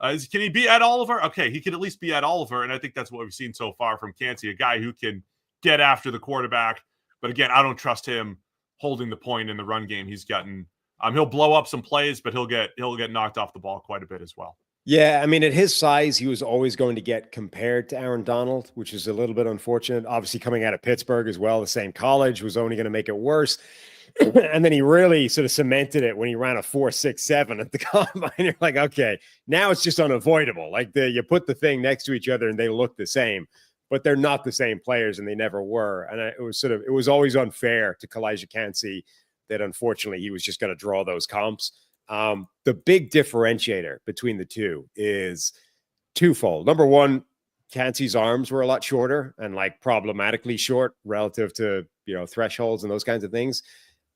Can he be Ed Oliver? Okay, he can at least be Ed Oliver. And I think that's what we've seen so far from Kancey, a guy who can get after the quarterback. But again, I don't trust him holding the point in the run game. He's gotten he'll blow up some plays, but he'll get knocked off the ball quite a bit as well. Yeah, I mean, at his size, he was always going to get compared to Aaron Donald, which is a little bit unfortunate. Obviously, coming out of Pittsburgh as well, the same college, was only going to make it worse. And then he really sort of cemented it when he ran a 4.67 at the combine. You're like, okay, now it's just unavoidable. Like you put the thing next to each other and they look the same, but they're not the same players and they never were. And it was always unfair to Calijah Kancey that unfortunately he was just going to draw those comps. The big differentiator between the two is twofold. Number one, Kancey's arms were a lot shorter and like problematically short relative to, thresholds and those kinds of things.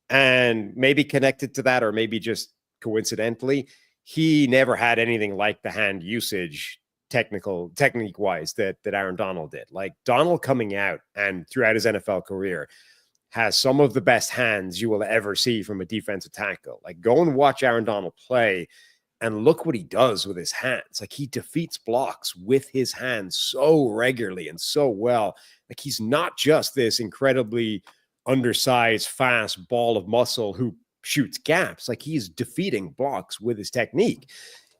And maybe connected to that, or maybe just coincidentally, he never had anything like the hand usage technique wise that Aaron Donald did. Like Donald coming out and throughout his NFL career has some of the best hands you will ever see from a defensive tackle. Like go and watch Aaron Donald play and look what he does with his hands. Like he defeats blocks with his hands so regularly and so well. Like he's not just this incredibly undersized, fast ball of muscle who shoots gaps. Like he's defeating blocks with his technique.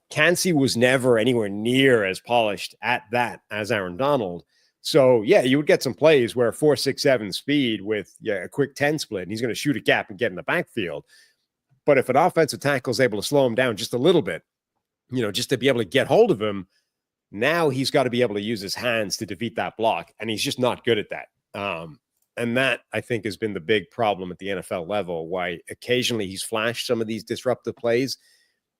Kancey was never anywhere near as polished at that as Aaron Donald. So yeah, you would get some plays where 4.67 speed with a quick 10 split, and he's going to shoot a gap and get in the backfield. But if an offensive tackle is able to slow him down just a little bit, just to be able to get hold of him, now he's got to be able to use his hands to defeat that block. And he's just not good at that. And that, I think, has been the big problem at the NFL level, why occasionally he's flashed some of these disruptive plays,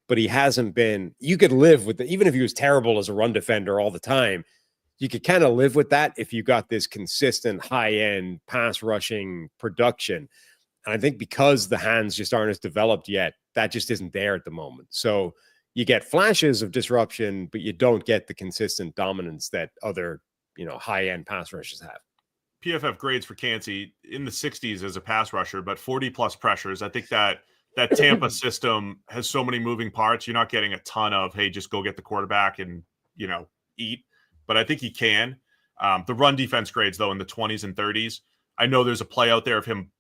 but he hasn't been, you could live with it. Even if he was terrible as a run defender all the time, you could kind of live with that if you got this consistent high-end pass rushing production. And I think because the hands just aren't as developed yet, that just isn't there at the moment. So you get flashes of disruption, but you don't get the consistent dominance that other, high-end pass rushers have. PFF grades for Kancey in the 60s as a pass rusher, but 40 plus pressures. I think that Tampa system has so many moving parts. You're not getting a ton of, hey, just go get the quarterback and, eat. But I think he can. The run defense grades, though, in the 20s and 30s. I know there's a play out there of him,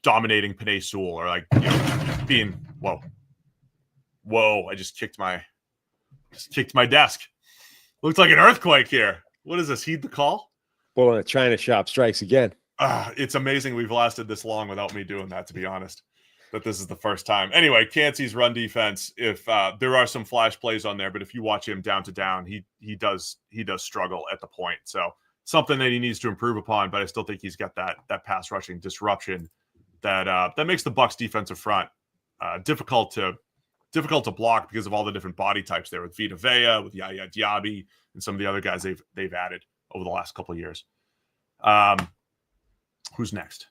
dominating Penei Sewell or being, whoa, I just kicked my desk. Looks like an earthquake here. What is this? Heed the call? Bull in a China shop strikes again. It's amazing we've lasted this long without me doing that, to be honest, that this is the first time. Anyway, Kancey's run defense, if there are some flash plays on there, but if you watch him down to down, he does struggle at the point. So something that he needs to improve upon, but I still think he's got that pass rushing disruption that makes the Bucs defensive front difficult to block because of all the different body types there with Vita Vea, with Yaya Diaby, and some of the other guys they've added over the last couple of years. Who's next?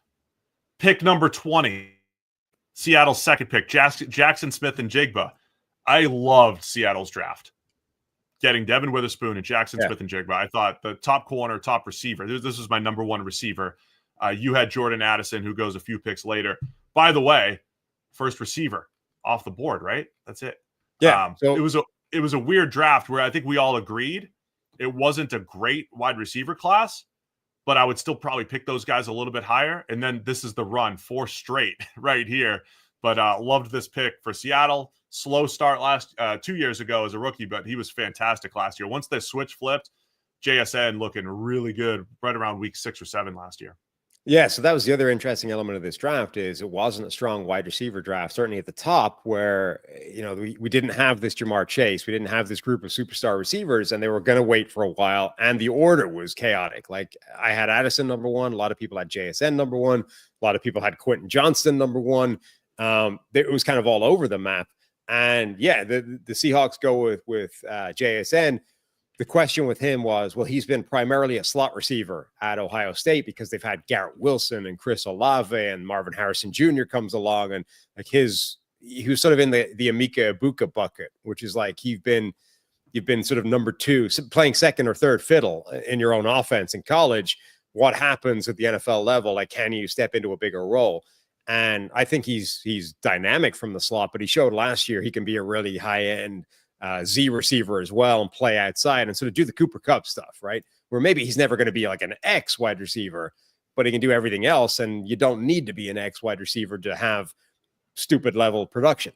Pick number 20. Seattle's second pick, Jaxon Smith-Njigba. I loved Seattle's draft. Getting Devon Witherspoon and Jaxon Smith-Njigba. I thought the top corner, top receiver. This was my number one receiver. You had Jordan Addison, who goes a few picks later. By the way, first receiver off the board, right? That's it. Yeah. So it was a weird draft where I think we all agreed it wasn't a great wide receiver class, but I would still probably pick those guys a little bit higher. And then this is the run, 4 straight right here. But loved this pick for Seattle. Slow start 2 years ago as a rookie, but he was fantastic last year. Once the switch flipped, JSN looking really good right around week 6 or 7 last year. Yeah, so that was the other interesting element of this draft is it wasn't a strong wide receiver draft, certainly at the top where, we didn't have this Jamar Chase. We didn't have this group of superstar receivers, and they were going to wait for a while, and the order was chaotic. Like, I had Addison number 1. A lot of people had JSN number 1. A lot of people had Quentin Johnston number 1. It was kind of all over the map. And, yeah, the Seahawks go with JSN. The question with him was, well, he's been primarily a slot receiver at Ohio State because they've had Garrett Wilson and Chris Olave, and Marvin Harrison Jr. comes along, and he was sort of in the Emeka Ibuka bucket, which is like you've been sort of number 2, playing second or third fiddle in your own offense in college. What happens at the NFL level? Like, can you step into a bigger role? And I think he's dynamic from the slot, but he showed last year he can be a really high end Z receiver as well and play outside and sort of do the Cooper Kupp stuff, right? Where maybe he's never going to be like an X wide receiver, but he can do everything else. And you don't need to be an X wide receiver to have stupid level production.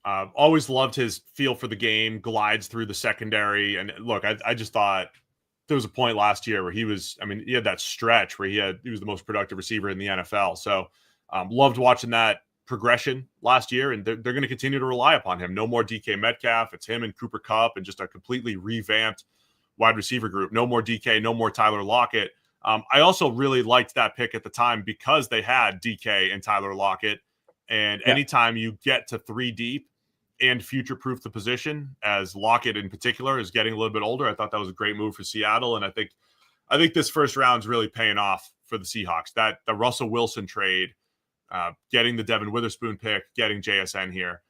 Always loved his feel for the game, glides through the secondary. And look, I just thought there was a point last year where he had that stretch where he was the most productive receiver in the NFL. So loved watching that progression last year, and they're going to continue to rely upon him. No more DK Metcalf. It's him and Cooper Kupp and just a completely revamped wide receiver group. No more DK, no more Tyler Lockett. I also really liked that pick at the time because they had DK and Tyler Lockett. And anytime you get to 3 deep and future-proof the position, as Lockett in particular is getting a little bit older, I thought that was a great move for Seattle. And I think this first round is really paying off for the Seahawks. That the Russell Wilson trade, getting the Devon Witherspoon pick, getting JSN here,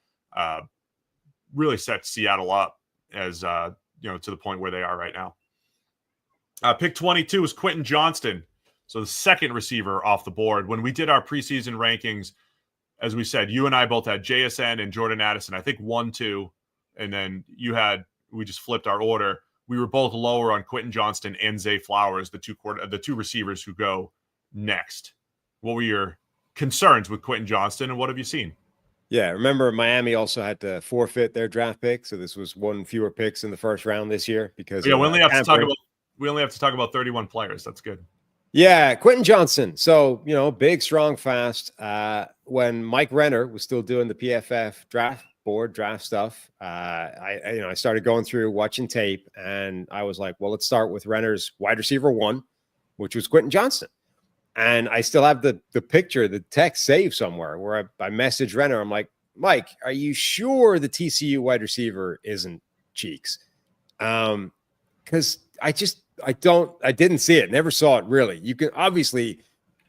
really sets Seattle up as to the point where they are right now. Pick 22 is Quentin Johnston, so the second receiver off the board. When we did our preseason rankings, as we said, you and I both had JSN and Jordan Addison. I think 1, 2, and then we just flipped our order. We were both lower on Quentin Johnston and Zay Flowers, the two receivers who go next. What were your concerns with Quentin Johnston, and what have you seen? Yeah, remember Miami also had to forfeit their draft pick, so this was 1 fewer picks in the first round this year because we only have to talk about 31 players. That's good. Yeah, Quentin Johnston. So, big, strong, fast. When Mike Renner was still doing the PFF draft stuff, I started going through watching tape, and I was like, well, let's start with Renner's wide receiver 1, which was Quentin Johnston. And I still have the picture, the text saved somewhere where I messaged Renner. I'm like, Mike, are you sure the TCU wide receiver isn't Cheeks? Because I didn't see it, never saw it really. You can obviously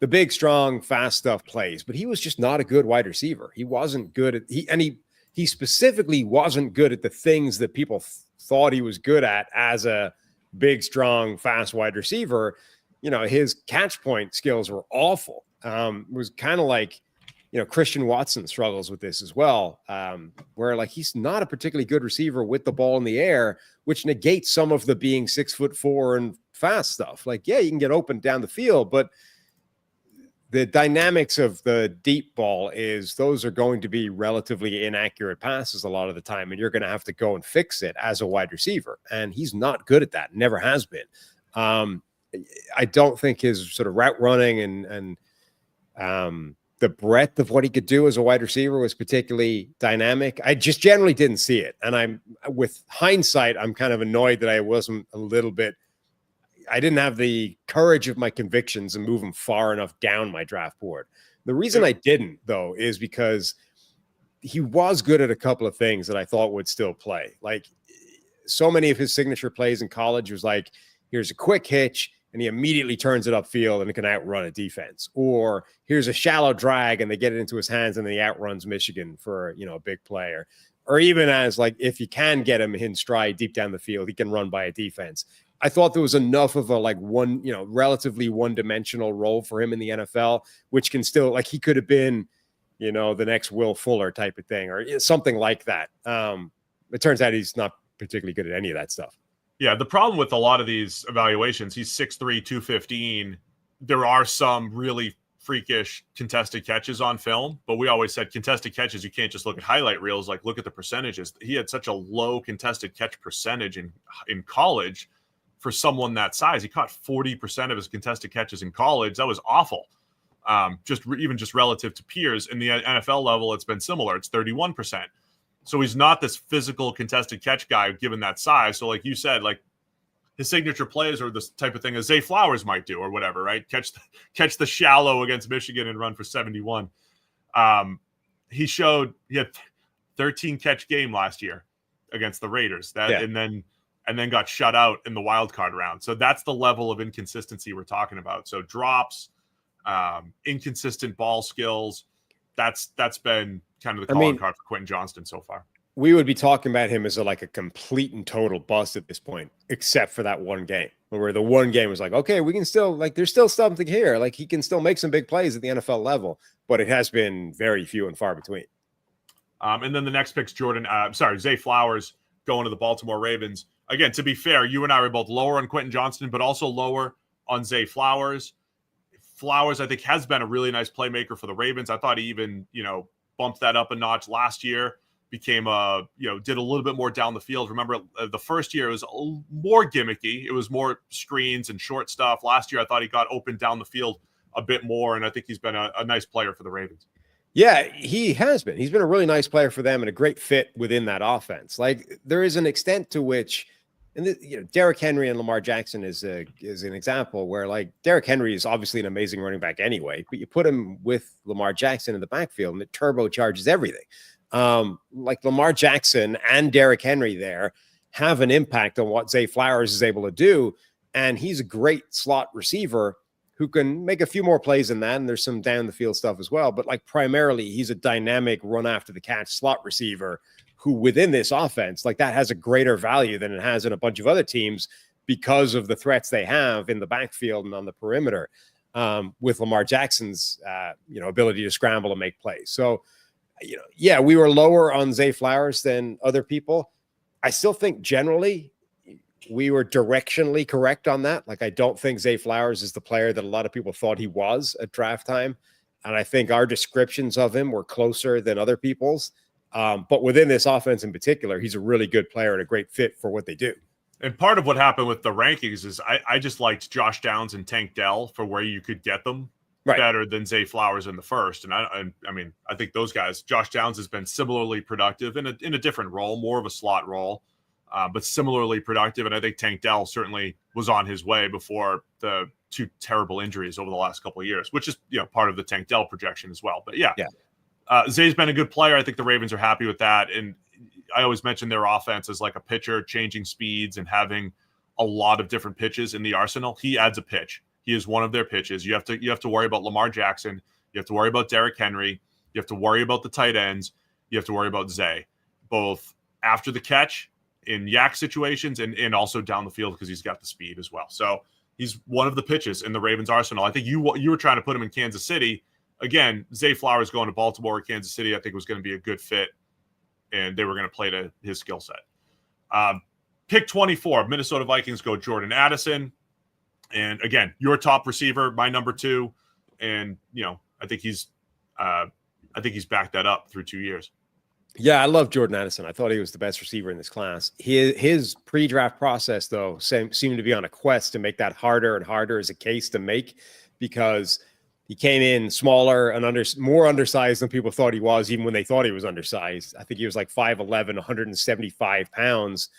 the big, strong, fast stuff plays, but he was just not a good wide receiver. He wasn't good at he specifically wasn't good at the things that people thought he was good at as a big, strong, fast wide receiver. You know, his catch point skills were awful. It was kind of like, you know, Christian Watson struggles with this as well, where like he's not a particularly good receiver with the ball in the air, which negates some of the being 6'4" and fast stuff. Like, yeah, you can get open down the field, but the dynamics of the deep ball is those are going to be relatively inaccurate passes a lot of the time, and you're going to have to go and fix it as a wide receiver. And he's not good at that, never has been. I don't think his sort of route running and the breadth of what he could do as a wide receiver was particularly dynamic. I just generally didn't see it. And with hindsight, I'm kind of annoyed that I wasn't I didn't have the courage of my convictions and move him far enough down my draft board. The reason I didn't, though, is because he was good at a couple of things that I thought would still play. Like, so many of his signature plays in college was like, here's a quick hitch, and he immediately turns it upfield and it can outrun a defense. Or here's a shallow drag and they get it into his hands and then he outruns Michigan for, you know, a big player. Or even as like, if you can get him in stride deep down the field, he can run by a defense. I thought there was enough of a like one, you know, relatively one-dimensional role for him in the NFL, which can still, like, he could have been, you know, the next Will Fuller type of thing or something like that. It turns out he's not particularly good at any of that stuff. Yeah, the problem with a lot of these evaluations, he's 6'3", 215. There are some really freakish contested catches on film, but we always said contested catches, you can't just look at highlight reels, like look at the percentages. He had such a low contested catch percentage in college for someone that size. He caught 40% of his contested catches in college. That was awful. Just relative to peers. In the NFL level, it's been similar. It's 31%. So he's not this physical contested catch guy given that size. So like you said, like his signature plays are this type of thing as Zay Flowers might do or whatever, right? Catch the shallow against Michigan and run for 71. He had 13 catch game last year against the Raiders. And then got shut out in the wild card round. So that's the level of inconsistency we're talking about. So drops, inconsistent ball skills. That's been kind of the calling card for Quentin Johnston so far. We would be talking about him as a complete and total bust at this point, except for that one game where the one game was like, okay, we can still there's still something here. Like he can still make some big plays at the NFL level, but it has been very few and far between. And then the next pick's Zay Flowers going to the Baltimore Ravens. Again, to be fair, you and I were both lower on Quentin Johnston, but also lower on Zay Flowers. Flowers, I think, has been a really nice playmaker for the Ravens. I thought he even, bumped that up a notch last year, became did a little bit more down the field. Remember, the first year it was more gimmicky. It was more screens and short stuff. Last year, I thought he got open down the field a bit more, and I think he's been a nice player for the Ravens. Yeah, he has been. He's been a really nice player for them and a great fit within that offense. Like, there is an extent to which, and Derrick Henry and Lamar Jackson is an example where, like, Derrick Henry is obviously an amazing running back anyway, but you put him with Lamar Jackson in the backfield and it turbocharges everything. Like Lamar Jackson and Derrick Henry there have an impact on what Zay Flowers is able to do, and he's a great slot receiver who can make a few more plays than that, and there's some down the field stuff as well. But like primarily, he's a dynamic run after the catch slot receiver who within this offense, like that has a greater value than it has in a bunch of other teams because of the threats they have in the backfield and on the perimeter with Lamar Jackson's, ability to scramble and make plays. So, we were lower on Zay Flowers than other people. I still think generally we were directionally correct on that. Like, I don't think Zay Flowers is the player that a lot of people thought he was at draft time. And I think our descriptions of him were closer than other people's. But within this offense in particular, he's a really good player and a great fit for what they do. And part of what happened with the rankings is I just liked Josh Downs and Tank Dell for where you could get them better than Zay Flowers in the first. And I think those guys, Josh Downs has been similarly productive in a different role, more of a slot role, but similarly productive. And I think Tank Dell certainly was on his way before the two terrible injuries over the last couple of years, which is, part of the Tank Dell projection as well. But yeah. Zay's been a good player. I think the Ravens are happy with that. And I always mention their offense as like a pitcher changing speeds and having a lot of different pitches in the arsenal. He adds a pitch. He is one of their pitches. You have to worry about Lamar Jackson. You have to worry about Derrick Henry. You have to worry about the tight ends. You have to worry about Zay, both after the catch in yak situations and also down the field because he's got the speed as well. So he's one of the pitches in the Ravens arsenal. I think you were trying to put him in Kansas City. Again, Zay Flowers going to Baltimore or Kansas City, I think was going to be a good fit, and they were going to play to his skill set. Pick 24, Minnesota Vikings go Jordan Addison. And again, your top receiver, my number 2. And, I think he's backed that up through 2 years. Yeah, I love Jordan Addison. I thought he was the best receiver in this class. His pre-draft process, though, seemed to be on a quest to make that harder and harder as a case to make, because he came in smaller and more undersized than people thought he was, even when they thought he was undersized. I think he was like 5'11", 175 pounds,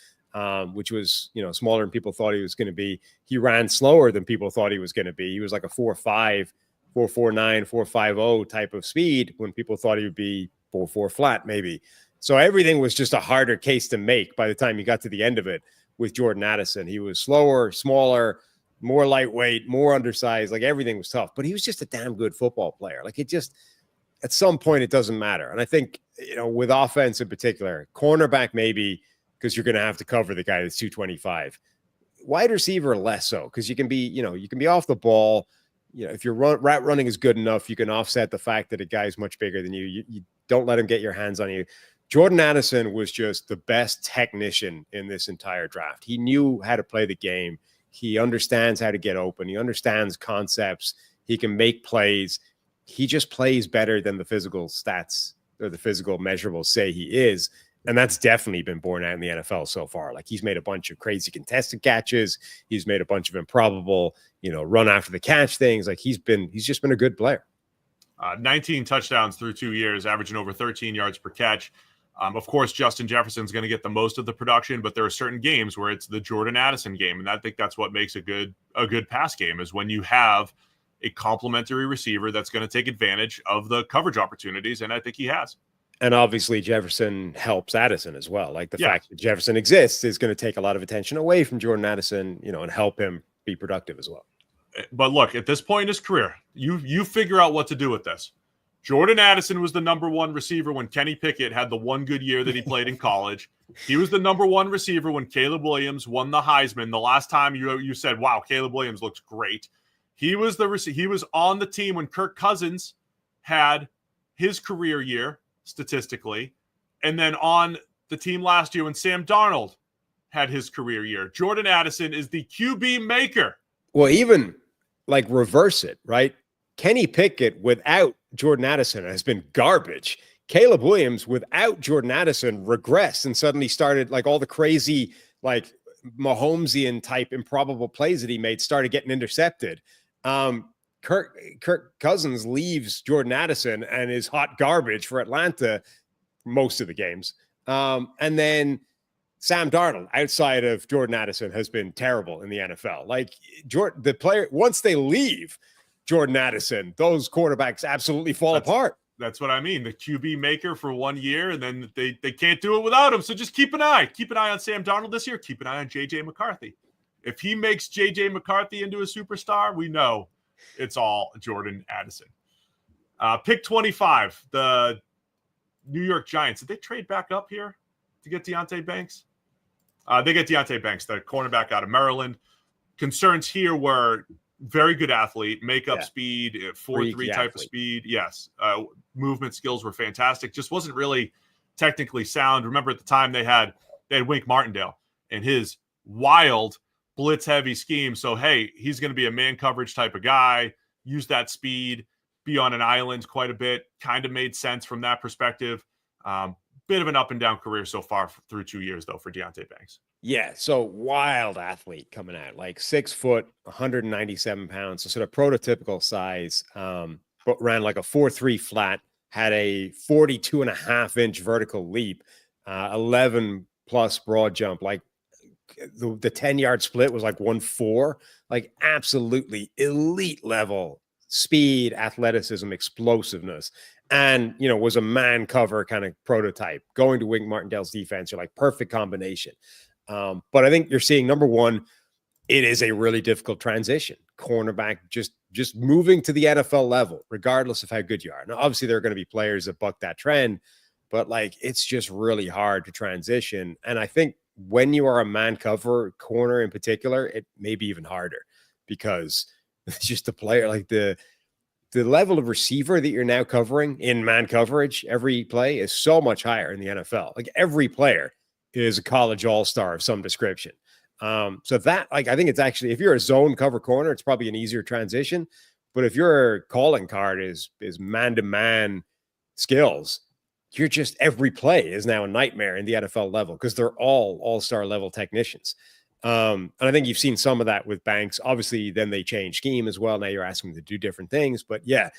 which was, smaller than people thought he was going to be. He ran slower than people thought he was going to be. He was like a 4.5, 4.49, 4.50 type of speed when people thought he would be 4.4 flat, maybe. So everything was just a harder case to make by the time you got to the end of it with Jordan Addison. He was slower, smaller, more lightweight, more undersized. Like, everything was tough, but he was just a damn good football player. Like, it just, at some point, it doesn't matter. And I think, with offense in particular, cornerback maybe, because you're going to have to cover the guy that's 225. Wide receiver less so, because you can be off the ball. If your route running is good enough, you can offset the fact that a guy's much bigger than you. You don't let him get your hands on you. Jordan Addison was just the best technician in this entire draft. He knew how to play the game. He understands how to get open. He understands concepts. He can make plays. He just plays better than the physical stats or the physical measurables say he is. And that's definitely been borne out in the NFL so far. Like, he's made a bunch of crazy contested catches. He's made a bunch of improbable, run after the catch things. Like, he's just been a good player. 19 touchdowns through 2 years, averaging over 13 yards per catch. Of course, Justin Jefferson's going to get the most of the production, but there are certain games where it's the Jordan Addison game. And I think that's what makes a good pass game, is when you have a complementary receiver that's going to take advantage of the coverage opportunities. And I think he has. And obviously Jefferson helps Addison as well. Like, the fact that Jefferson exists is going to take a lot of attention away from Jordan Addison, and help him be productive as well. But look, at this point in his career, you figure out what to do with this. Jordan Addison was the number 1 receiver when Kenny Pickett had the one good year that he played in college. He was the number 1 receiver when Caleb Williams won the Heisman. The last time you said, wow, Caleb Williams looks great. He was on the team when Kirk Cousins had his career year statistically, and then on the team last year when Sam Darnold had his career year. Jordan Addison is the QB maker. Well, even like reverse it, right? Kenny Pickett without Jordan Addison has been garbage. Caleb Williams without Jordan Addison regressed and suddenly started, like, all the crazy, like, Mahomesian type improbable plays that he made started getting intercepted. Kirk Cousins leaves Jordan Addison and is hot garbage for Atlanta most of the games. And then Sam Darnold, outside of Jordan Addison, has been terrible in the NFL. Like, the player, once they leave Jordan Addison, those quarterbacks absolutely fall apart. That's what I mean. The QB maker for 1 year, and then they can't do it without him. So just keep an eye on Sam Darnold this year. Keep an eye on J.J. McCarthy. If he makes J.J. McCarthy into a superstar, we know it's all Jordan Addison. Pick 25, the New York Giants. Did they trade back up here to get Deonte Banks? They get Deonte Banks, the cornerback out of Maryland. Concerns here were very good athlete, makeup speed, 4.3 type of speed. Yes. Movement skills were fantastic. Just wasn't really technically sound. Remember, at the time they had Wink Martindale and his wild blitz heavy scheme. So, hey, he's going to be a man coverage type of guy, use that speed, be on an island quite a bit. Kind of made sense from that perspective. Bit of an up and down career so far through 2 years, though, for Deonte Banks. Yeah, so wild athlete coming out, like 6 foot, 197 pounds, so sort of prototypical size, but ran like a 4.3 flat, had a 42.5-inch vertical leap, 11 plus broad jump, like the 10-yard split was like 1.4, like absolutely elite level speed, athleticism, explosiveness, and, was a man cover kind of prototype. Going to Wink Martindale's defense, you're like perfect combination. But I think you're seeing, number one, it is a really difficult transition. Cornerback just moving to the NFL level, regardless of how good you are. Now, obviously, there are going to be players that buck that trend, but like it's just really hard to transition. And I think when you are a man cover corner in particular, it may be even harder because it's just the player, like the level of receiver that you're now covering in man coverage every play is so much higher in the NFL. Like every player is a college all-star of some description. So that, like, I think it's actually, if you're a zone cover corner, it's probably an easier transition. But if your calling card is man-to-man skills, you're just, every play is now a nightmare in the NFL level because they're all-star level technicians. And I think you've seen some of that with Banks. Obviously, then they change scheme as well. Now you're asking them to do different things. But yeah,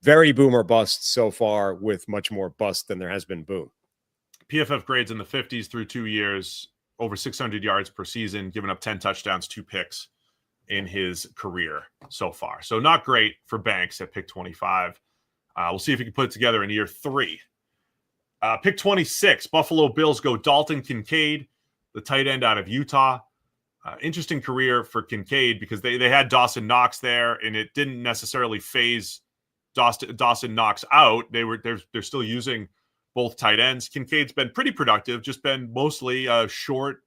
very boom or bust so far, with much more bust than there has been boom. PFF grades in the 50s through 2 years, over 600 yards per season, giving up 10 touchdowns, 2 picks in his career so far. So not great for Banks at pick 25. We'll see if he can put it together in year 3. Pick 26, Buffalo Bills go Dalton Kincaid, the tight end out of Utah. Interesting career for Kincaid because they had Dawson Knox there, and it didn't necessarily phase Dawson Knox out. They're still using both tight ends. Kincaid's been pretty productive, just been mostly a short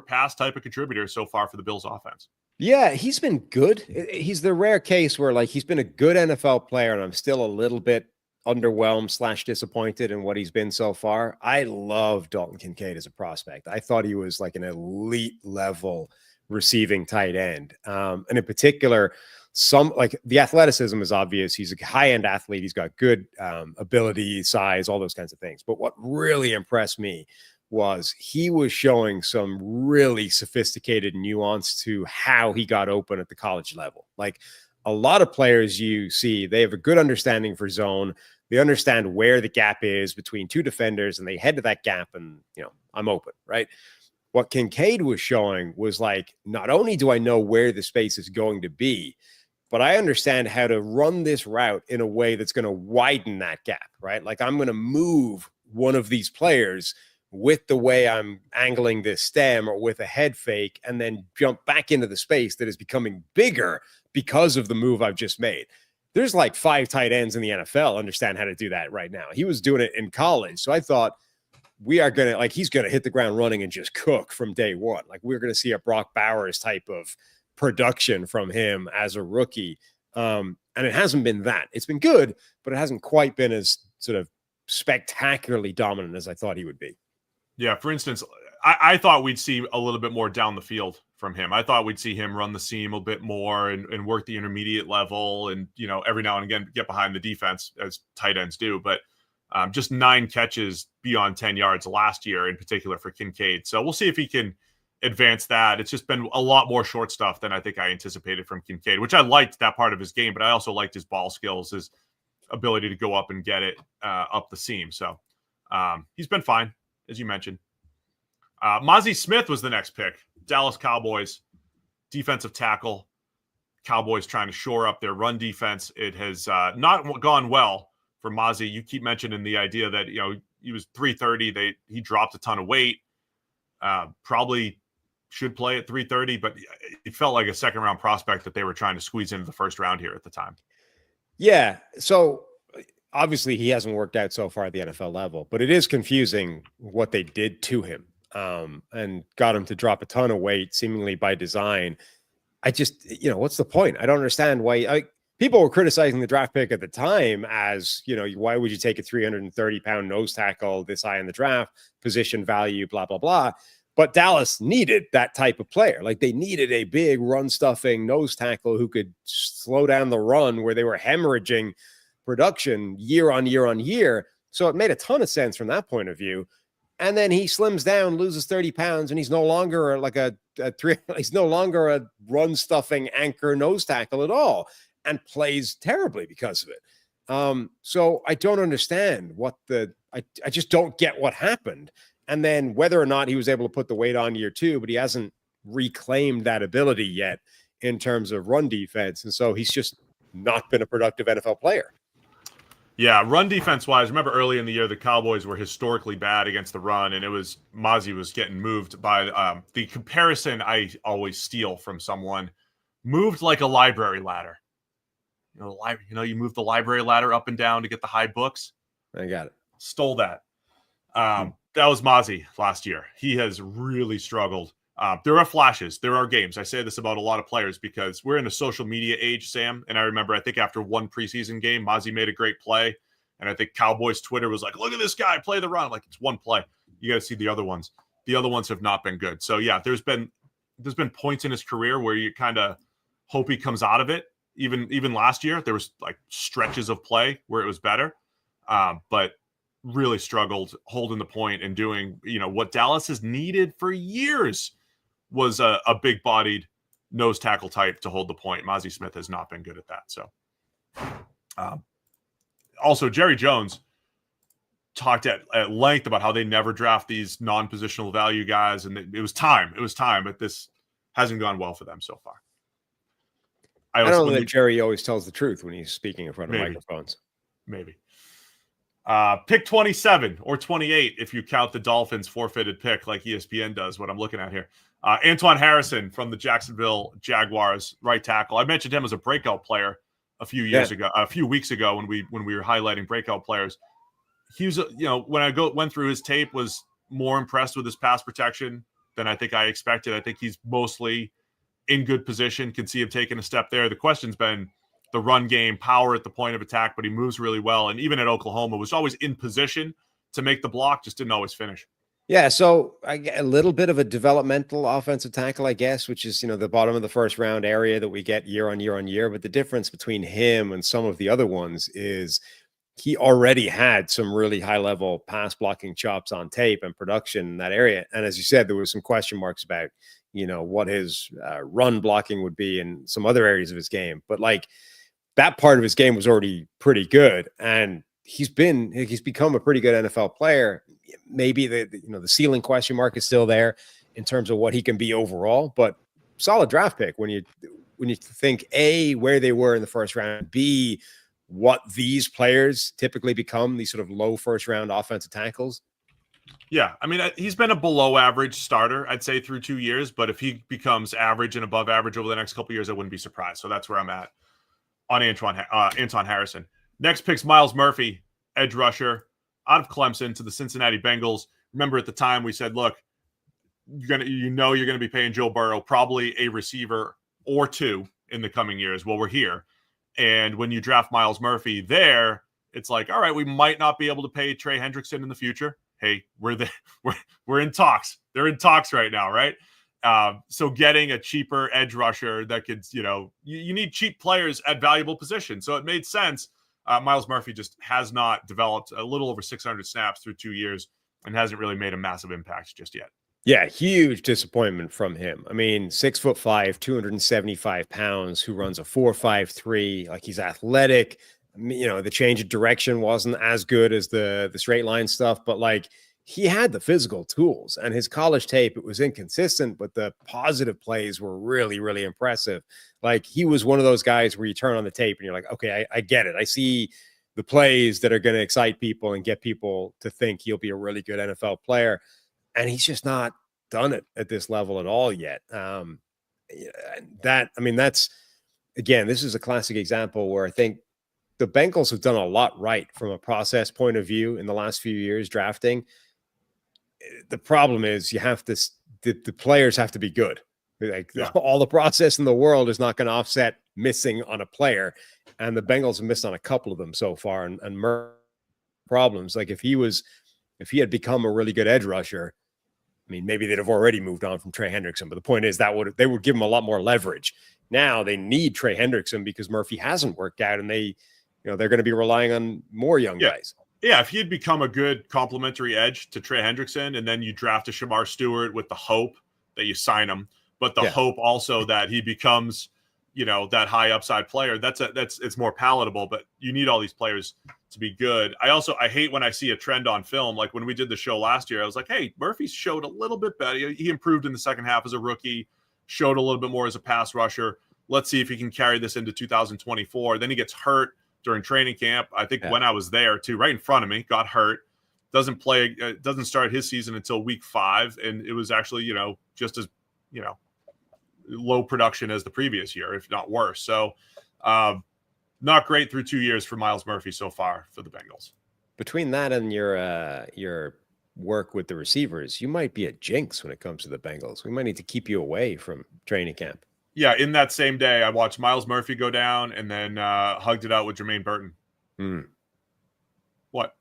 pass type of contributor so far for the Bills offense. Yeah, he's been good. He's the rare case where like he's been a good NFL player, and I'm still a little bit underwhelmed / disappointed in what he's been so far. I love Dalton Kincaid as a prospect. I thought he was like an elite level receiving tight end. And in particular, some like the athleticism is obvious. He's a high-end athlete. He's got good ability, size, all those kinds of things. But what really impressed me was he was showing some really sophisticated nuance to how he got open at the college level. Like a lot of players you see, they have a good understanding for zone. They understand where the gap is between two defenders, and they head to that gap and, I'm open, right? What Kincaid was showing was like, not only do I know where the space is going to be, but I understand how to run this route in a way that's going to widen that gap, right? Like I'm going to move one of these players with the way I'm angling this stem or with a head fake, and then jump back into the space that is becoming bigger because of the move I've just made. There's like 5 tight ends in the NFL understand how to do that right now. He was doing it in college. So I thought he's going to hit the ground running and just cook from day one. Like we're going to see a Brock Bowers type of production from him as a rookie. And it hasn't been that. It's been good, but it hasn't quite been as sort of spectacularly dominant as I thought he would be. Yeah. For instance, I thought we'd see a little bit more down the field from him. I thought we'd see him run the seam a bit more and work the intermediate level and, every now and again get behind the defense as tight ends do. But just 9 catches beyond 10 yards last year in particular for Kincaid. So we'll see if he can advance that. It's just been a lot more short stuff than I think I anticipated from Kincaid, which I liked that part of his game, but I also liked his ball skills, his ability to go up and get it up the seam. So he's been fine, as you mentioned. Mazi Smith was the next pick. Dallas Cowboys, defensive tackle. Cowboys trying to shore up their run defense. It has not gone well for Mazi. You keep mentioning the idea that, he was 330. He dropped a ton of weight. Probably should play at 330, but it felt like a second-round prospect that they were trying to squeeze into the first round here at the time. Yeah, so obviously he hasn't worked out so far at the NFL level, but it is confusing what they did to him. And got him to drop a ton of weight, seemingly by design. I just, what's the point? I don't understand why. People were criticizing the draft pick at the time as, why would you take a 330-pound nose tackle this high in the draft, position value, blah, blah, blah. But Dallas needed that type of player. Like they needed a big run-stuffing nose tackle who could slow down the run where they were hemorrhaging production year on year on year. So it made a ton of sense from that point of view. And then he slims down, loses 30 pounds, and he's no longer he's no longer a run-stuffing anchor nose tackle at all, and plays terribly because of it. So I don't understand I just don't get what happened. And then whether or not he was able to put the weight on year 2, but he hasn't reclaimed that ability yet in terms of run defense. And so he's just not been a productive NFL player. Yeah, run defense wise, remember early in the year, the Cowboys were historically bad against the run, and it was Mazi was getting moved by the comparison I always steal from someone, moved like a library ladder. You move the library ladder up and down to get the high books. I got it. Stole that. That was Mazi last year. He has really struggled. There are flashes. There are games. I say this about a lot of players because we're in a social media age, Sam. And I remember, I think after one preseason game, Mazi made a great play. And I think Cowboys Twitter was like, look at this guy play the run. Like, it's one play. You got to see the other ones. The other ones have not been good. So, yeah, there's been points in his career where you kind of hope he comes out of it. Even last year, there was like stretches of play where it was better. But really struggled holding the point and doing, what Dallas has needed for years was a big-bodied nose tackle type to hold the point. Mazi Smith has not been good at that. So, also Jerry Jones talked at length about how they never draft these non-positional value guys, and it was time. But this hasn't gone well for them so far. I don't know that Jerry always tells the truth when he's speaking in front of microphones. Maybe. Pick 27 or 28 if you count the Dolphins forfeited pick like ESPN does, what I'm looking at here. Anton Harrison from the Jacksonville Jaguars, right tackle. I mentioned him as a breakout player a few weeks ago when we were highlighting breakout players. He was, when I went through his tape, was more impressed with his pass protection than I think I expected. I think he's mostly in good position, can see him taking a step there. The question's been the run game, power at the point of attack, but he moves really well. And even at Oklahoma, was always in position to make the block, just didn't always finish. Yeah, so I get a little bit of a developmental offensive tackle, I guess, which is, the bottom of the first round area that we get year on year. But the difference between him and some of the other ones is he already had some really high-level pass blocking chops on tape and production in that area. And as you said, there was some question marks about, what his run blocking would be in some other areas of his game. But that part of his game was already pretty good. And he's become a pretty good NFL player. Maybe the ceiling question mark is still there in terms of what he can be overall, but solid draft pick when you think A, where they were in the first round, B, what these players typically become, these sort of low first round offensive tackles. Yeah, I mean, he's been a below average starter, I'd say, through 2 years. But if he becomes average and above average over the next couple of years, I wouldn't be surprised. So that's where I'm at on Anton Harrison. Next pick's Myles Murphy, edge rusher out of Clemson to the Cincinnati Bengals. Remember at the time we said, look, you're gonna be paying Joe Burrow probably a receiver or two in the coming years. Well, we're here. And when you draft Myles Murphy there, it's like, all right, we might not be able to pay Trey Hendrickson in the future. Hey, we're in talks. They're in talks right now, right? So getting a cheaper edge rusher that could, you need cheap players at valuable positions. So it made sense. Myles Murphy just has not developed a little over 600 snaps through 2 years and hasn't really made a massive impact just yet. Yeah, huge disappointment from him. I mean, 6'5", 275 pounds, who runs a 4.53. Like, he's athletic. The change of direction wasn't as good as the straight line stuff, but he had the physical tools, and his college tape, it was inconsistent, but the positive plays were really, really impressive. He was one of those guys where you turn on the tape and you're like, okay, I get it. I see the plays that are going to excite people and get people to think he'll be a really good NFL player. And he's just not done it at this level at all yet. That's, again, this is a classic example where I think the Bengals have done a lot right from a process point of view in the last few years drafting. The problem is the players have to be good. All the process in the world is not going to offset missing on a player. And the Bengals have missed on a couple of them so far and problems. If he had become a really good edge rusher, I mean, maybe they'd have already moved on from Trey Hendrickson, but the point is they would give him a lot more leverage. Now they need Trey Hendrickson because Murphy hasn't worked out, and they're going to be relying on more young guys. Yeah, if he had become a good complementary edge to Trey Hendrickson, and then you draft a Shamar Stewart with the hope that you sign him, but the hope also that he becomes that high upside player. It's more palatable, but you need all these players to be good. I hate when I see a trend on film. Like when we did the show last year, I was like, hey, Murphy showed a little bit better. He improved in the second half as a rookie, showed a little bit more as a pass rusher. Let's see if he can carry this into 2024. Then he gets hurt during training camp. I think when I was there too, right in front of me, got hurt. Doesn't start his season until week 5. And it was actually, just as, low production as the previous year, if not worse. So not great through 2 years for Myles Murphy so far for the Bengals. Between that and your work with the receivers, you might be a jinx when it comes to the Bengals. We might need to keep you away from training camp. Yeah, in that same day, I watched Myles Murphy go down and then hugged it out with Jermaine Burton. What?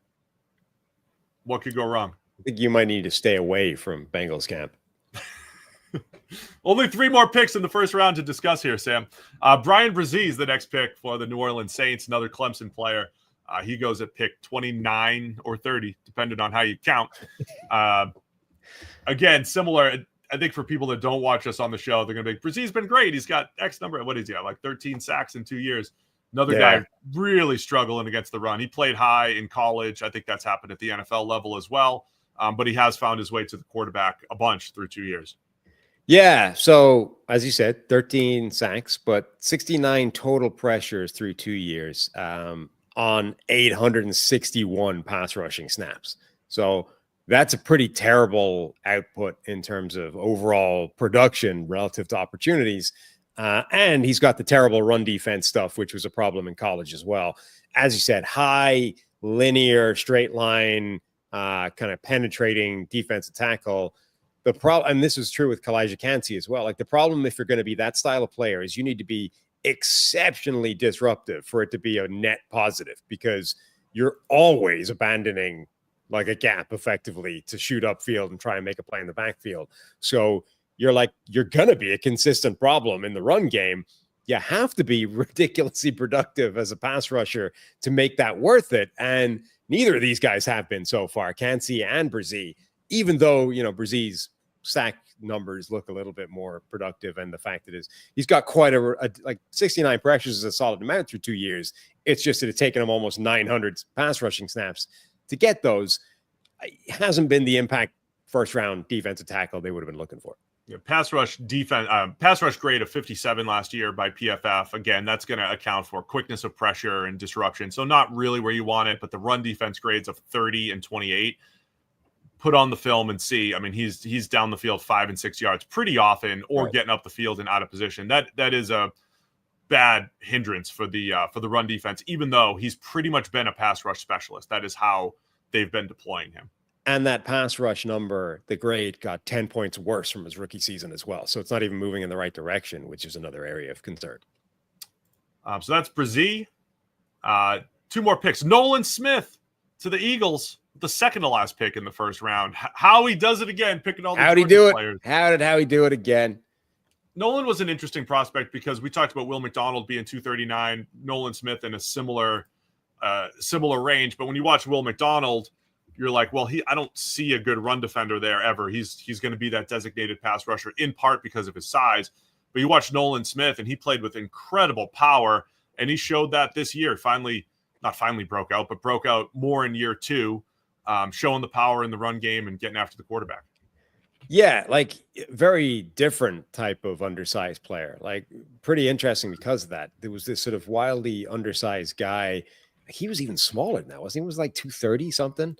What could go wrong? I think you might need to stay away from Bengals camp. Only 3 more picks in the first round to discuss here, Sam. Bryan Bresee is the next pick for the New Orleans Saints, another Clemson player. He goes at pick 29 or 30, depending on how you count. Again, similar. I think for people that don't watch us on the show, they're going to be, Bresee's been great. He's got X number. What is he got? Like 13 sacks in 2 years. Another guy really struggling against the run. He played high in college. I think that's happened at the NFL level as well. But he has found his way to the quarterback a bunch through 2 years. Yeah. So as you said, 13 sacks, but 69 total pressures through 2 years on 861 pass rushing snaps. So that's a pretty terrible output in terms of overall production relative to opportunities. And he's got the terrible run defense stuff, which was a problem in college as well. As you said, high, linear, straight line, kind of penetrating defensive tackle. The problem, and this is true with Calijah Kancey as well. Like the problem, if you're going to be that style of player, is you need to be exceptionally disruptive for it to be a net positive, because you're always abandoning like a gap effectively to shoot upfield and try and make a play in the backfield. So you're going to be a consistent problem in the run game. You have to be ridiculously productive as a pass rusher to make that worth it. And neither of these guys have been so far, Kancey and Bresee, even though, Bresee's sack numbers look a little bit more productive. And the fact that he's got quite a 69 pressures is a solid amount through 2 years. It's just that it's taken him almost 900 pass rushing snaps to get those. It hasn't been the impact first round defensive tackle they would have been looking for. Yeah, pass rush grade of 57 last year by PFF. Again, that's going to account for quickness of pressure and disruption. So not really where you want it, but the run defense grades of 30 and 28. Put on the film and see. I mean, he's down the field 5 and 6 yards pretty often, or getting up the field and out of position. That is a bad hindrance for the run defense, even though he's pretty much been a pass rush specialist. That is how they've been deploying him. And that pass rush number, the grade got 10 points worse from his rookie season as well. So it's not even moving in the right direction, which is another area of concern. So that's Bresee. 2 more picks. Nolan Smith to the Eagles, the second to last pick in the first round. Howie does it again, picking all the How'd he do players. It? How did Howie do it again? Nolan was an interesting prospect because we talked about Will McDonald being 239, Nolan Smith in a similar range. But when you watch Will McDonald, you're like, well, I don't see a good run defender there ever. He's going to be that designated pass rusher in part because of his size. But you watch Nolan Smith, and he played with incredible power, and he showed that this year. Not finally broke out, but broke out more in year 2, showing the power in the run game and getting after the quarterback. Yeah, like very different type of undersized player. Like pretty interesting because of that. There was this sort of wildly undersized guy. He was even smaller than that, wasn't he? He was like 230 something.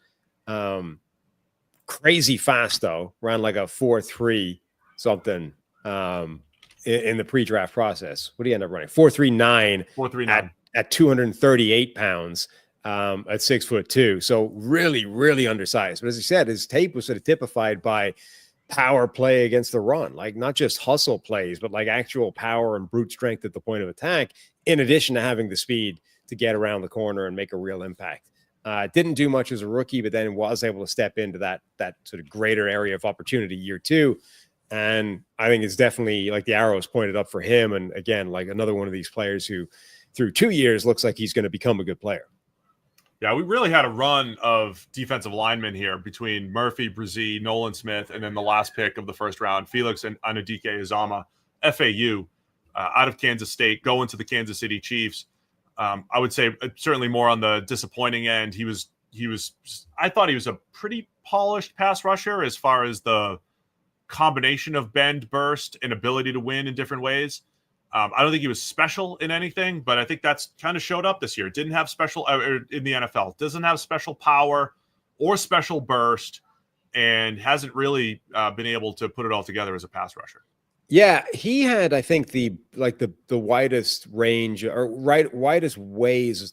Crazy fast though, ran like a 4.3 something in the pre-draft process. What did he end up running? 4.39 at 238 pounds at 6'2". So really, really undersized. But as he said, his tape was sort of typified by power play against the run, like not just hustle plays, but like actual power and brute strength at the point of attack, in addition to having the speed to get around the corner and make a real impact. Didn't do much as a rookie, but then was able to step into that sort of greater area of opportunity year 2. And I think it's definitely like the arrows pointed up for him. And again, like another one of these players who through 2 years looks like he's going to become a good player. Yeah, we really had a run of defensive linemen here between Murphy, Bresee, Nolan Smith, and then the last pick of the first round, Felix and Anudike Uzomah, FAU. out of Kansas State, going to the Kansas City Chiefs. I would say certainly more on the disappointing end. I thought he was a pretty polished pass rusher as far as the combination of bend, burst, and ability to win in different ways. I don't think he was special in anything, but I think that's kind of showed up this year. Didn't have special in the NFL. Doesn't have special power or special burst, and hasn't really been able to put it all together as a pass rusher. Yeah, he had, I think, the widest range or widest ways,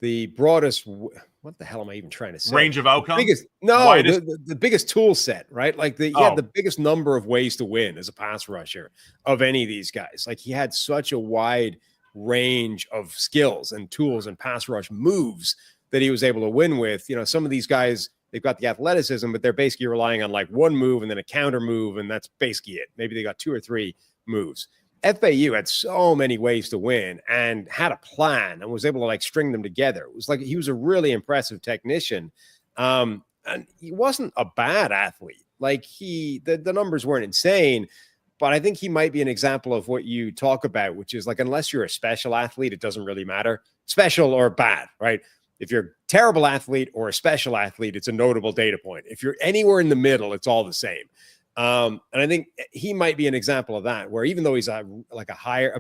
the broadest. What the hell am I even trying to say? Range of outcome. The biggest tool set, right? Like he had the biggest number of ways to win as a pass rusher of any of these guys. Like he had such a wide range of skills and tools and pass rush moves that he was able to win with. Some of these guys, they've got the athleticism, but they're basically relying on like one move and then a counter move, and that's basically it. Maybe they got 2 or 3 moves. FAU had so many ways to win and had a plan and was able to like string them together. It was like he was a really impressive technician. And he wasn't a bad athlete. Like the numbers weren't insane, but I think he might be an example of what you talk about, which is like, unless you're a special athlete, it doesn't really matter, special or bad, right? If you're a terrible athlete or a special athlete, it's a notable data point. If you're anywhere in the middle, it's all the same. And I think he might be an example of that, where even though he's a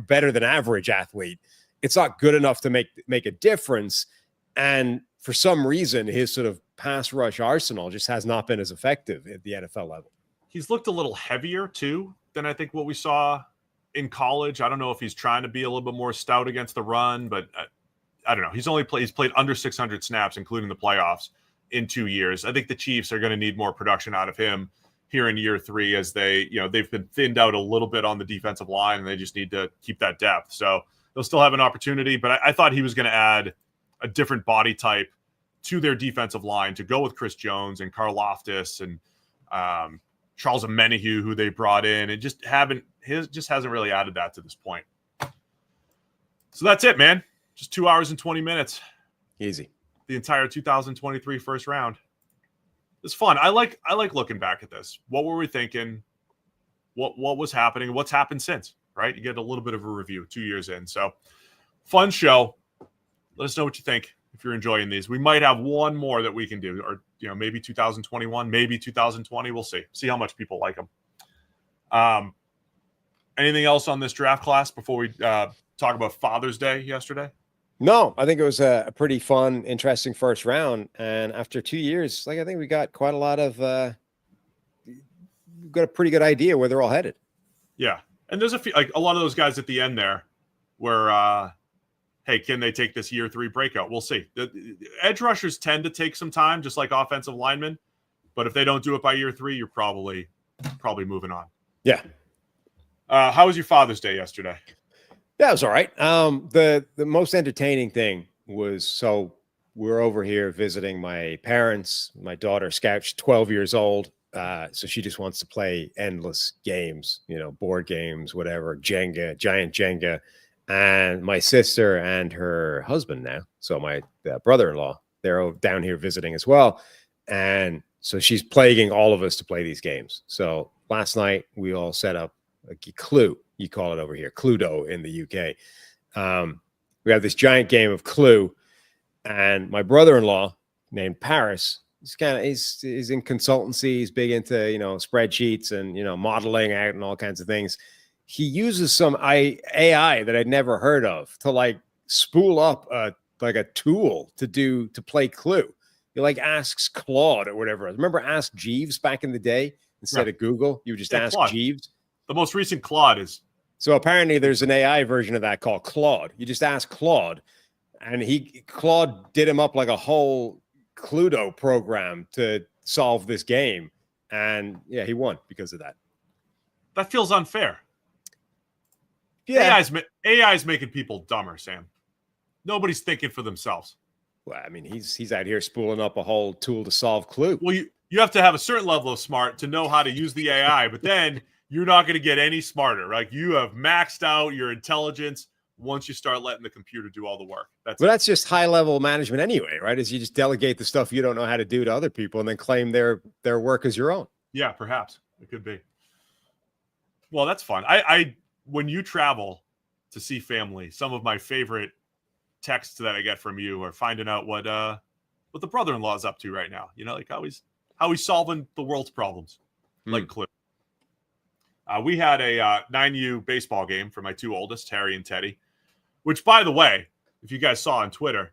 better than average athlete, it's not good enough to make a difference. And for some reason, his sort of pass rush arsenal just has not been as effective at the NFL level. He's looked a little heavier too than I think what we saw in college. I don't know if he's trying to be a little bit more stout against the run, but I don't know. He's played under 600 snaps, including the playoffs, in 2 years. I think the Chiefs are going to need more production out of him here in year 3, as they've been thinned out a little bit on the defensive line, and they just need to keep that depth. So they'll still have an opportunity, but I thought he was going to add a different body type to their defensive line to go with Chris Jones and Karlaftis and Charles Omenihu, who they brought in, and just hasn't really added that to this point. So that's it, man. Just 2 hours and 20 minutes. Easy. The entire 2023 first round. It's fun. I like looking back at this. What were we thinking? What was happening? What's happened since, right? You get a little bit of a review 2 years in. So fun show. Let us know what you think if you're enjoying these. We might have one more that we can do, or maybe 2021, maybe 2020. We'll see. See how much people like them. Anything else on this draft class before we talk about Father's Day yesterday? No, I think it was a pretty fun, interesting first round. And after 2 years, I think we got quite a lot of got a pretty good idea where they're all headed. Yeah. And there's a lot of those guys at the end there where, hey, can they take this year 3 breakout? We'll see. The edge rushers tend to take some time, just like offensive linemen. But if they don't do it by year 3, you're probably moving on. Yeah. How was your Father's Day yesterday? Yeah, it was all right. The most entertaining thing was, so we're over here visiting my parents. My daughter, Scout's 12 years old. So she just wants to play endless games, board games, whatever, Jenga, giant Jenga. And my sister and her husband now, so my brother-in-law, they're down here visiting as well. And so she's plaguing all of us to play these games. So last night we all set up a Clue. You call it over here, Cluedo in the UK. We have this giant game of Clue, and my brother-in-law named Paris, he's in consultancy. He's big into spreadsheets and modeling out and all kinds of things. He uses some AI that I'd never heard of to spool up a tool to play Clue. He asks Claude or whatever. Remember Ask Jeeves back in the day instead of Google? You would just ask Claude. Jeeves. The most recent Claude is. So apparently there's an AI version of that called Claude. You just ask Claude, and Claude did him up like a whole Cluedo program to solve this game. And yeah, he won because of that. That feels unfair. Yeah. AI's making people dumber, Sam. Nobody's thinking for themselves. Well, I mean, he's out here spooling up a whole tool to solve Clue. Well, you have to have a certain level of smart to know how to use the AI, but then you're not going to get any smarter. You have maxed out your intelligence once you start letting the computer do all the work. That's just high-level management anyway, right? Is you just delegate the stuff you don't know how to do to other people and then claim their work as your own. Yeah, perhaps. It could be. Well, that's fun. I when you travel to see family, some of my favorite texts that I get from you are finding out what the brother-in-law is up to right now. You know, like how he's solving the world's problems. Like Clue. We had a 9U baseball game for my two oldest, Harry and Teddy, which, by the way, if you guys saw on Twitter,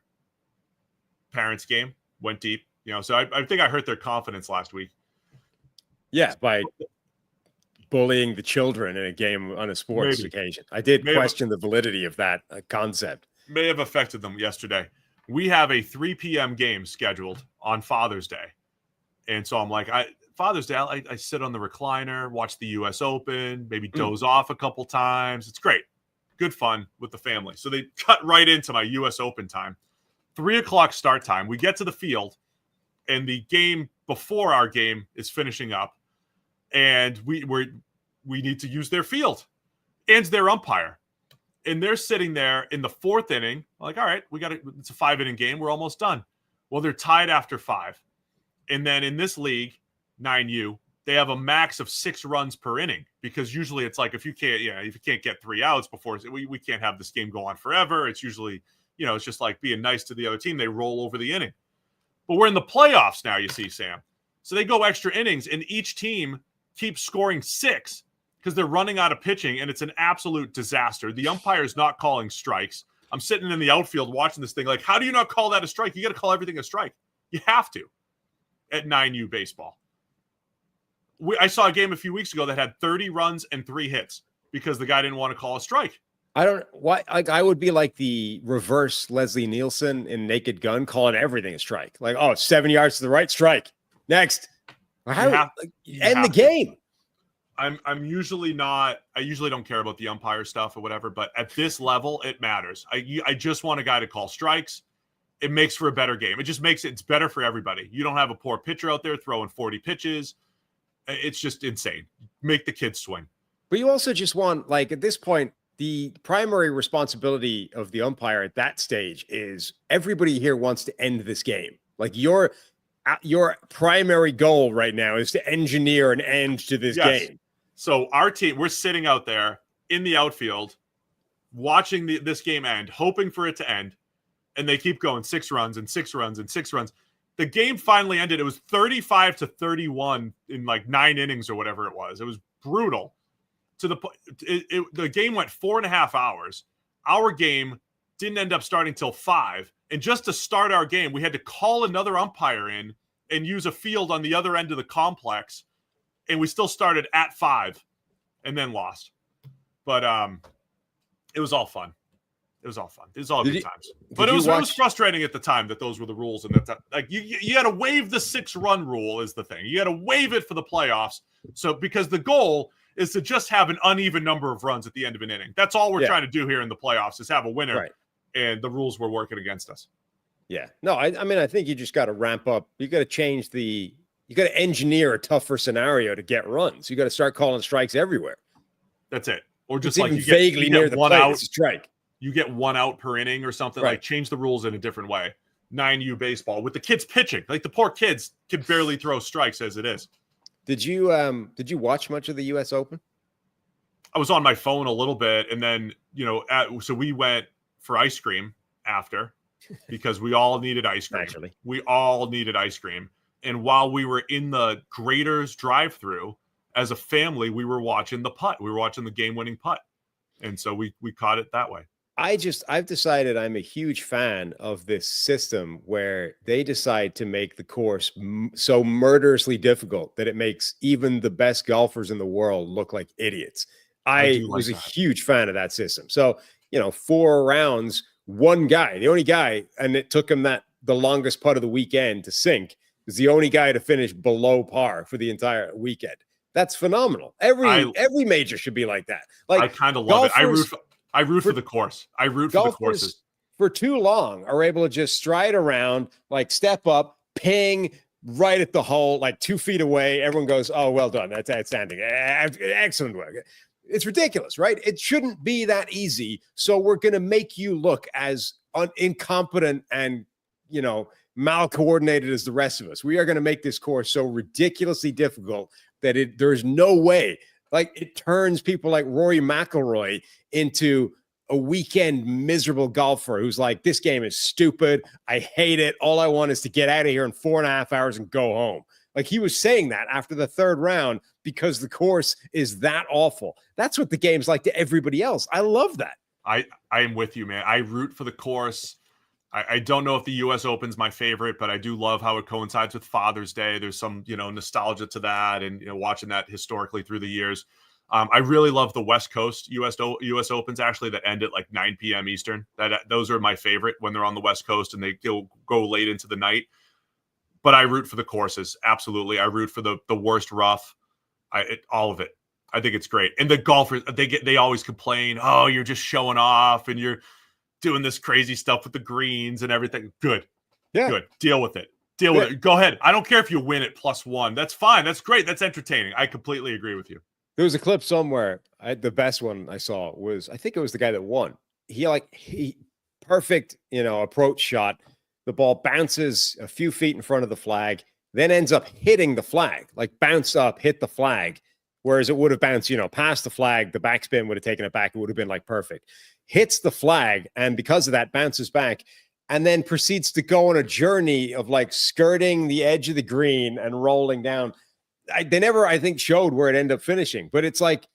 parents' game went deep. You know, so I think I hurt their confidence last week. Yeah, by bullying the children in a game on a sports occasion. I did question the validity of that concept. May have affected them yesterday. We have a 3 p.m. game scheduled on Father's Day. And so I'm like, Father's Day, I sit on the recliner, watch the U.S. Open, maybe doze off a couple times. It's great. Good fun with the family. So they cut right into my U.S. Open time. 3 o'clock start time. We get to the field, and the game before our game is finishing up, and we need to use their field and their umpire. And they're sitting there in the 4th inning. Like, all right, it's a 5-inning game. We're almost done. Well, they're tied after 5. And then in this league, 9U, they have a max of 6 runs per inning, because usually it's like if you can't get 3 outs before, we can't have this game go on forever. It's usually, it's just like being nice to the other team. They roll over the inning. But we're in the playoffs now, you see, Sam. So they go extra innings, and each team keeps scoring 6 because they're running out of pitching, and it's an absolute disaster. The umpire's not calling strikes. I'm sitting in the outfield watching this thing like, how do you not call that a strike? You got to call everything a strike. You have to at 9U baseball. I saw a game a few weeks ago that had 30 runs and 3 hits because the guy didn't want to call a strike. I would be like the reverse Leslie Nielsen in Naked Gun, calling everything a strike. Like, 7 yards to the right, strike. Next. End the game. I'm usually not. I usually don't care about the umpire stuff or whatever, but at this level, it matters. I just want a guy to call strikes. It makes for a better game. It just makes it's better for everybody. You don't have a poor pitcher out there throwing 40 pitches. It's just insane. Make the kids swing. But you also just want, like, at this point, the primary responsibility of the umpire at that stage is everybody here wants to end this game. Like, your primary goal right now is to engineer an end to this game. So our team, we're sitting out there in the outfield watching this game end, hoping for it to end, and they keep going 6 runs and 6 runs and 6 runs. The game finally ended. It was 35-31 in like 9 innings or whatever it was. It was brutal. The game went 4.5 hours. Our game didn't end up starting till 5. And just to start our game, we had to call another umpire in and use a field on the other end of the complex. And we still started at 5 and then lost. But it was all fun. It was all fun. It was all good times. But it was frustrating at the time that those were the rules. And that like you had to waive the 6-run rule is the thing. You had to waive it for the playoffs. So because the goal is to just have an uneven number of runs at the end of an inning. That's all we're trying to do here in the playoffs is have a winner. Right. And the rules were working against us. Yeah. No, I mean, I think you just got to ramp up. You got to you got to engineer a tougher scenario to get runs. You got to start calling strikes everywhere. That's it. Or just it's like you vaguely near the plate, it's a strike. You get 1 out per inning or something. Right. Like change the rules in a different way. 9U baseball with the kids pitching. Like the poor kids can barely throw strikes as it is. Did you watch much of the U.S. Open? I was on my phone a little bit, and then so we went for ice cream after because we all needed ice cream. Naturally. We all needed ice cream, and while we were in the Graders drive-through, as a family, we were watching the putt. We were watching the game-winning putt, and so we caught it that way. I've decided I'm a huge fan of this system where they decide to make the course so murderously difficult that it makes even the best golfers in the world look like idiots. I was a huge fan of that system. So, 4 rounds, one guy, the only guy, and it took him the longest putt of the weekend to sink, was the only guy to finish below par for the entire weekend. That's phenomenal. Every major should be like that. Like, I kind of love it. I root for the course. I root for the courses. For too long are able to just stride around, like step up, ping right at the hole, like 2 feet away. Everyone goes, "Oh, well done. That's outstanding. Excellent work." It's ridiculous, right? It shouldn't be that easy. So we're going to make you look as incompetent and, mal-coordinated as the rest of us. We are going to make this course so ridiculously difficult that there's no way Like, it turns people like Rory McIlroy into a weekend miserable golfer who's like, this game is stupid. I hate it. All I want is to get out of here in 4.5 hours and go home. Like, he was saying that after the third round because the course is that awful. That's what the game's like to everybody else. I love that. I am with you, man. I root for the course. I don't know if the U.S. Open's my favorite, but I do love how it coincides with Father's Day. There's some, nostalgia to that, and watching that historically through the years. I really love the West Coast U.S. Opens actually that end at like 9 p.m. Eastern. Those are my favorite when they're on the West Coast and they go late into the night. But I root for the courses, absolutely. I root for the worst rough, all of it. I think it's great. And the golfers, they always complain, oh, you're just showing off and you're doing this crazy stuff with the greens and everything. Good. Yeah. Good. Deal with it. With it. Go ahead. I don't care if you win at +1. That's fine. That's great. That's entertaining. I completely agree with you. There was a clip somewhere. The best one I saw was, I think it was the guy that won. He perfect, approach shot. The ball bounces a few feet in front of the flag, then ends up hitting the flag, like bounced up, hit the flag. Whereas it would have bounced, past the flag, the backspin would have taken it back. It would have been like perfect. Hits the flag, and because of that, bounces back, and then proceeds to go on a journey of like skirting the edge of the green and rolling down. They never, I think, showed where it ended up finishing, but it's like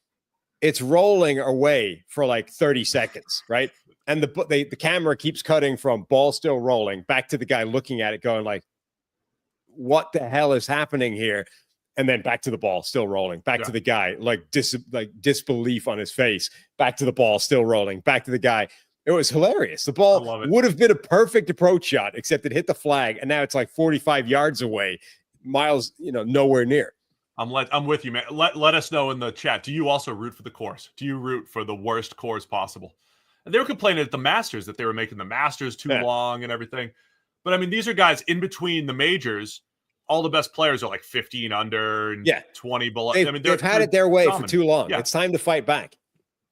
it's rolling away for like 30 seconds, right? And the camera keeps cutting from ball still rolling back to the guy looking at it, going like, "What the hell is happening here?" And then back to the ball, still rolling. Back to the guy, like disbelief on his face. Back to the ball, still rolling. Back to the guy. It was hilarious. The ball would have been a perfect approach shot, except it hit the flag, and now it's like 45 yards away. Miles, nowhere near. I'm with you, man. Let us know in the chat. Do you also root for the course? Do you root for the worst course possible? And they were complaining at the Masters that they were making the Masters too long and everything. But I mean, these are guys in between the majors. All the best players are like 15 under and 20 below. They've had it their way for too long. Yeah. It's time to fight back.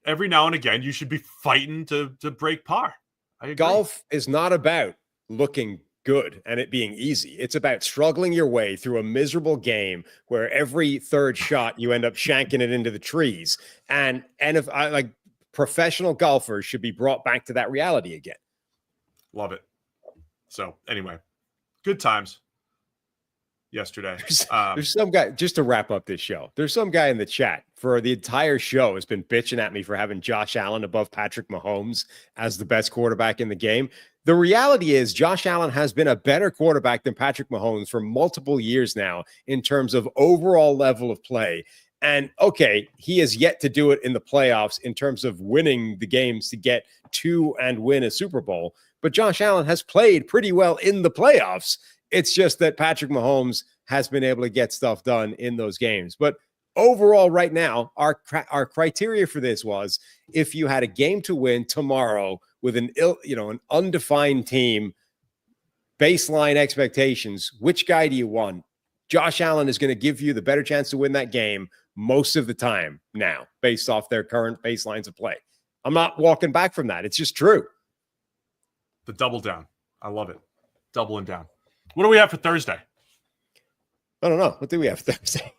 Every now and again, you should be fighting to break par. I agree. Golf is not about looking good and it being easy. It's about struggling your way through a miserable game where every third shot you end up shanking it into the trees. And if I like professional golfers should be brought back to that reality again. Love it. So anyway, good times. Yesterday. There's some guy, just to wrap up this show, there's some guy in the chat for the entire show has been bitching at me for having Josh Allen above Patrick Mahomes as the best quarterback in the game. The reality is Josh Allen has been a better quarterback than Patrick Mahomes for multiple years now in terms of overall level of play. And okay, he has yet to do it in the playoffs in terms of winning the games to get to and win a Super Bowl. But Josh Allen has played pretty well in the playoffs. It's just that Patrick Mahomes has been able to get stuff done in those games. But overall, right now, our criteria for this was if you had a game to win tomorrow with an undefined team, baseline expectations, which guy do you want? Josh Allen is going to give you the better chance to win that game most of the time now, based off their current baselines of play. I'm not walking back from that. It's just true. The double down. I love it. Doubling down. What do we have for Thursday? I don't know. What do we have Thursday?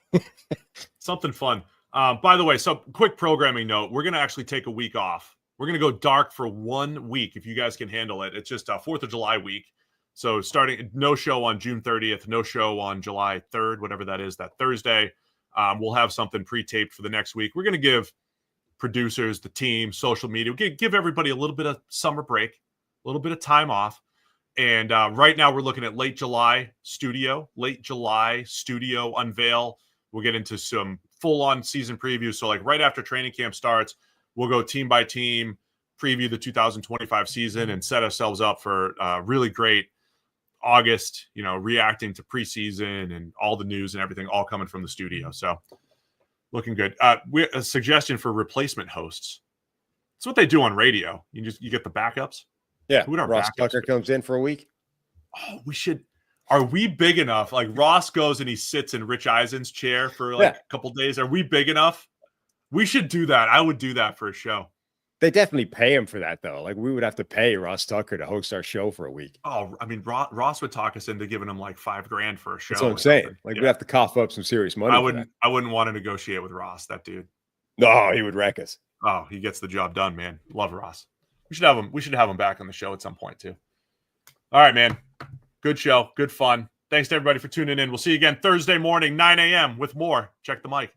Something fun. By the way, so quick programming note. We're going to actually take a week off. We're going to go dark for 1 week if you guys can handle it. It's just 4th of July week. So starting, no show on June 30th, no show on July 3rd, whatever that is, that Thursday. We'll have something pre-taped for the next week. We're going to give producers, the team, social media, give everybody a little bit of summer break, a little bit of time off. And right now we're looking at late July studio unveil. We'll get into some full-on season previews. So like right after training camp starts, we'll go team by team, preview the 2025 season and set ourselves up for really great August, reacting to preseason and all the news and everything all coming from the studio. So looking good. A suggestion for replacement hosts. It's what they do on radio. You get the backups. Yeah, Ross Tucker comes in for a week. Oh, we should. Are we big enough? Like Ross goes and he sits in Rich Eisen's chair for a couple days. Are we big enough? We should do that. I would do that for a show. They definitely pay him for that, though. Like we would have to pay Ross Tucker to host our show for a week. Oh, I mean, Ross would talk us into giving him like $5,000 for a show. That's what I'm saying. Like we'd have to cough up some serious money. I wouldn't want to negotiate with Ross, that dude. No, he would wreck us. Oh, he gets the job done, man. Love Ross. We should have him. We should have him back on the show at some point too. All right, man. Good show. Good fun. Thanks to everybody for tuning in. We'll see you again Thursday morning, 9 a.m. with more. Check the mic.